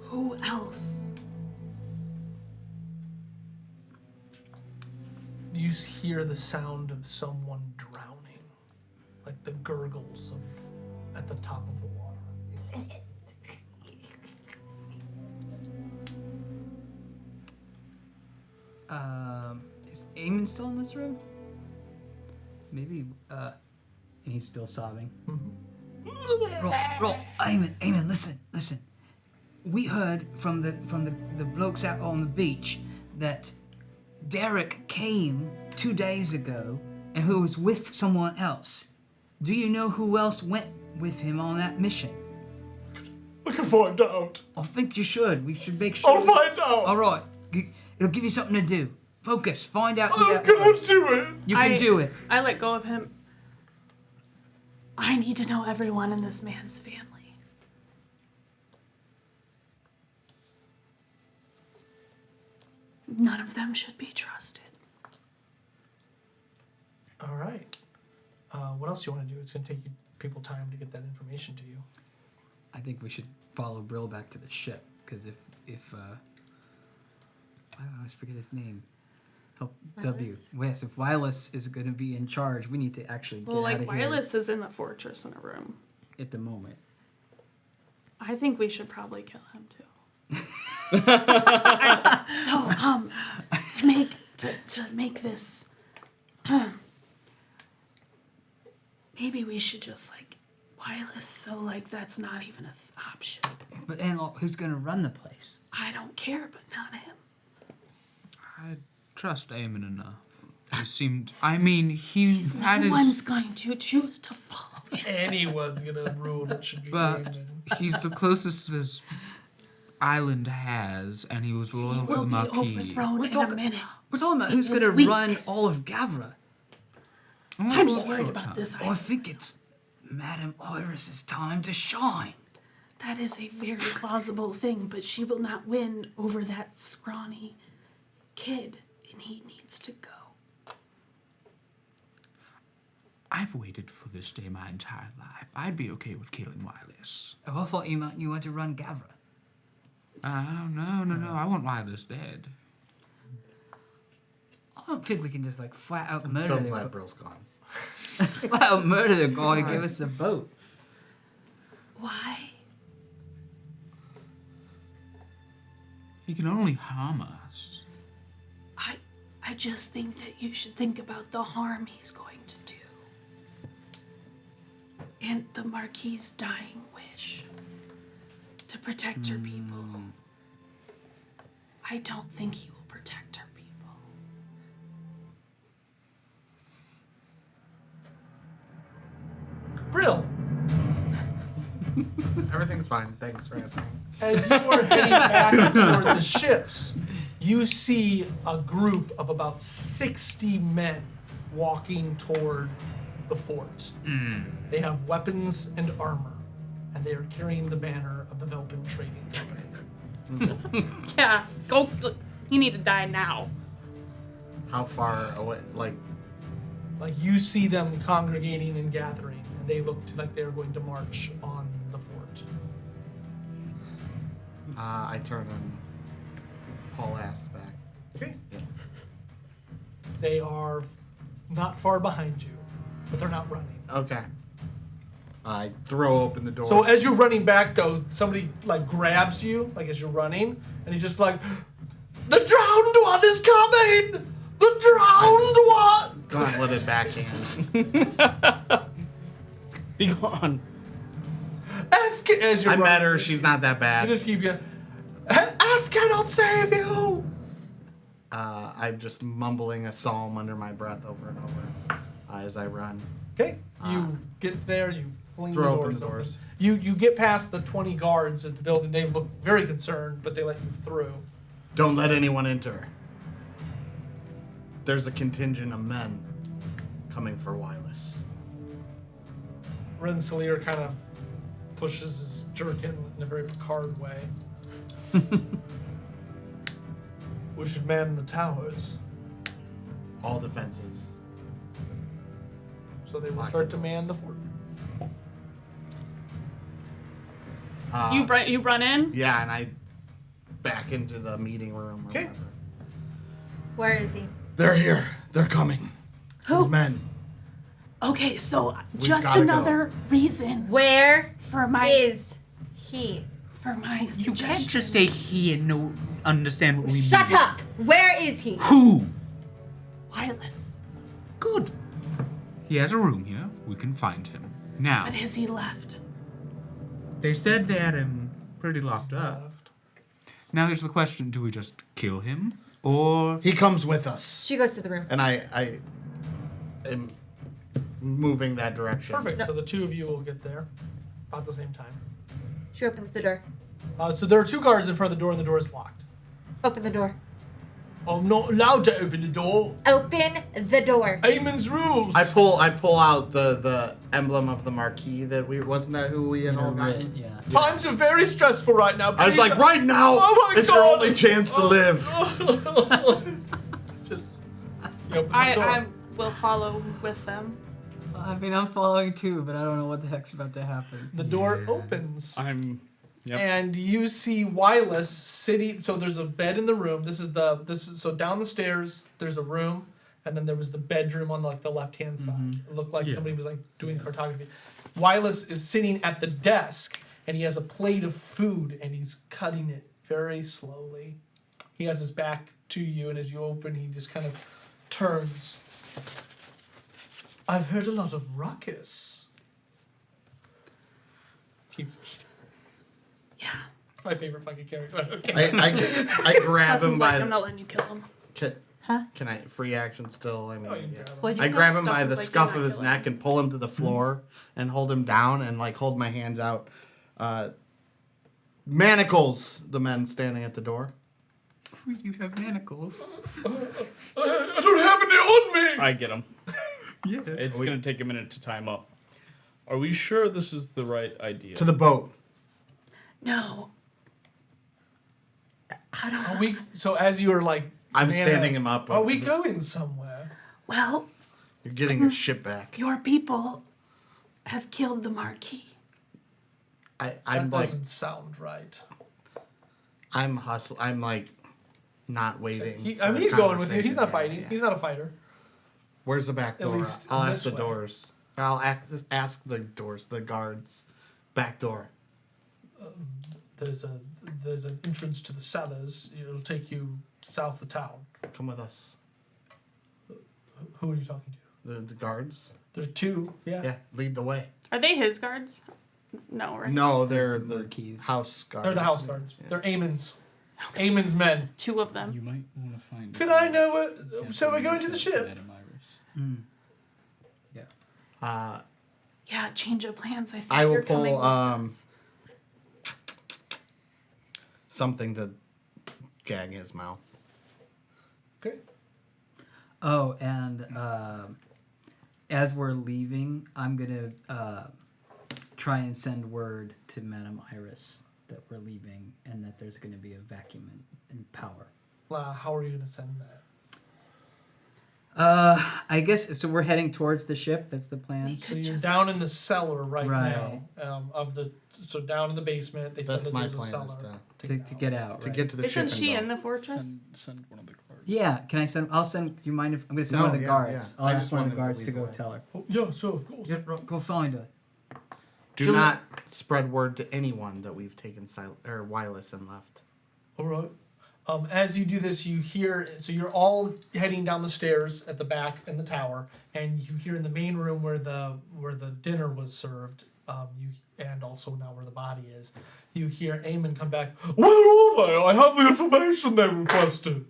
Who else? You hear the sound of someone drowning, like the gurgles of, at the top of the water. Is Eamon still in this room? Maybe, and he's still sobbing. Roll, Eamon, listen. We heard from the blokes out on the beach that Derek came 2 days ago and who was with someone else. Do you know who else went with him on that mission? I can find out. I think you should. We should make sure. I'll find out. All right. It'll give you something to do. Focus. Find out who I'm that gonna was. do it. You can do it. I let go of him. I need to know everyone in this man's family. None of them should be trusted. All right. What else do you want to do? It's gonna take you people time to get that information to you. I think we should follow Brill back to the ship, because if I always forget his name. Help W. Yes, if Wireless is going to be in charge, we need to actually get Well, out like, of here Wireless is in the fortress in a room. at the moment. I think we should probably kill him too. So, to make this, maybe we should just like Wireless. So like that's not even an option. But Anlock, who's going to run the place? I don't care, but not him. I trust Eamon enough. He seemed. I mean, he had No his. one's going to choose to follow him. Anyone's gonna rule it should be But named. he's the closest this island has, and he was loyal to Will the be Marquis. overthrown in a minute. We're talking about who's This going to week. run all of Gavra. I'm just worried Short about time. this. Oh, I think it's Madame Iris's time to shine. That is a very plausible thing, but she will not win over that scrawny kid, and he needs to go. I've waited for this day my entire life. I'd be okay with killing Wireless. Oh, I thought you want to run Gavra. No. I want Wireless dead. I don't think we can just like flat out I'm murder so the glad Brill's gone. flat out murder the guy and give us a vote. Why? He can only harm us. I just think that you should think about the harm he's going to do. And the Marquis's dying wish to protect her people. I don't think he will protect her people. Brill, Everything's fine. Thanks for asking. as you are heading back toward the ships, you see a group of about 60 men walking toward the fort. They have weapons and armor, and they are carrying the banner of the Velpin Trading Company. Yeah, go. You need to die now. How far away? Like, Like you see them congregating and gathering, and they look like they're going to march on the fort. I turn and haul ass back. Okay. Yeah. They are not far behind you, but they're not running. Okay. I throw open the door. So as you're running back, though, somebody like grabs you, like as you're running, and he's just like, "The drowned one is coming! The drowned one!" Gauntleted backhand. Be gone. As you're I met running, her. She's not that I bad. just keep you. F cannot save you. I'm just mumbling a psalm under my breath over and over as I run. Okay, you get there, you fling the Throw doors open the doors. You get past the 20 guards at the building. They look very concerned, but they let you through. Don't let anyone enter. There's a contingent of men coming for Wireless. Rensselaer kind of pushes his jerkin in a very Picard way. We should man the towers. All defenses. So they will start to man the fort. You run in. Yeah, and I back into the meeting room. Or Okay. whatever. Where is he? They're here. They're coming. Who? These men. Okay, so just gotta another reason Where for my is he? suggestion. You can't just say he and no understand what we mean. Shut up! Where is he? Who? Wireless. Good. He has a room here. We can find him. Now, But has he left? they said they had him pretty locked up. Now here's the question, do we just kill him? Or... He comes with us. She goes to the room. And I am moving that direction. Perfect. So the two of you will get there about the same time. She opens the door. So there are two guards in front of the door, and the door is locked. Open the door. I'm not allowed to open the door. Open the door. Eamon's rules. I pull out the emblem of the marquee that wasn't that who we had all gotten? Yeah. Times are very stressful right now. I was Please like, right now, Oh my it's your God. only chance to live. Just you open the door. I will follow with them. I mean, I'm following too, but I don't know what the heck's about to happen. The door opens. Yep. And you see Wireless sitting. So there's a bed in the room. This is so down the stairs. There's a room, and then there was the bedroom on like the left hand side. It looked like somebody was like doing cartography. Wireless is sitting at the desk, and he has a plate of food, and he's cutting it very slowly. He has his back to you, and as you open, he just kind of turns. I've heard a lot of ruckus. Keeps eating. Yeah. My favorite fucking character. Okay. I grab him Dustin's by like, I'm not letting you kill him. Can I free action still? I mean, Oh, you can yeah. grab him. What'd you I say? grab him by Dustin's the like, scuff "You're of not his killing neck and pull him to the floor and hold him down and like hold my hands out. Manacles, the men standing at the door. You have manacles. I don't have any on me. I get him. Yeah. It's going to take a minute to time up. Are we sure this is the right idea? To the boat. No. I don't. Are we? So as you're like, I'm man, standing him up. Are we going somewhere? Well, You're getting your ship back. your people have killed the Marquis. That I'm like, doesn't sound right. I'm hustling. I'm like, not waiting. I mean, for he's a going with you. He's conversation not here. fighting. Yeah. He's not a fighter. Where's the back door? least I'll this ask the way. doors. I'll ask the doors, the guards. Back door. There's an entrance to the cellars. It'll take you south of town. Come with us. Who are you talking to? The guards. There's two. Yeah. Yeah, lead the way. Are they his guards? No, right? No, they're the Keys. house guards. They're the house guards. They're Aemon's. Aemon's men. 2 of them. You might want to find. Could I know what? So we're going to the ship. Madam Iris. Uh, Yeah, change of plans. I think I will you're coming pull, with us. something to gag his mouth. Okay. Oh, and as we're leaving, I'm gonna try and send word to Madam Iris that we're leaving and that there's gonna be a vacuum in power. How are you going to send that? I guess so. We're heading towards the ship. That's the plan. So you're down in the cellar right Right. now. So down in the basement, they said That's that my there's a plan. cellar. Is To get out. to right? get to the ship. Isn't she and in go. the fortress? Send one of the cards. Yeah. Can I send? I'll send. Do you mind if I'm gonna send No, one of the yeah, guards? yeah. I'll I ask just one of wanted the to guards lead to the go way. tell her. Oh, yeah, sure, of course. Go find her. Do not spread word to anyone that we've taken wireless and left. All right. As you do this, you hear. So you're all heading down the stairs at the back in the tower, and you hear in the main room where the dinner was served. And also now where the body is. You hear Eamon come back. Where are they? I have the information they requested.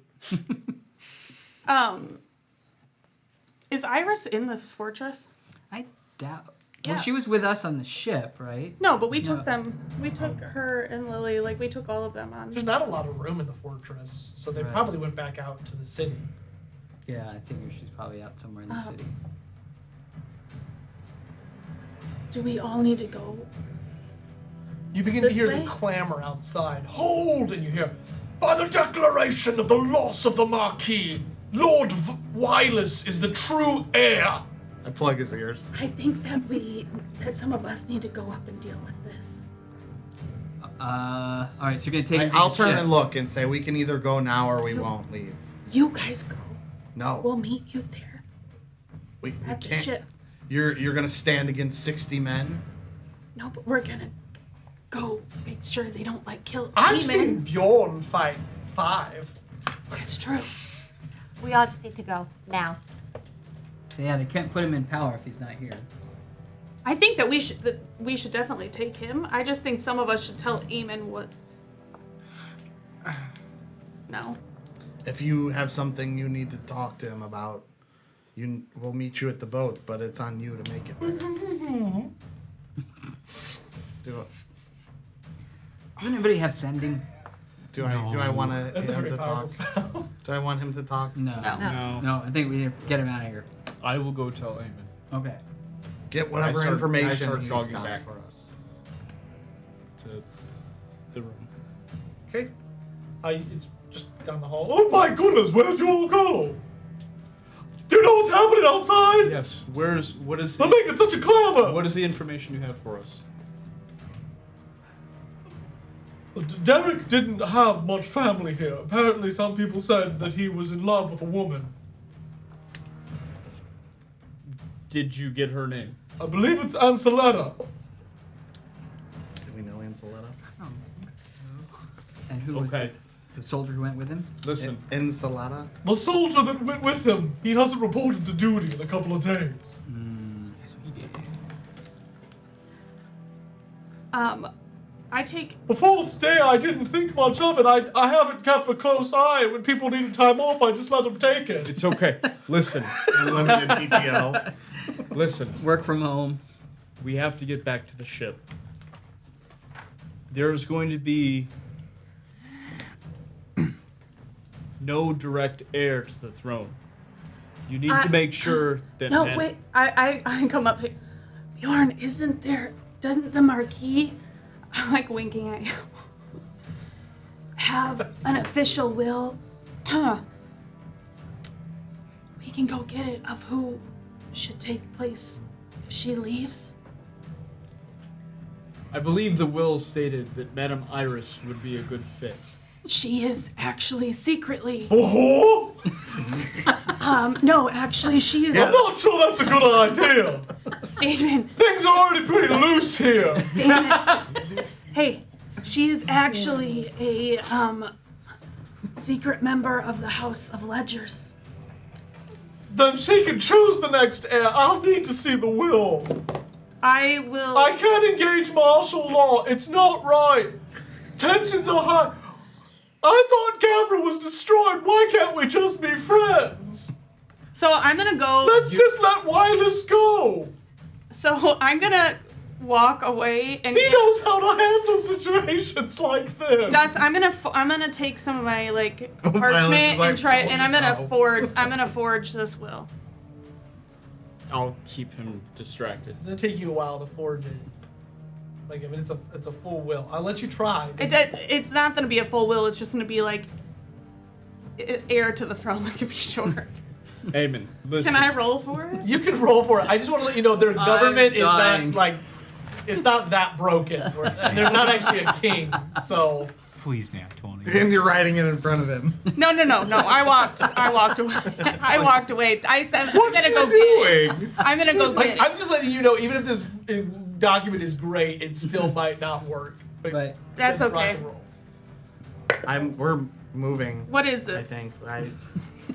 Is Iris in the fortress? I doubt. Yeah. Well, she was with us on the ship, right? No, but we No. took them. We took her and Lily. Like we took all of them on. There's not a lot of room in the fortress, so they Right. probably went back out to the city. Yeah, I figure she's probably out somewhere in the city. Do we all need to go? You begin to This hear way? the clamor outside. Hold! And you hear, by the declaration of the loss of the Marquis, Lord Wireless is the true heir. I plug his ears. I think that some of us need to go up and deal with this. All right, so you're gonna take. him to I'll the turn ship. and look and say we can either go now or we won't leave. You guys go. No, We'll meet you there we at the can't. ship. You're gonna stand against 60 men. No, but we're gonna go make sure they don't kill I've any seen men. Bjorn fight 5. It's true. We all just need to go now. Yeah, they can't put him in power if he's not here. I think that we should definitely take him. I just think some of us should tell Eamon what. No. If you have something you need to talk to him about, we'll meet you at the boat, but it's on you to make it there. Do it. Does anybody have sending? Do I want That's a him very to powerful talk? spell. Do I want him to talk? No. No. No, I think we need to get him out of here. I will go tell Eamon Okay. Get whatever I start information he's jogging got back. for us. to the room. Okay. It's just down the hall. Oh my goodness, where'd you all go? Do you know what's happening outside? Yes. What is They're making such a clamor. what is the information you have for us? Derek didn't have much family here. Apparently, some people said that he was in love with a woman. Did you get her name? I believe it's Anceletta. Do we know Anceletta? And who was Okay. the soldier who went with him? Listen. Ensalada? The soldier that went with him, he hasn't reported to duty in a couple of days. I take. Before today, I didn't think much of it. I haven't kept a close eye. When people needed time off, I just let them take it. It's okay. Listen. Unlimited PTO. Listen. Work from home. We have to get back to the ship. There's going to be no direct heir to the throne. You need to make sure that No, men- wait. I come up here. Bjorn, isn't there? Doesn't the Marquis, I'm winking at you, have an official will? We can go get it of who should take place if she leaves. I believe the will stated that Madam Iris would be a good fit. She is actually secretly. Oh, No, actually, she is. I'm not sure that's a good idea. Damon. Things are already pretty loose here. Damon. Hey, she is actually a secret member of the House of Ledgers. Then she can choose the next heir. I'll need to see the will. I will. I can't engage martial law. It's not right. Tensions are high. I thought Gavran was destroyed. Why can't we just be friends? So I'm gonna go. Let's just let Wireless go. So I'm gonna walk away and. He knows how to handle situations like this. Dust. I'm gonna take some of my like Wireless parchment is like, and try, "Hold and I'm gonna forge this will. I'll keep him distracted. It's gonna take you a while to forge it. Like, I mean, it's a full will. I'll let you try. It's not gonna be a full will. It's just gonna be like heir to the throne. That could be short. Amen. Listen. Can I roll for it? You can roll for it. I just want to let you know their government is dying. not like, it's not that broken. And they're not actually a king, so. Please, Nat 20. And you're writing it in front of him. No. I walked away. I walked away. I said I'm What gonna you go get it. doing? I'm gonna go Like, get it. I'm just letting you know, even if this document is great, it still might not work. But Right. That's it's rock okay. and roll. We're moving. What is this? I think.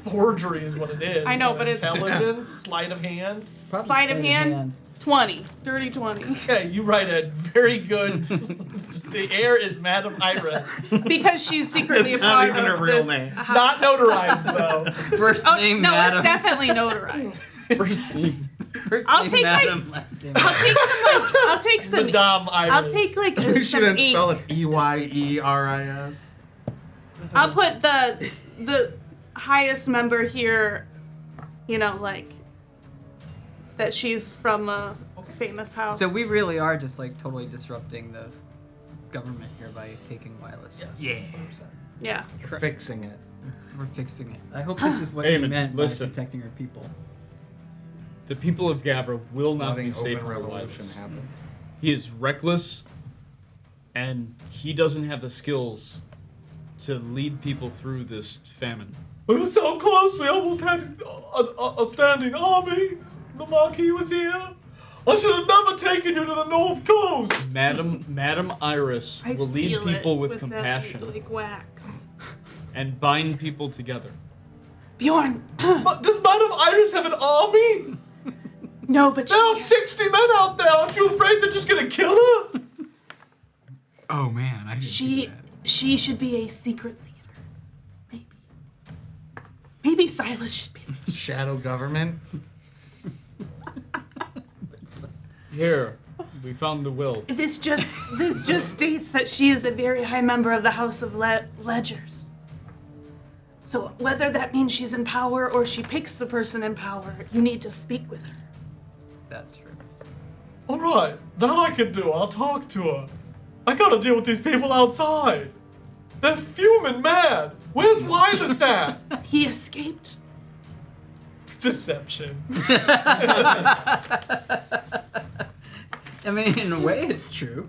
Forgery is what it is. I know, but it's- intelligence, sleight of hand. Probably Sleight of hand. 20. Dirty 20. Okay, you write a very good. The heir is Madame Iris. Because she's secretly It's a not part even of a real this name. house. Not notarized though. First Oh, name no, Madam. it's definitely notarized. First name. First I'll name take, like- Madam, last name. I'll take some. Madame Iris. I'll take like We some shouldn't ink. spell it EYERIS. I'll put the highest member here. You know, like that she's from a famous house. So we really are just like totally disrupting the government here by taking Wireless. Yes. Yeah. 100%. Yeah. Fixing it. We're fixing it. I hope this is what you Amen. meant Listen. by protecting our people. The people of Gavra will not Letting be safe open from revolution Wireless. happen. He is reckless, and he doesn't have the skills to lead people through this famine. We were so close, we almost had a standing army. The Marquis was here. I should have never taken you to the North Coast. Madam Iris I will lead seal people it with that, compassion like wax. and bind people together. Bjorn. But does Madame Iris have an army? No, but There are she. 60 men out there. Aren't you afraid they're just gonna kill her? Oh man, I didn't do that. She should be a secret leader. Maybe Silas should be. Shadow government. Here, we found the will. This just states that she is a very high member of the House of Ledgers. So whether that means she's in power or she picks the person in power, you need to speak with her. That's true. All right, that I can do. I'll talk to her. I gotta deal with these people outside. They're fuming mad. Where's Wireless at? He escaped. Deception. I mean, in a way, it's true.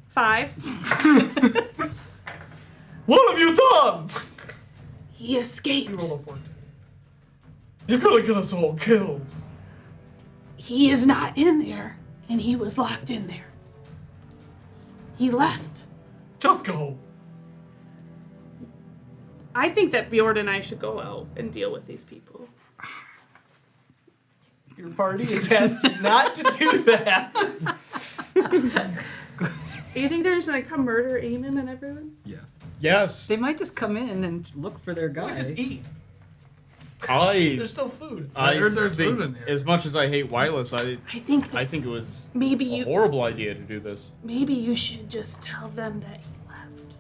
5. What have you done? He You escaped. roll a 14. You're gonna get us all killed. He is not in there, and he was locked in there. He left. Just go. I think that Bjorn and I should go out and deal with these people. Your party has asked you not to do that. You think they're just gonna come murder Eamon and everyone? Yes. Yes, They might just come in and look for their guy. Just eat. I There's still food. I heard there's think, food in there. as much as I hate Wireless, I think that think it was maybe a you horrible idea to do this. maybe you should just tell them that he left.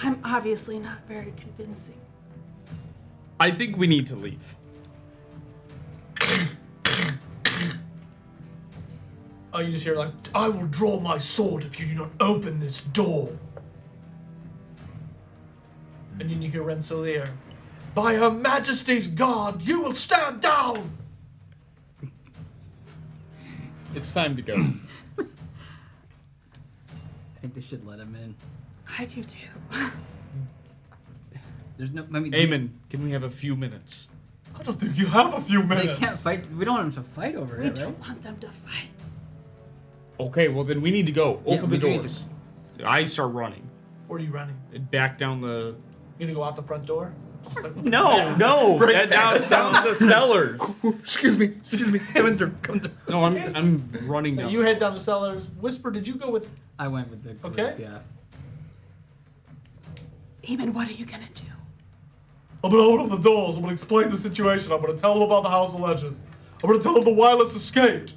I'm obviously not very convincing. I think we need to leave. Oh, you just hear like, I will draw my sword if you do not open this door. And then you hear Rensselaer. By Her Majesty's God, you will stand down. It's time to go. I think they should let him in. I do too. There's no. I mean, Eamon, can we have a few minutes? I don't think you have a few they minutes. can't fight. We don't want them to fight over We it, right? don't want them to fight. Okay, well then we need to go. Yeah, Open the we do need doors. I start running. Where are you running? Back down the. You gonna go out the front door? No, that's down the cellars. Excuse me. Come through. No, I'm running So down. you head down the cellars. Whisper, did you go with? I went with the group, Okay. yeah. Eamon, what are you gonna do? I'm gonna open up the doors. I'm gonna explain the situation. I'm gonna tell them about the House of Legends. I'm gonna tell them the wireless escaped.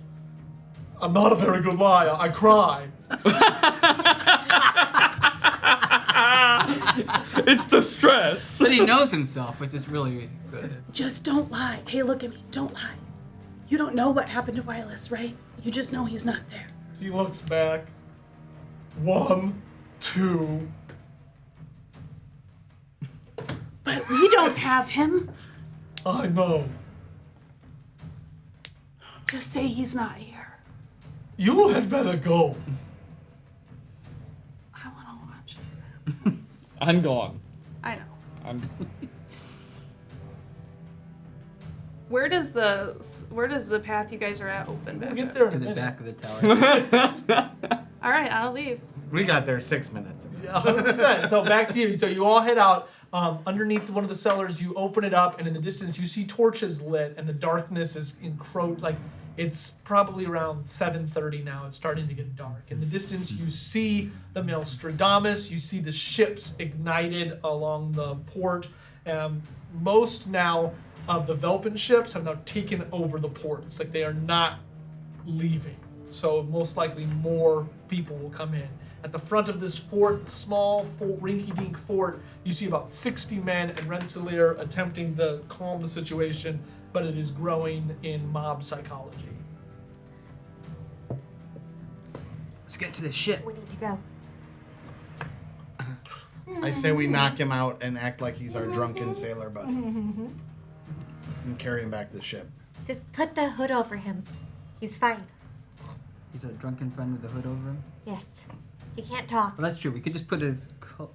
I'm not a very good liar. I cry. It's the stress. But he knows himself, which is really good. Just don't lie. Hey, look at me. Don't lie. You don't know what happened to Wireless, right? You just know he's not there. He looks back. 1, 2. But we don't have him. I know. Just say he's not here. You had better go. I want to watch this. I'm gone. I know. I'm. Where does the path you guys are at open back? We'll get up? there in To a the minute. back of the tower. All right, I'll leave. We got there 6 minutes ago. Yeah, 100%. So back to you. So you all head out. Underneath one of the cellars, you open it up, and in the distance, you see torches lit, and the darkness is like it's probably around 7:30 now. It's starting to get dark. In the distance, you see the Maelstradamus. You see the ships ignited along the port. Most now of the Velpin ships have now taken over the ports. Like they are not leaving. So most likely more people will come in. At the front of this fort, small rinky-dink fort, you see about 60 men and Rensselaer attempting to calm the situation, but it is growing in mob psychology. Let's get to the ship. We need to go. I say we knock him out and act like he's our drunken sailor buddy. And carry him back to the ship. Just put the hood over him. He's fine. He's a drunken friend with a hood over him. Yes. He can't talk. Well, that's true. We could just put his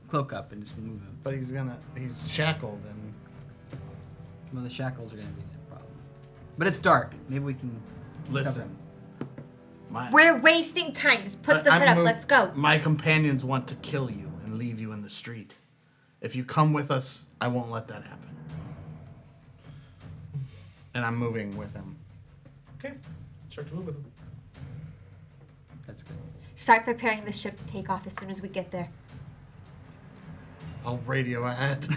cloak up and just move him. But he's shackled and Well, the shackles are gonna be a problem. But it's dark. Maybe we can cover listen. him. We're wasting time. Just put the hood up. Let's go. My companions want to kill you and leave you in the street. If you come with us, I won't let that happen. And I'm moving with him. Okay, start to move with them. That's good. Start preparing the ship to take off as soon as we get there. I'll radio ahead.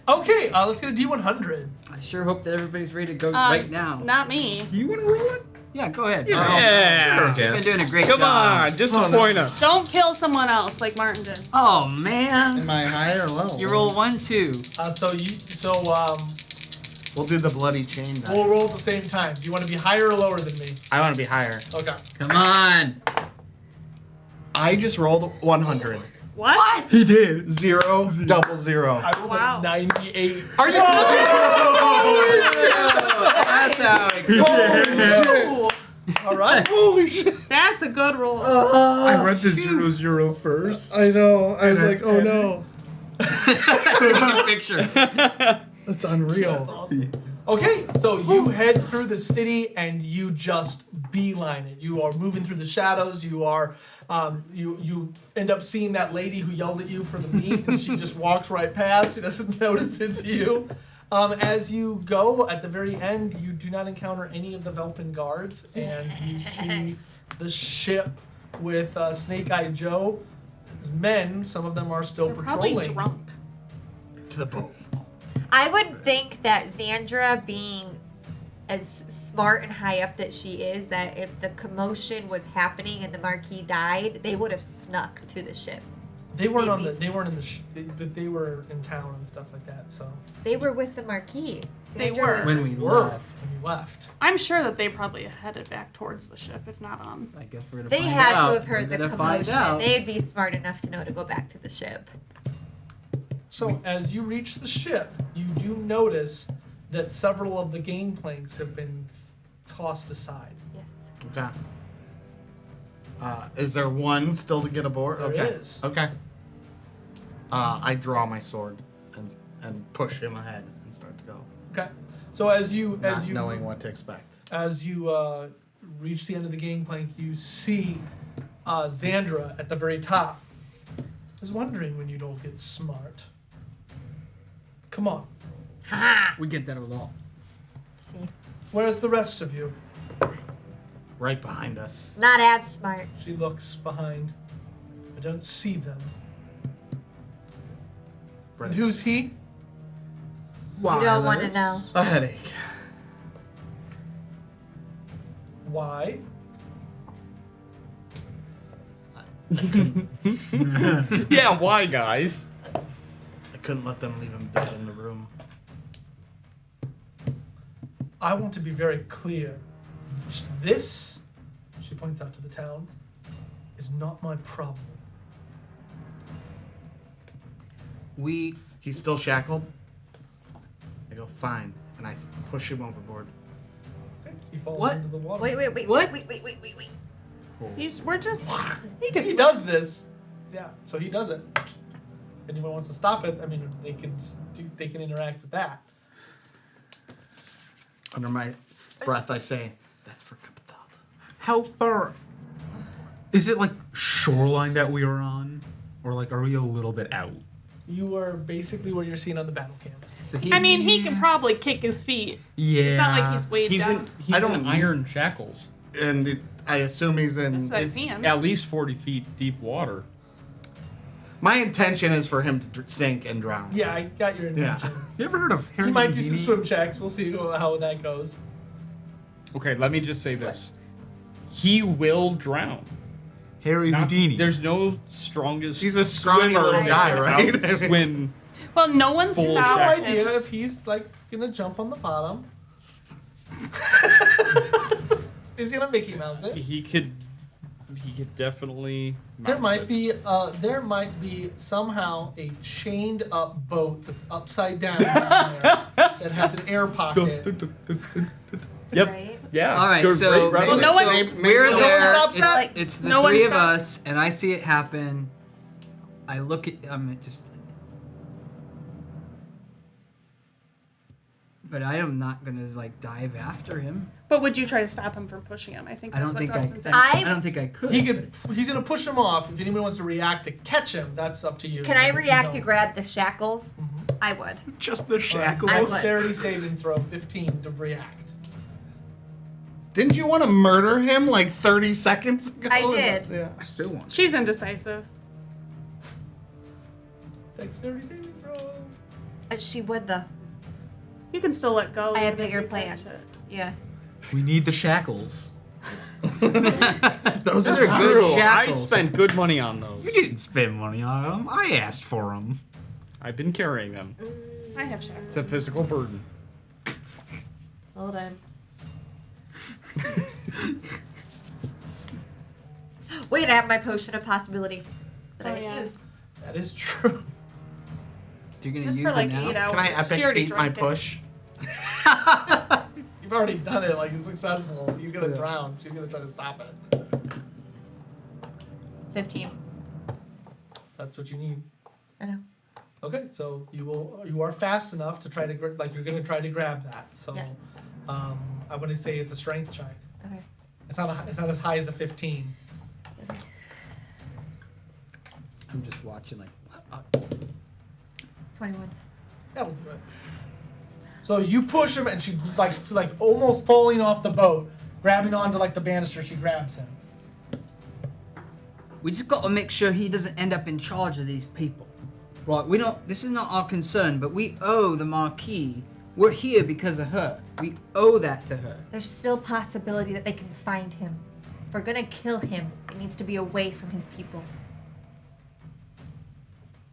Okay, let's get a D100. I sure hope that everybody's ready to go right now. Not me. You want to roll it? Yeah, go ahead. Yeah. You've been doing a great Come job. on, disappoint us. Don't kill someone else like Martin did. Oh man. Am I high or low? You roll 1, 2. We'll do the bloody chain dice. We'll roll at the same time. Do you want to be higher or lower than me? I want to be higher. Okay. Come on. I just rolled 100. What? He did. 0, double 0. I rolled Wow. a 98. Are you? That's how it goes. Ooh, All right. Holy shit. that's a good roll. I read the 0 first. I know. I was like, oh no. Picture. That's unreal. That's awesome. Okay, so you head through the city and you just beeline it. You are moving through the shadows. You are, you end up seeing that lady who yelled at you for the meat, and she just walks right past. She doesn't notice it's you. As you go, at the very end, you do not encounter any of the Velpin guards, and you see the ship with Snake Eye Joe. It's men. Some of them are still They're probably patrolling. drunk. To the boat. I would think that Xandra, being as smart and high up that she is, that if the commotion was happening and the Marquis died, they would have snuck to the ship. They weren't on the. Maybe. They weren't in the. But they were in town and stuff like that. So They were with the Marquis. They Xandra were. was- When we were left. when you left. I'm sure that they probably headed back towards the ship, if not on. I guess we're gonna They find had out. to have heard the We're gonna find commotion. out. They'd be smart enough to know to go back to the ship. So as you reach the ship, you do notice that several of the gangplanks have been tossed aside. Yes. Okay. Is there one still to get aboard? There Okay. is. Okay. I draw my sword and push him ahead and start to go. Okay. So as you Not knowing what to expect. as you reach the end of the gangplank, you see Xandra at the very top. was wondering when you'd all get smart. Come on. We get that a lot. See, Where's the rest of you? Right behind us. not as smart. She looks behind. I don't see them. And who's he? You don't want to know. A headache. Why? Yeah, why, guys? I couldn't let them leave him dead in the room. I want to be very clear. This, she points out to the town, is not my problem. He's still shackled? I go, fine. And I push him overboard. Okay, he falls What? into the water. Wait. What? Wait. We're just. He does this. Yeah, so he does it. If anyone wants to stop it, I mean, they can interact with that. Under my breath, I say, that's for Capital. How far? Is it like shoreline that we are on, or like are we a little bit out? You are basically where you're seen on the battle camp. So he's, I mean, he can probably kick his feet. Yeah. It's not like he's weighed He's down. in I don't- iron shackles. And I assume he's in. Just his It's hands. at least 40 feet deep water. My intention is for him to sink and drown. Yeah, I got your Yeah. intention. You ever heard of Harry He might do some Houdini? swim checks. We'll see how that goes. Okay, let me just say this. He will drown. Harry Not- Houdini. There's no strongest He's a scrawny swimmer little that guy, can right? outswim. Well, no one Full No stopped shackle. idea him. if he's like gonna jump on the bottom. He's gonna Mickey Mouse it. He could definitely. There mouse might be somehow a chained up boat that's upside down there that has an air pocket. Yep. Right? Yeah. All right, good, so great Well, no reference. one- Maybe- we're maybe- No one there. stops It's, that? it's the No one three of stops. us, and I see it happen. I look at. I'm just. But I am not gonna like dive after him. But would you try to stop him from pushing him? I think I that's don't what think Dustin said. I don't think I could. He's gonna push him off. If anybody wants to react to catch him, that's up to you. Can I But react to don't. grab the shackles? Mhm. I would. Just the All right, shackles. I would. Dexterity saving throw 15 to react. Didn't you want to murder him like 30 seconds ago? I did. Yeah. I still want. She's indecisive. Dexterity saving throw. She would though. You can still let go. I have even if bigger you catch plans. it. Yeah. We need the shackles. Those Those are are good good. I shackles. spent good money on those. You didn't spend money on them. I asked for them. I've been carrying them. I have shackles. It's a physical burden. Hold on. Wait, I have my potion of possibility that Oh, I didn't yeah. use. That is true. You're gonna That's use for like it now. 8 hours. Can I She epic already feat my drank it. push? You've already done it. Like it's successful. He's gonna Yeah. drown. She's gonna try to stop it. 15. That's what you need. I know. Okay, so you are fast enough to try to you're gonna try to grab that. So, Yeah. I want to say it's a strength check. Okay. It's not as high as a 15. I'm just watching like. 21. That will do it. So you push him, and she like almost falling off the boat, grabbing onto like the banister. She grabs him. We just got to make sure he doesn't end up in charge of these people. Right, we don't. This is not our concern, but we owe the Marquis. We're here because of her. We owe that to her. There's still possibility that they can find him. If we're gonna kill him, it needs to be away from his people.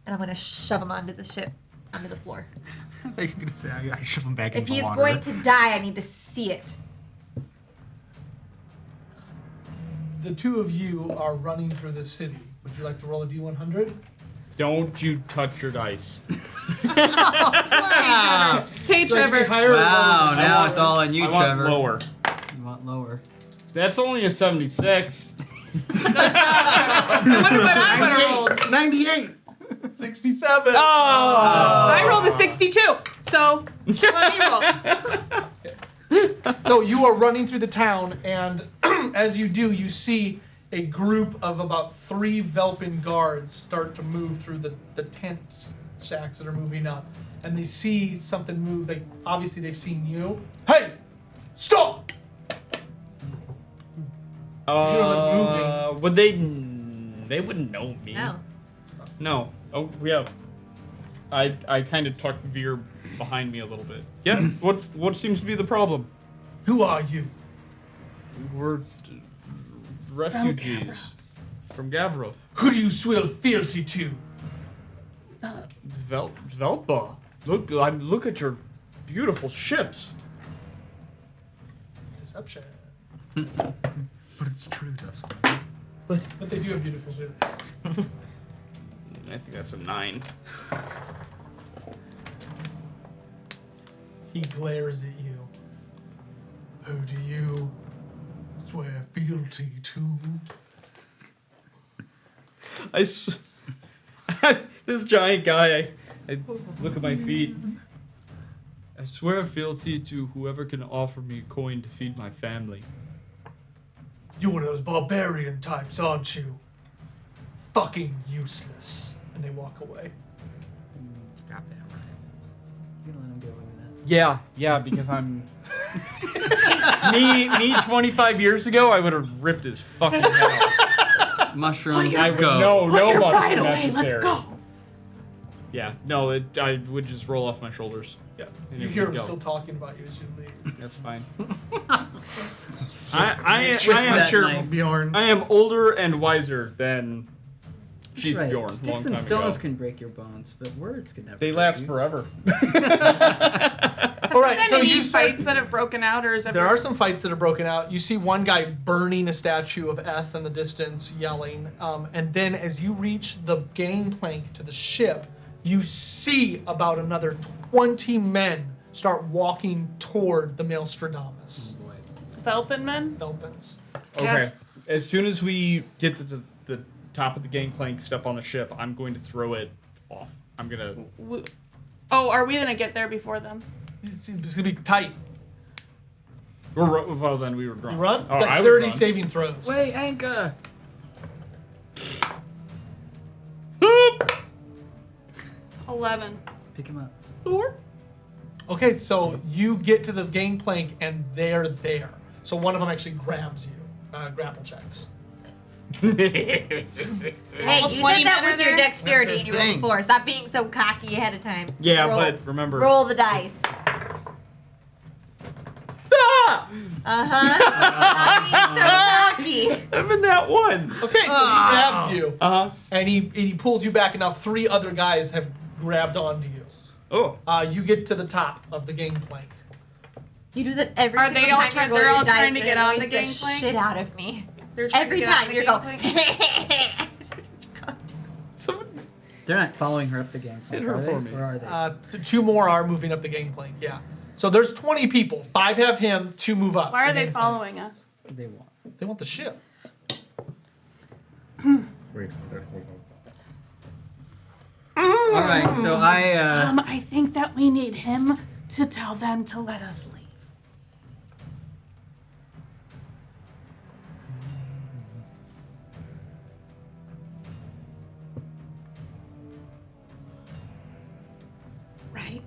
And I'm gonna shove him onto the ship, onto the floor. I thought you were gonna say I shove him back If into the he's water. going to die, I need to see it. The two of you are running through the city. Would you like to roll a d100? Don't you touch your dice. Wow! Hey, Trevor. Wow! I Now want- it's all on you, I want Trevor. lower. You want lower? That's only a 76. I wonder what I would have rolled. 98. 67. Oh! I rolled a 62. So she let me roll. So you are running through the town, and as you do, you see a group of about 3 Velpin guards start to move through the tent shacks that are moving up, and they see something move. Obviously they've seen you. Hey, stop! Would they wouldn't know me. No. No. Oh yeah. I kind of tucked Veer behind me a little bit. Yeah. What seems to be the problem? Who are you? We're refugees from Gavran. Who do you swear fealty to? Velpa. Look at your beautiful ships. Deception. But it's true, Dustin. But they do have beautiful ships. I think that's a 9. He glares at you. Who do you swear fealty to? This giant guy, I look at my feet. I swear fealty to whoever can offer me coin to feed my family. You're one of those barbarian types, aren't you? Fucking useless. And they walk away. Got that right. You let him go over that. Yeah, because I'm me 25 years ago, I would have ripped his fucking head off. Mushroom, I would go. no Right mushroom away, necessary. let's go. Yeah, no, I would just roll off my shoulders. Yeah. And You it hear would him go. still talking about you as you leave. That's fine. Whisper that at your knife. Bjorn. I am older and wiser than Chief Right. Bjorn. Sticks Long and time stones ago. can break your bones, but words can never. They break last you. forever. All right, Been so any you start, fights that have broken out, or is there are some fights that are broken out. You see one guy burning a statue of Eth in the distance, yelling. And then as you reach the gangplank to the ship, you see about another 20 men start walking toward the Maelstradamus. Velpin men? Velpins. Okay. As soon as we get to the top of the gangplank, step on the ship, I'm going to throw it off. I'm gonna. Oh, are we gonna get there before them? It's gonna be tight. Well, then we were drunk. You run? Oh, I would Dexterity run. saving throws. Wait, anchor. 11. Pick him up. Okay, so you get to the gangplank and they're there. So one of them actually grabs you. Grapple checks. Hey, you 20 did that men with are your there? dexterity That's and his you rolled thing. 4. Stop being so cocky ahead of time. Yeah, roll, but remember. roll the dice. Ah! Stop being so cocky. I'm in that one. Okay, so he grabs you. And And he pulls you back, and now 3 other guys have grabbed onto you. Oh. You get to the top of the gangplank. You do that every Are single they all time trying- you roll they're your all dice trying to and get it on annoys the gangplank? shit out of me. They're trying Every to get on time the you're gangplank? going. Someone They're not following her up the gangplank, Hit her are they? for me. Or are they? 2 more are moving up the gangplank, yeah. So there's 20 people. 5 have him, 2 move up. Why are the they gangplank. following us? They won't. They want the ship. Wait, All right, so I think that we need him to tell them to let us leave. Right?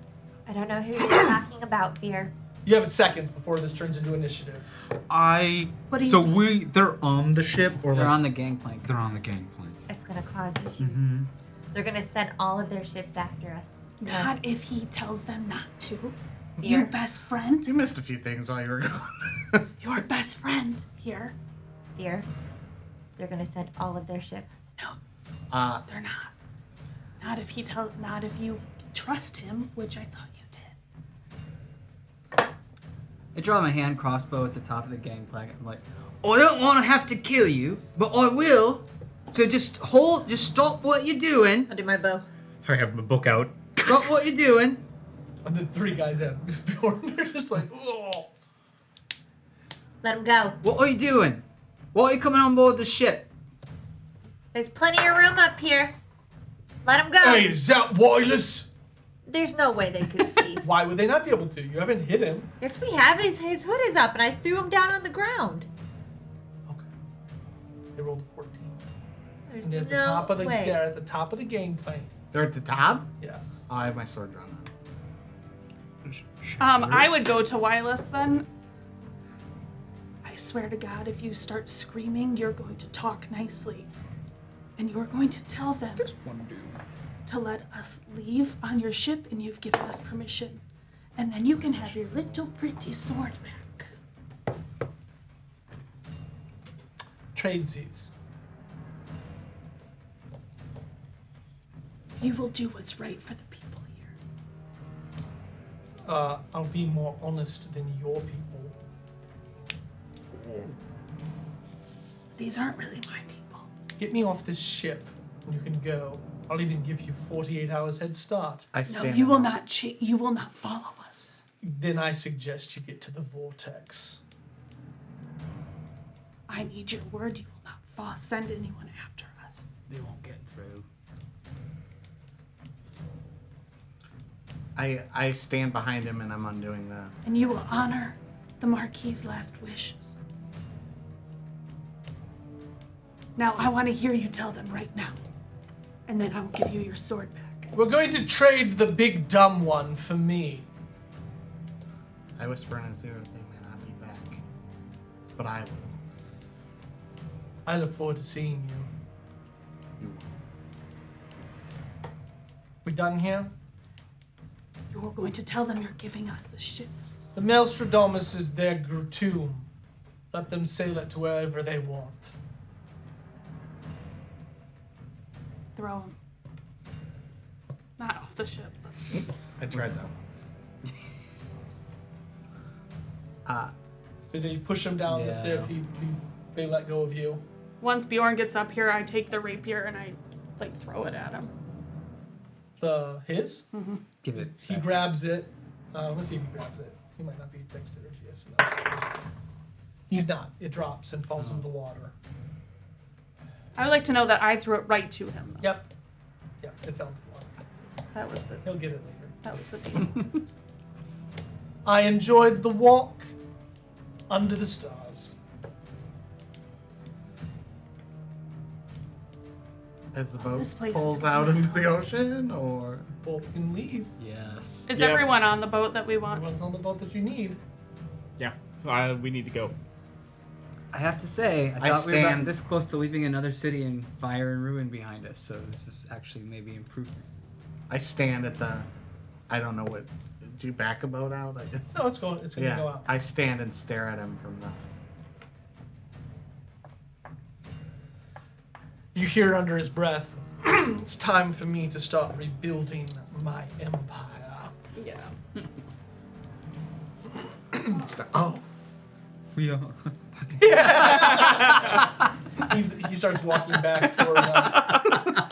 I don't know who you're talking about, Veer. You have seconds before this turns into initiative. What do you So think? they're on the ship, or they're like, on the gangplank. they're on the gangplank. It's gonna cause issues. They're gonna send all of their ships after us. Not if he tells them not to. Veer. Your best friend? You missed a few things while you were gone. Your best friend here? Veer. They're gonna send all of their ships. No, they're not. Not if you trust him, which I thought you did. I draw my hand crossbow at the top of the gangplank. I'm like, I don't want to have to kill you, but I will. So just stop what you're doing. I'll do my bow. I have my book out. Stop what you're doing. And the 3 guys have Bjorn. They're just like, oh. Let them go. What are you doing? Why are you coming on board the ship? There's plenty of room up here. Let them go. Hey, is that wireless? There's no way they could see. Why would they not be able to? You haven't hit him. Yes, we have. His hood is up, and I threw him down on the ground. Okay. They rolled a 14. There's And they're at the no top of the way. they're at the top of the gangplank. They're at the top? Yes. Oh, I have my sword drawn on. I would go to Wireless then. I swear to God, if you start screaming, you're going to talk nicely. And you're going to tell them One dude. to let us leave on your ship, and you've given us permission. And then you can have your little pretty sword back. Tradesies. You will do what's right for the people here. I'll be more honest than your people. These aren't really my people. Get me off this ship, and you can go. I'll even give you 48 hours head start. I No, stand you will up. not. You will not follow us. Then I suggest you get to the vortex. I need your word. You will not send anyone after us. They won't get through. I stand behind him and I'm undoing the. And you will honor the Marquis's last wishes. Now, I want to hear you tell them right now. And then I will give you your sword back. We're going to trade the big dumb one for me. I whisper in his ear that they may not be back, but I will. I look forward to seeing you. You will. We done here? You're going to tell them you're giving us the ship. The Maelstradamus is their tomb. Let them sail it to wherever they want. Throw them. Not off the ship. I tried that once. So they push him down the Yeah. stairs. They let go of you. Once Bjorn gets up here, I take the rapier and I throw it at him. His? Give it. He back. grabs it. Let's see if he grabs it. He might not be dexterous enough. He's not. It drops and falls into the water. I would like to know that I threw it right to him. Yep. Yep, it fell into the water. That was He'll get it later. That was the deal. I enjoyed the walk under the stars. As the boat This place pulls is out wonderful. into the ocean, or Both can leave. Yes. Is Yeah. everyone on the boat that we want? Everyone's on the boat that you need. Yeah, we need to go. I have to say, I I thought we were about stand- this close to leaving another city in fire and ruin behind us, so this is actually maybe improvement. I stand at the. I don't know what. Do you back a boat out? I guess. No, it's going. It's gonna Yeah. go out. I stand and stare at him from the. You hear under his breath, it's time for me to start rebuilding my empire. Yeah. Oh. We are. He starts walking back toward.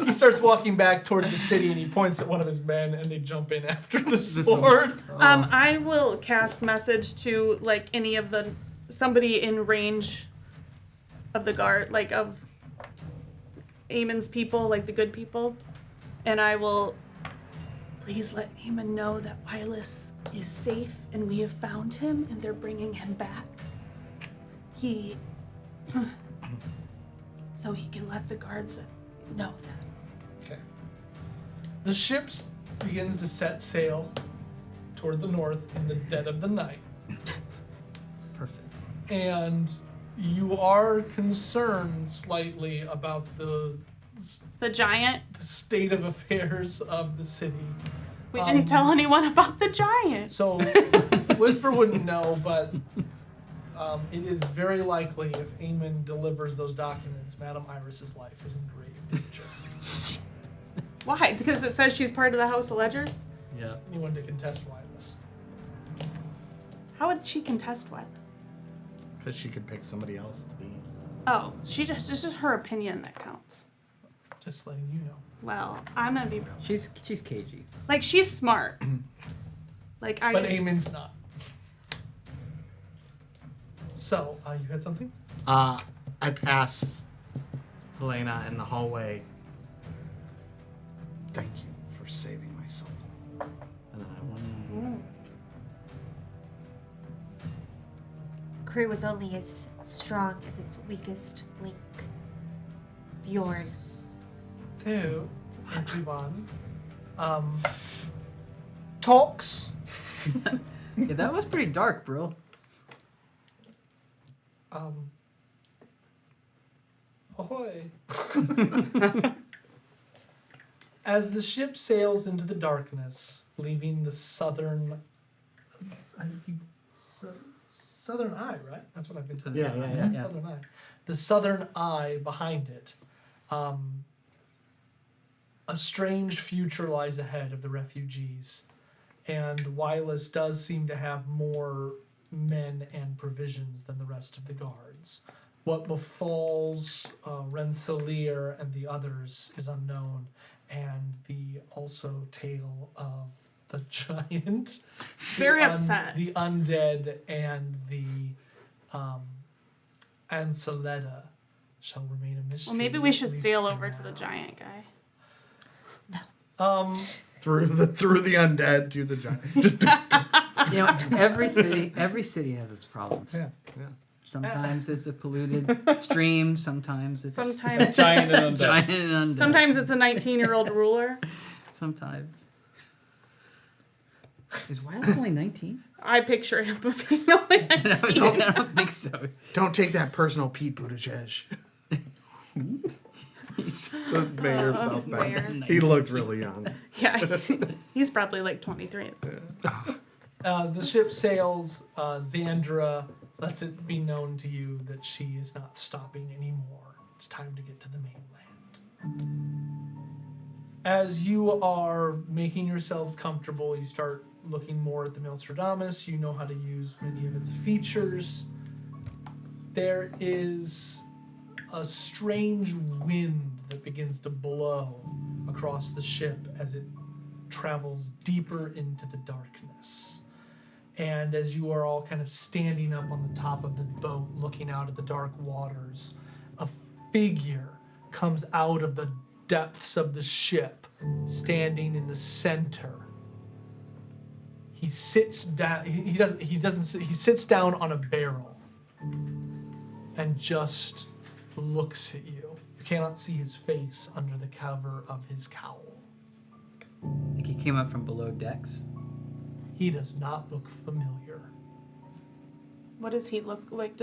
He starts walking back toward the city, and he points at one of his men, and they jump in after the sword. I will cast message to any of somebody in range of the guard, of Eamon's people, the good people, and I will. Please let Eamon know that Wireless is safe, and we have found him, and they're bringing him back. So he can let the guards know that. Okay. The ship begins to set sail toward the north in the dead of the night. Perfect. And you are concerned slightly about the giant. state of affairs of the city. We didn't tell anyone about the giant. So Whisper wouldn't know, but it is very likely if Eamon delivers those documents, Madame Iris's life is in grave danger. Why? Because it says she's part of the House of Ledgers? Yeah. Anyone to contest Wireless. How would she contest what? Because she could pick somebody else to be. Oh, it's just her opinion that counts. Just letting you know. Well, I'm gonna be real. She's cagey. She's smart. But Eamon's not. So, you had something? I pass Helena in the hallway. Thank you for saving my soul. And then I walk. Crew was only as strong as its weakest link. Bjorn. So, everyone, talks. Yeah, that was pretty dark, bro. Ahoy. As the ship sails into the darkness, leaving the southern eye, right? That's what I've been told. Yeah. Southern eye. The southern eye behind it. A strange future lies ahead of the refugees, and Wylus does seem to have more men and provisions than the rest of the guards. What befalls Rensselaer and the others is unknown, and the also tale of the giant, Very upset. the undead, and the Anceletta shall remain a mystery. Well, maybe we at should least sail for over to the now. giant guy. Through the undead to the giant. Just You know, every city has its problems. yeah. Sometimes it's a polluted stream. Sometimes it's Sometimes, Giant and undead. giant and undead. sometimes it's a 19-year-old ruler. Sometimes. Is Wylus only 19? I picture him being only 19. I don't think so. Don't take that personal, Pete Buttigieg. He's, The mayor of South mayor. Bend. He looked really young. Yeah, he's probably like 23. The ship sails. Xandra lets it be known to you that she is not stopping anymore. It's time to get to the mainland. As you are making yourselves comfortable, you start looking more at the Nostradamus. You know how to use many of its features. There is a strange wind that begins to blow across the ship as it travels deeper into the darkness. And as you are all kind of standing up on the top of the boat looking out at the dark waters, a figure comes out of the depths of the ship, standing in the center. He sits down. He doesn't. He sits down on a barrel and just looks at you. You cannot see his face under the cover of his cowl. like he came up from below decks. He does not look familiar. What does he look like?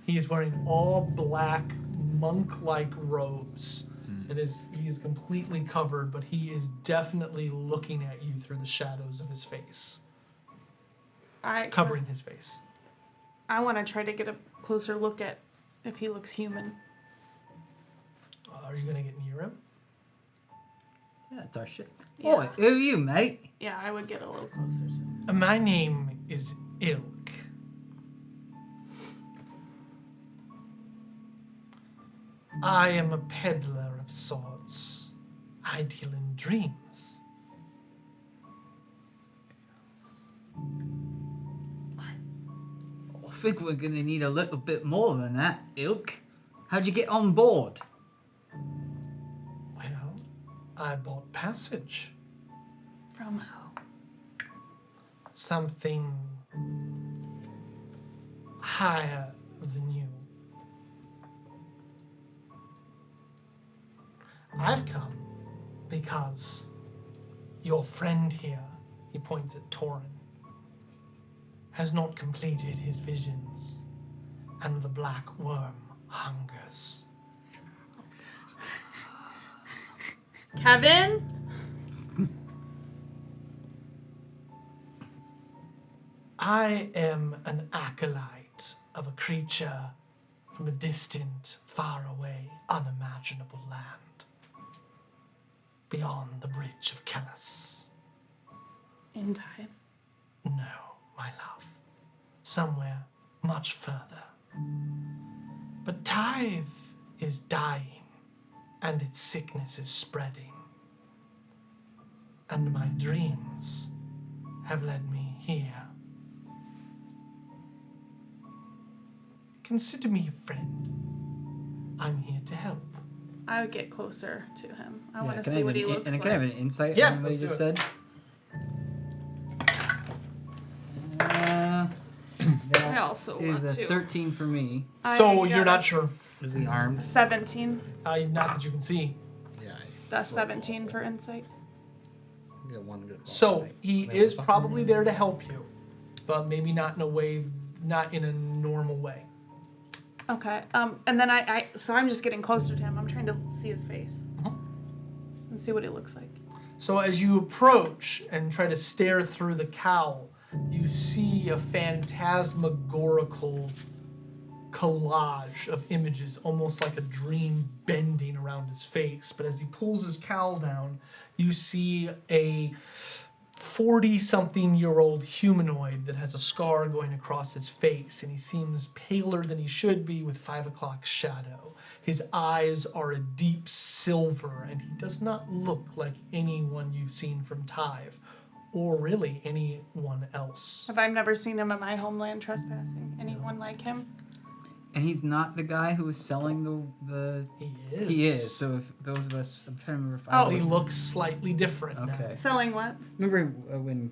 He is wearing all black monk-like robes. He is completely covered, but he is definitely looking at you through the shadows of his face, covering his face. I want to try to get a closer look at if he looks human. Are you gonna get near him? Yeah, it's our ship. Yeah. Boy, who are you, mate? Yeah, I would get a little closer to him. My name is Ilk. I am a peddler of sorts. I deal in dreams. I think we're gonna need a little bit more than that, Ilk. How'd you get on board? Well, I bought passage. From who? Something higher than you. I've come because your friend here, he points at Torin, has not completed his visions, and the black worm hungers. Kevin? I am an acolyte of a creature from a distant, faraway, unimaginable land, beyond the bridge of Kellis. In time. No, my love, somewhere much further. But Tyve is dying, and its sickness is spreading. And my dreams have led me here. Consider me a friend. I'm here to help. I would get closer to him. I Yeah, want to can I see have what he an- looks and like. can I have an insight Yeah, on what you let's just do said? I That also is want a to. 13 for me. So I you're not guess. sure. Is he armed? 17. Not that you can see. Yeah. That's 17 for insight. I get one good roll. So right? he There is was probably there to help you, but maybe not in a normal way. Okay. And then so I'm just getting closer to him. I'm trying to see his face and see what he looks like. So as you approach and try to stare through the cowl, you see a phantasmagorical collage of images, almost like a dream bending around his face. But as he pulls his cowl down, you see a 40-something-year-old humanoid that has a scar going across his face, and he seems paler than he should be with 5 o'clock shadow. His eyes are a deep silver, and he does not look like anyone you've seen from Tyve, or really anyone else. Have I never seen him in my homeland trespassing? Anyone like him? And he's not the guy who was selling the. He is. He is. So if those of us, I'm trying to remember if I Oh. He was. looks slightly different now. Okay. Selling what? Remember when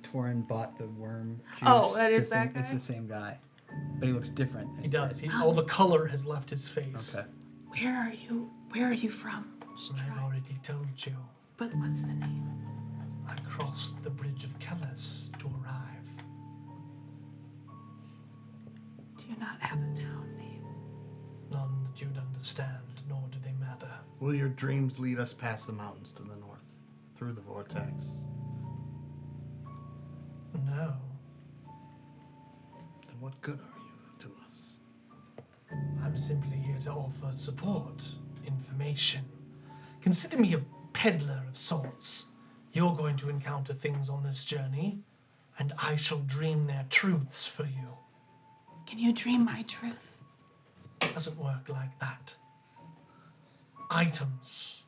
Torin bought the worm juice? Oh, that is that It's guy? the same guy, but he looks different. He does. All the color has left his face. Okay. Where are you? Where are you from? I've already told you. But what's the name? I crossed the bridge of Kellis to arrive. Do you not have a town name? None that you'd understand, nor do they matter. Will your dreams lead us past the mountains to the north, through the vortex? No. Then what good are you to us? I'm simply here to offer support, information. Consider me a peddler of sorts. You're going to encounter things on this journey, and I shall dream their truths for you. Can you dream my truth? It doesn't work like that. Items.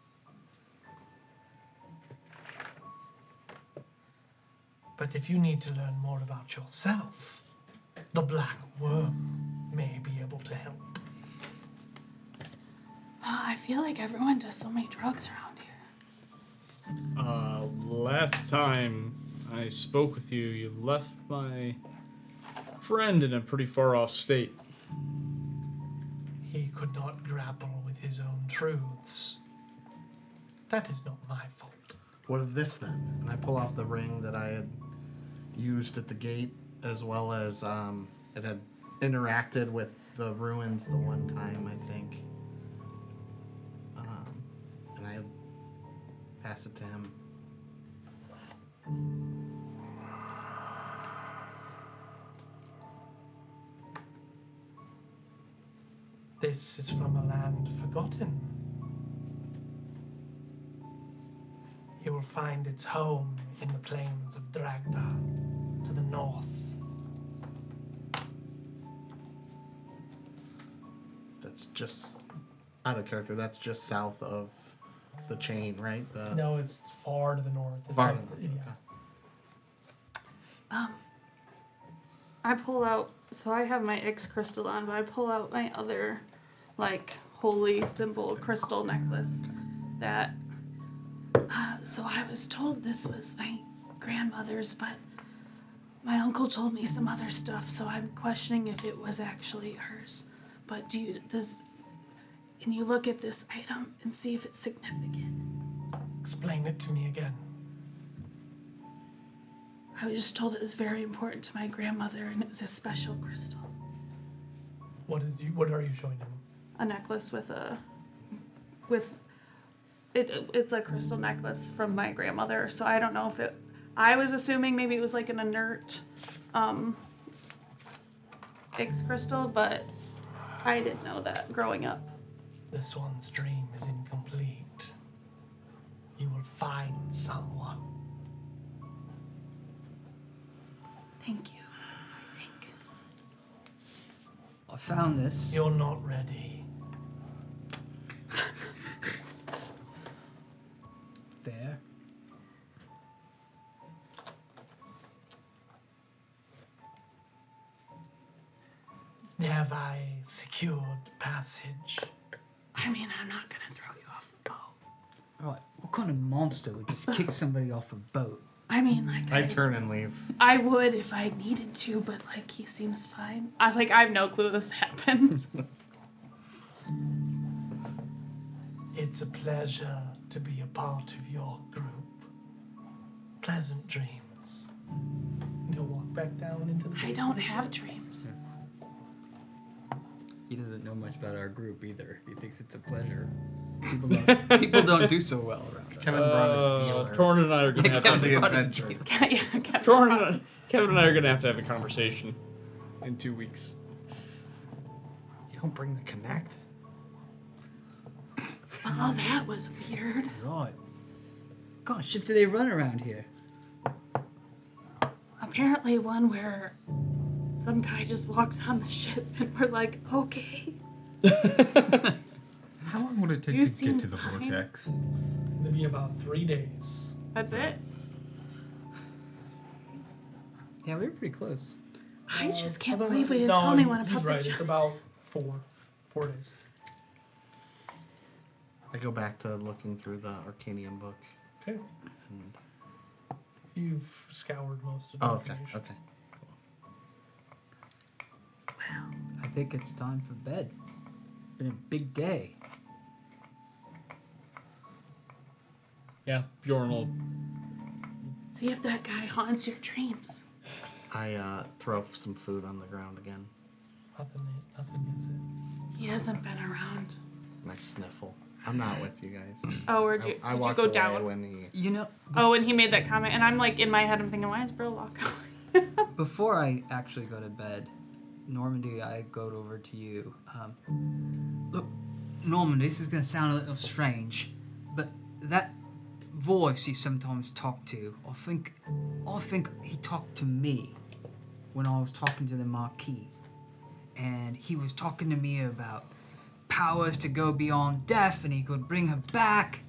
But if you need to learn more about yourself, the Black Worm may be able to help. I feel like everyone does so many drugs around here. Last time I spoke with you, you left my friend in a pretty far off state. He could not grapple with his own truths. That is not my fault. What of this then? And I pull off the ring that I had used at the gate, as well as it had interacted with the ruins the one time, I think. And I pass it to him. This is from a land forgotten. You will find its home in the plains of Dragda, to the north. That's just out of character. That's just south of the chain, right? No, it's far to the north. It's Far like- to the north, yeah. I pull out, so I have my X crystal on, but I pull out my other, like, holy symbol crystal necklace that, so I was told this was my grandmother's, but my uncle told me some other stuff, so I'm questioning if it was actually hers. But can you look at this item and see if it's significant? Explain it to me again. I was just told it was very important to my grandmother, and it was a special crystal. What are you showing him? A necklace it's a crystal necklace from my grandmother, so I don't know if I was assuming maybe it was like an inert X crystal, but I didn't know that growing up. This one's dream is incomplete. You will find someone. Thank you, I think. I found this. You're not ready. Fair. Have I secured passage? I mean, I'm not gonna throw you off the boat. Alright, what kind of monster would just kick somebody off a boat? I mean, like, I turn and leave. I would if I needed to, but like, he seems fine. I have no clue this happened. It's a pleasure to be a part of your group. Pleasant dreams. And he'll walk back down into the I base don't of the have ship. dreams. He doesn't know much about our group either. He thinks it's a pleasure. People don't do so well around us. Kevin brought his dealer. Torn and I are gonna have to The adventure. Kevin and I are gonna have to have a conversation in 2 weeks. You don't bring the connect. Oh, that was weird. Right. What kind of ship do they run around here? Apparently one where some guy just walks on the ship and we're like, okay. How long would it take You to seem get to the fine. vortex? It's gonna be about 3 days. That's it? Yeah, we were pretty close. I just can't Other- believe we didn't no, tell anyone he's about right. the It's job. about 4 days. I go back to looking through the Arcanium book. Okay. And, You've scoured most of the oh, okay, information. okay. I think it's time for bed. Been a big day. Yeah, Bjorn will. See if that guy haunts your dreams. I throw some food on the ground again, Nothing gets it. He hasn't been around. and I sniffle. I'm not with you guys. Oh, or I did you walked go away down? when he. You know, Oh, and he made that comment, and I'm like, in my head, I'm thinking, why is Brill walking away? before I actually go to bed, Normandy, I go over to you. Look, Normandy, this is gonna sound a little strange, but that voice you sometimes talk to, I think he talked to me when I was talking to the Marquis, and he was talking to me about powers to go beyond death, and he could bring her back.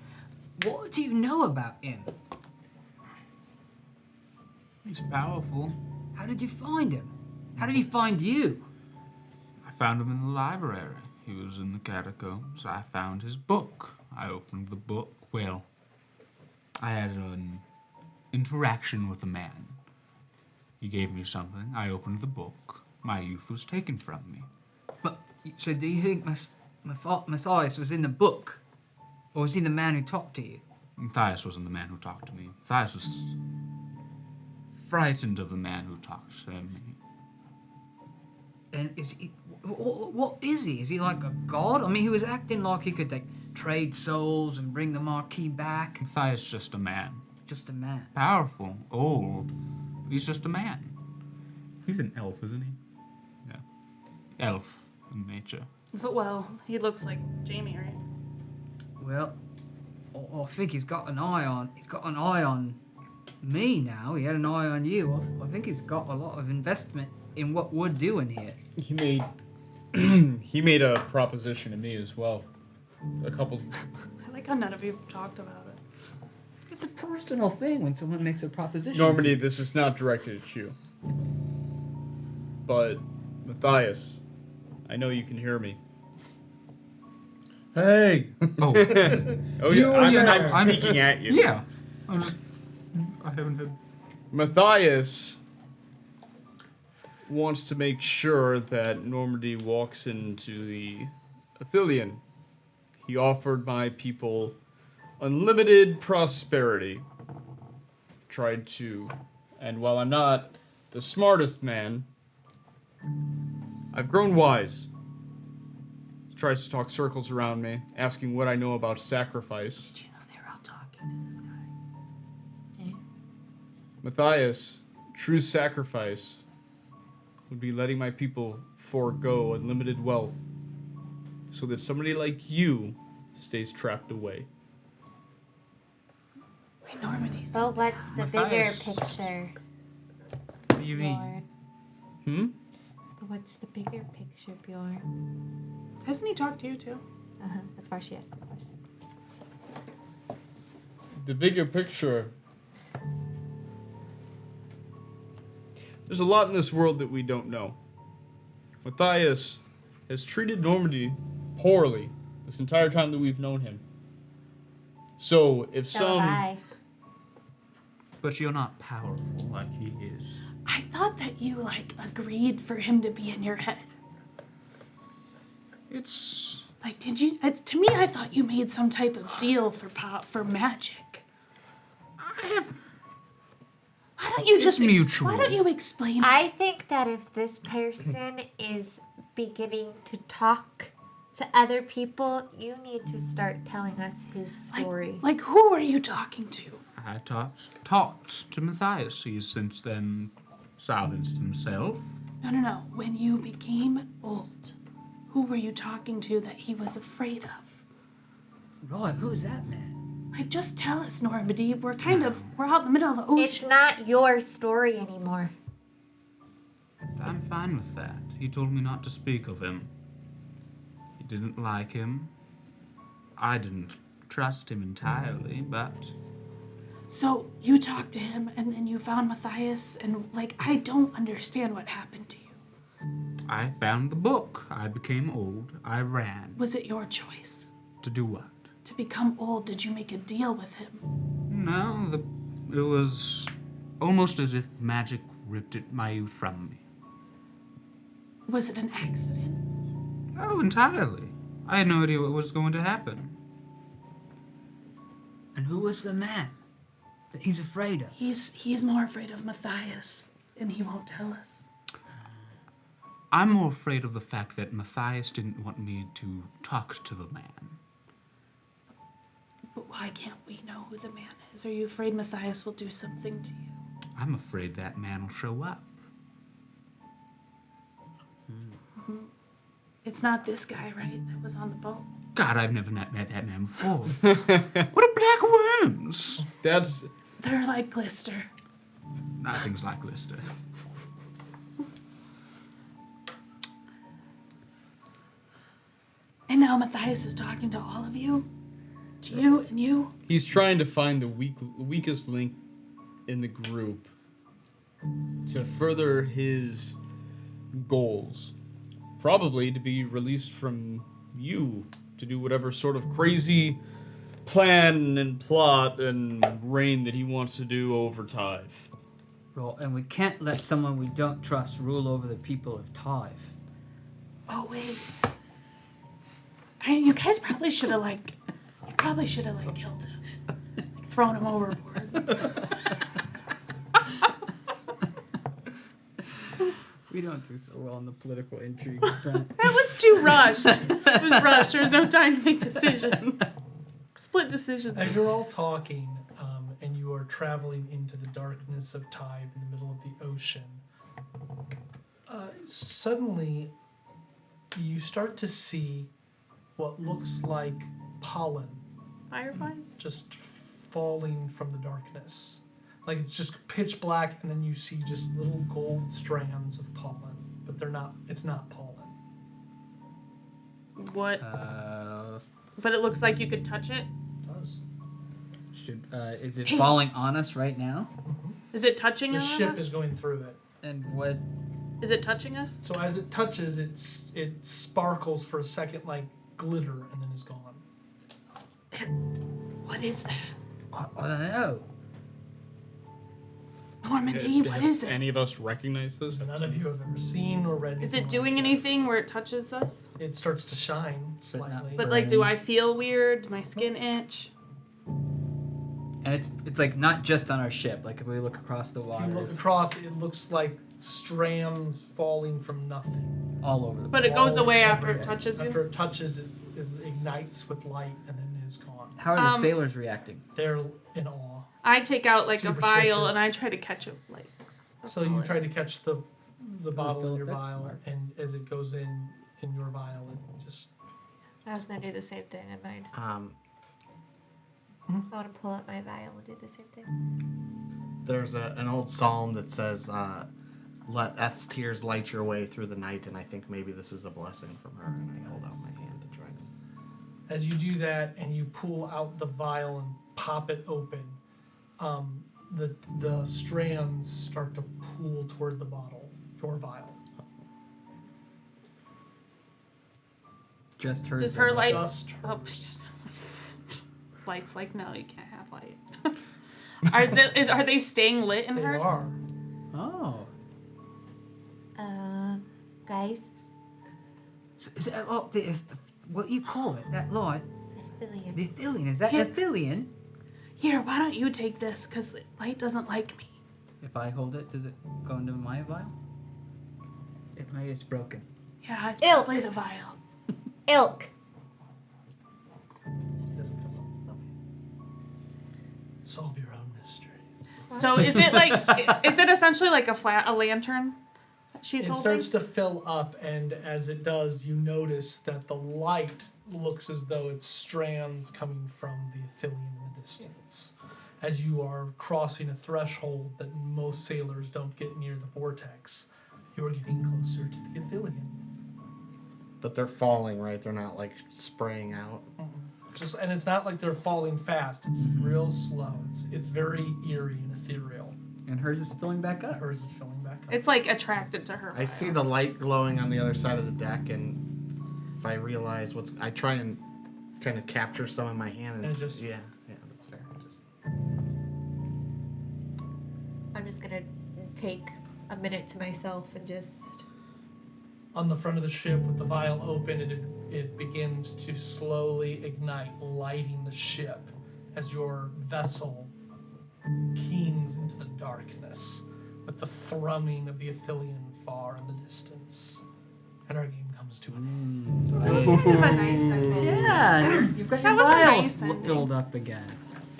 What do you know about him? He's powerful. How did you find him? How did he find you? I found him in the library. He was in the catacombs. I found his book. I opened the book. Well, I had an interaction with a man. He gave me something. I opened the book. My youth was taken from me. But so do you think Matthias was in the book, or was he the man who talked to you? Matthias wasn't the man who talked to me. Matthias was frightened of the man who talked to me. And is he? What is he? Is he like a god? I mean, he was acting like he could like trade souls and bring the Marquis back. Matthias is just a man. Just a man. Powerful, old. He's just a man. He's an elf, isn't he? Yeah. Elf in nature. But, well, he looks like Jamie, right? Well, I think he's got an eye on me now. He had an eye on you. I think he's got a lot of investment in what we're doing here. He made he made a proposition to me as well. A couple. I like how none of you talked about it. It's a personal thing when someone makes a proposition. Normandy, this is not directed at you. But Matthias, I know you can hear me. Hey! Oh, Oh You- yeah, yeah, I'm speaking at you. yeah. I haven't had. Matthias wants to make sure that Normandy walks into the Athelion. He offered my people unlimited prosperity. Tried to, and while I'm not the smartest man, I've grown wise. He tries to talk circles around me, asking what I know about sacrifice. You know, they're all talking to this guy. Matthias, true sacrifice would be letting my people forego unlimited wealth so that somebody like you stays trapped away. Wait, Normandy's. Well, what's the bigger Matthias. picture, What do you mean? Bjorn? Hmm? But what's the bigger picture, Bjorn? Hasn't he talked to you, too? That's why she asked the question. The bigger picture. There's a lot in this world that we don't know. Matthias has treated Normandy poorly this entire time that we've known him. So if So some I. But you're not powerful like he is. I thought that you, agreed for him to be in your head. It's Like, did you? To me, I thought you made some type of deal for magic. I have. Why don't you It's just mutual. Why don't you explain? I think that if this person is beginning to talk to other people, you need to start telling us his story. Like, who are you talking to? I talked to Matthias. He has since then silenced himself. No. When you became old, who were you talking to that he was afraid of? Right, who's that man? Like, just tell us, Normandy. We're out in the middle of the ocean. It's not your story anymore. I'm fine with that. He told me not to speak of him. He didn't like him. I didn't trust him entirely, but So you talked to him, and then you found Matthias, and like, I don't understand what happened to you. I found the book. I became old. I ran. Was it your choice To do what? to become old? Did you make a deal with him? No, it was almost as if magic ripped my youth from me. Was it an accident? Oh, entirely. I had no idea what was going to happen. And who was the man that he's afraid of? He's more afraid of Matthias, and he won't tell us. I'm more afraid of the fact that Matthias didn't want me to talk to the man. But why can't we know who the man is? Are you afraid Matthias will do something to you? I'm afraid that man will show up. It's not this guy, right? That was on the boat. God, I've never met that man before. What are black worms? That's They're like glister. Nothing's like Lister. And now Matthias is talking to all of you? To you and you? he's trying to find the weakest link in the group to further his goals. Probably to be released from you to do whatever sort of crazy plan and plot and reign that he wants to do over Tyve. Well, and we can't let someone we don't trust rule over the people of Tyve. Oh, wait. You guys probably should have, killed him. Like, thrown him overboard. We don't do so well on the political intrigue front. That was too rushed. It was rushed. There was no time to make decisions. Split decisions. As you're all talking, and you are traveling into the darkness of Tyve in the middle of the ocean, suddenly you start to see what looks like pollen Fireflies? just falling from the darkness. Like it's just pitch black, and then you see just little gold strands of pollen, but it's not pollen. What? But it looks like you could touch it. It does. Is it falling on us right now? Is it touching The us? ship is going through it. And what? Is it touching us? So as it touches, it sparkles for a second like glitter, and then is gone. What is that? I don't know. Normandy, what is it? Any of us recognize this? So none of you have ever seen or read. Is anything it doing like anything this. where it touches us? It starts to shine slightly. But like, do I feel weird? Do my skin itch? And it's like not just on our ship. Like if we look across the If water, you look it's across, it looks like strands falling from nothing. all over the. But it goes All away over after it it. touches you? After it touches, it ignites with light and then is gone. How are the sailors reacting? They're in awe. I take out like a vial Superstitious. and I try to catch it. Like, So you try to catch the bottle in Philip, your that's vial, smart. and as it goes in your vial, it just I was gonna do the same thing in mine. Hmm? I want to pull out my vial and do the same thing. There's an old psalm that says, "Let Eth's tears light your way through the night," and I think maybe this is a blessing from her. And I hold out my hand to try to. as you do that and you pull out the vial and pop it open, the strands start to pool toward the bottle, your vial. Just hers. does her light? Just Oh, hers. Light's like, no, you can't have light. Are they staying lit in They hers? are. Oh. Guys, So is it what do you call it? That light? Billion. The Athelian. Is that Yeah. Athelian? Here, why don't you take this? Because Light doesn't like me. If I hold it, does it go into my vial? Maybe it's broken. Yeah, it's Ilk. probably the vial. Ilk. It doesn't come up. Solve your own mystery. So is it like, is it essentially like a lantern that she's It holding? starts to fill up, and as it does, you notice that the light looks as though it's strands coming from the Athelian in the distance. As you are crossing a threshold that most sailors don't get near the vortex, you are getting closer to the Athelian. But they're falling, right? They're not like spraying out. And it's not like they're falling fast. It's real slow. It's very eerie and ethereal. And hers is filling back up. Hers is filling back up. It's like attracted to her. I see the light glowing on the other side of the deck, and if I realize I try and kind of capture some in my hand. And And just- yeah, that's fair. Just I'm just gonna take a minute to myself and just. On the front of the ship with the vial open, it begins to slowly ignite, lighting the ship as your vessel keens into the darkness with the thrumming of the Athelian far in the distance. And our game comes to an end. That was kind of a nice ending. Yeah, you've got your That was a vial nice ending. filled up again.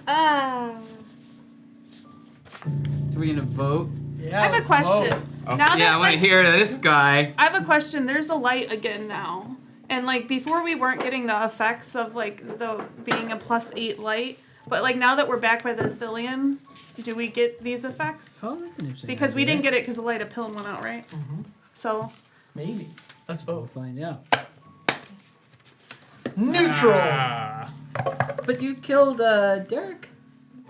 Ah. So we're gonna vote. Yeah, I have a let's question. vote. Now Yeah, I that, want to hear this guy. I have a question. There's a light again now. And like before we weren't getting the effects of like the being a +8 light, but like now that we're back by the Athelian, do we get these effects? Oh, that's an interesting. Because we idea. didn't get it because the light of pill went out, right? Mhm. So Maybe. Let's We'll vote. find out. Neutral. Ah. But you killed Derek.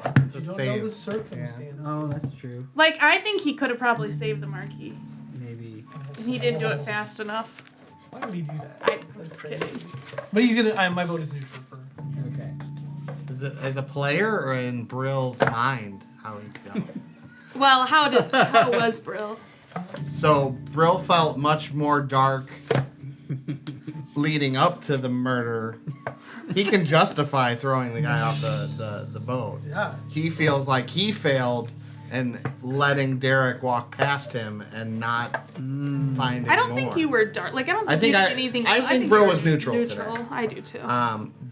it's You a don't save. know the circumstance. Oh, that's true. like I think he could have probably saved the marquee. Maybe. And he didn't do it fast enough. Why would he do that? I'm That's just crazy. kidding. But he's gonna. My vote is neutral for. Okay. Is it as a player or in Brill's mind how he felt? Well, how was Brill? So Brill felt much more dark leading up to the murder. He can justify throwing the guy off the boat. Yeah. He feels like he failed and letting Derek walk past him and not finding I don't more. think you were dark. Like I don't I think think you I- did anything. I think you Brill were was neutral Neutral. today. I do too.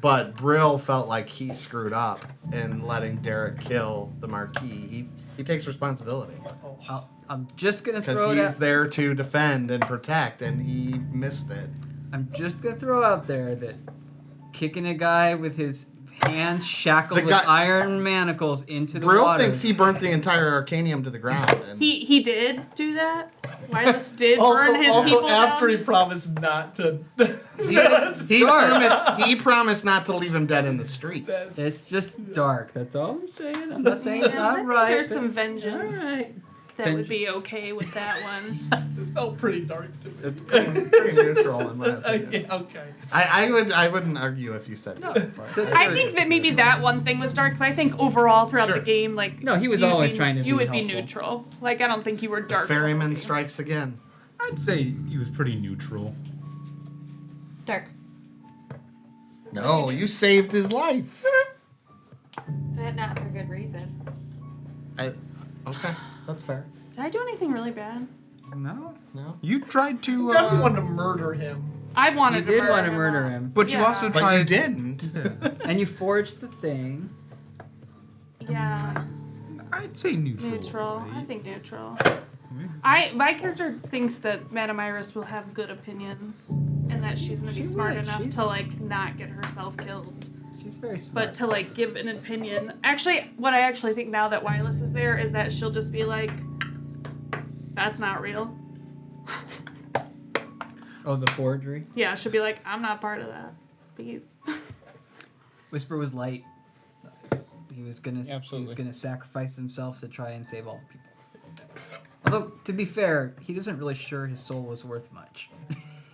But Brill felt like he screwed up in letting Derek kill the Marquis. He takes responsibility I'm just gonna because throw it he's out. there to defend and protect, and he missed it. I'm just gonna throw out there that kicking a guy with his hands shackled The with guy- iron manacles into the Brill water. thinks he burnt the entire arcanium to the ground. And He did do that. Wireless did burn his Also, people after down. he promised not to. he promised not to leave him dead in the street. It's just dark. That's all I'm saying. I'm not saying it's Yeah, I not think right. there's but- some vengeance All right. that would be okay with that one. It felt pretty dark to me. It's pretty neutral in my opinion. Yeah, okay. I wouldn't argue if you said No. that. but I think that maybe that one thing was dark, but I think overall throughout Sure. the game, like No, he was you'd always be- trying to You be would be helpful. neutral. Like I don't think you were dark. Ferryman strikes again. I'd say he was pretty neutral. Dark. No, you saved his life. But not for good reason. Okay, that's fair. Did I do anything really bad? No. No. You tried to. You definitely wanted to murder him. I You wanted to did murder want to him murder all. him, But you Yeah. also But tried. you didn't. and you forged the thing. Yeah, I'd say neutral. neutral. I right? think neutral. Hmm. My character thinks that Madame Iris will have good opinions, and that she's gonna be She smart would. enough She's- to like not get herself killed. She's very smart. But to like give an opinion. Actually, what I actually think now that Wireless is there is that she'll just be like, "That's not real." Oh, the forgery. Yeah, she'll be like, "I'm not part of that." Please. Whisper was light. He was Absolutely. gonna sacrifice himself to try and save all the people. Although, to be fair, he isn't really sure his soul was worth much.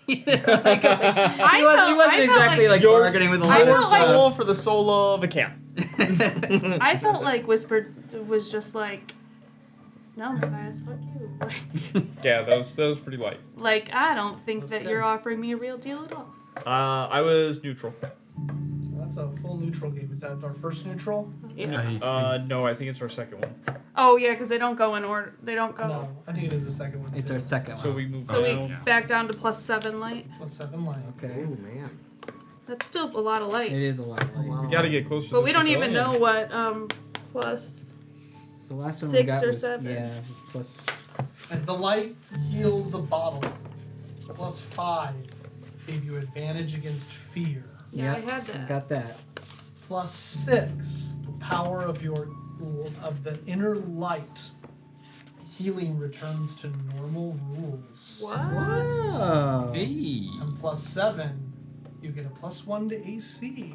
He wasn't exactly like Yours- bargaining with a I lot Your of felt like- soul for the soul of a cat. I felt like Whisper was just like, "No, Matthias, fuck you." Like, Yeah, that was pretty light. like I don't think That's that good. you're offering me a real deal at all. I was neutral. So that's a full neutral game. Is that our first neutral? Yeah. No, I think it's our second one. Oh yeah, because they don't go in order. They don't go. No, I think it is the second one. It's too. our second So one. we move So we down. back down to +7 light. +7 light. Oh Okay. man. That's still a lot of lights. It is a lot. Of light. We gotta get closer. But to we the don't even know civilian. what plus. The last one 6 we got or was 7. yeah, it was plus. As the light heals the bottle, +5 gave you advantage against fear. Yeah, Yep, I had that. Got that. +6, the power of the inner light. Healing returns to normal rules. What? Whoa. Hey. And +7, you get a +1 to AC.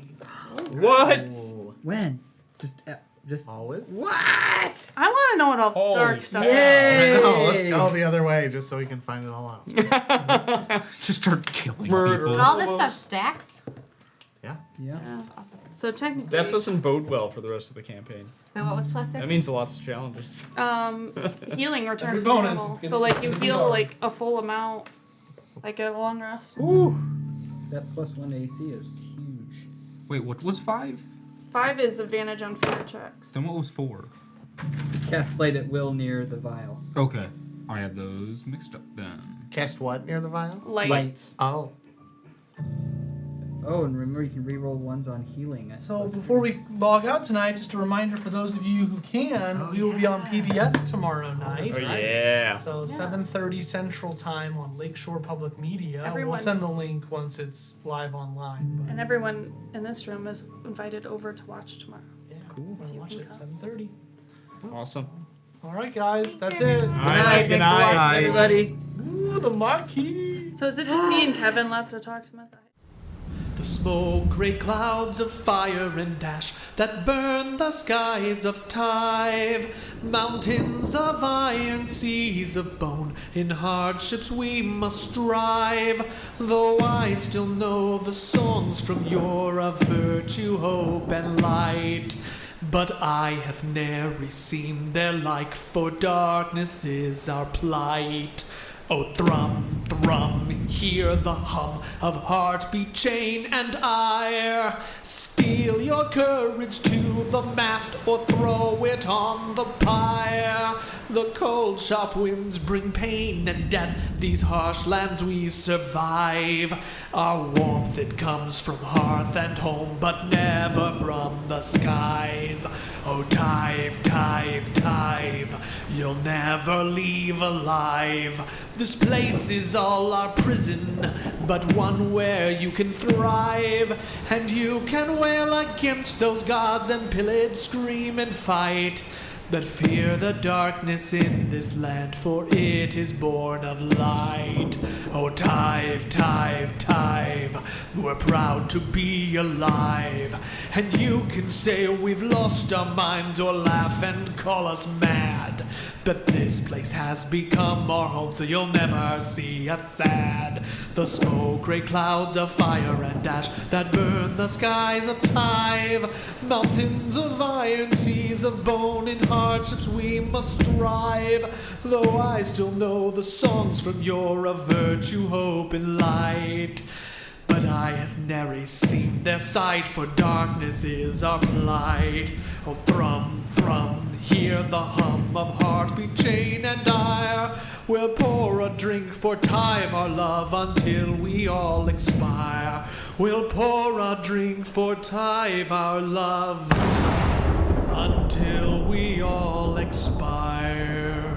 What? Oh, When? Just. always. What? I want to know what all Holy dark stuff. snap. is. No, let's go the other way just so we can find it all out. Just start killing Murder. people. And all this stuff stacks. Yeah. Yeah. Awesome. So technically, That doesn't bode well for the rest of the campaign. Wait, what was +6? That means lots of challenges. healing returns to Every bonus normal. is gonna So like you be heal dark. like a full amount, like at a long rest. That +1 AC is huge. Wait, what was 5? 5 is advantage on fear checks. Then what was 4? Cast light at will near the vial. Okay. I have those mixed up then. Cast what near the vial? Light. Oh. Oh, and remember you can reroll ones on healing. at So +3. before we log out tonight, just a reminder for those of you who can, we will be on PBS tomorrow night. Oh yeah. So 7:30 Central Time on Lakeshore Public Media. Everyone- We'll send the link once it's live online. And everyone in this room is invited over to watch tomorrow. But yeah, cool. We'll watch it at 7:30. Awesome. All right, guys, that's it. All Good right, night. good Thanks for watching, night. everybody. Ooh, the marquee. So is it just me and Kevin left to talk to him? The smoke, gray clouds of fire and ash that burn the skies of Tyve. Mountains of iron, seas of bone, in hardships we must strive. Though I still know the songs from yore of virtue, hope, and light. But I have ne'er seen their like, for darkness is our plight. Oh, thrum, thrum, hear the hum of heartbeat, chain, and ire. Steel your courage to the mast, or throw it on the pyre. The cold, sharp winds bring pain and death, these harsh lands we survive. Our warmth, it comes from hearth and home, but never from the skies. Oh, Tyve, Tyve, Tyve, you'll never leave alive. This place is all our prison, but one where you can thrive. And you can wail against those gods and pillage, scream and fight. But fear the darkness in this land, for it is born of light. Oh, Tyve, Tyve, Tyve, we're proud to be alive. And you can say we've lost our minds, or laugh and call us mad. But this place has become our home, so you'll never see us sad. The smoke, gray clouds of fire and ash that burn the skies of Tyve. Mountains of iron, seas of bone, in hardships we must strive. Though I still know the songs from yore of virtue, hope, and light. But I have ne'er seen their sight, for darkness is our plight. Oh, thrum, thrum, hear the hum of heartbeat, chain, and ire. We'll pour a drink for Tyve, our love, until we all expire. We'll pour a drink for Tyve, our love, until we all expire.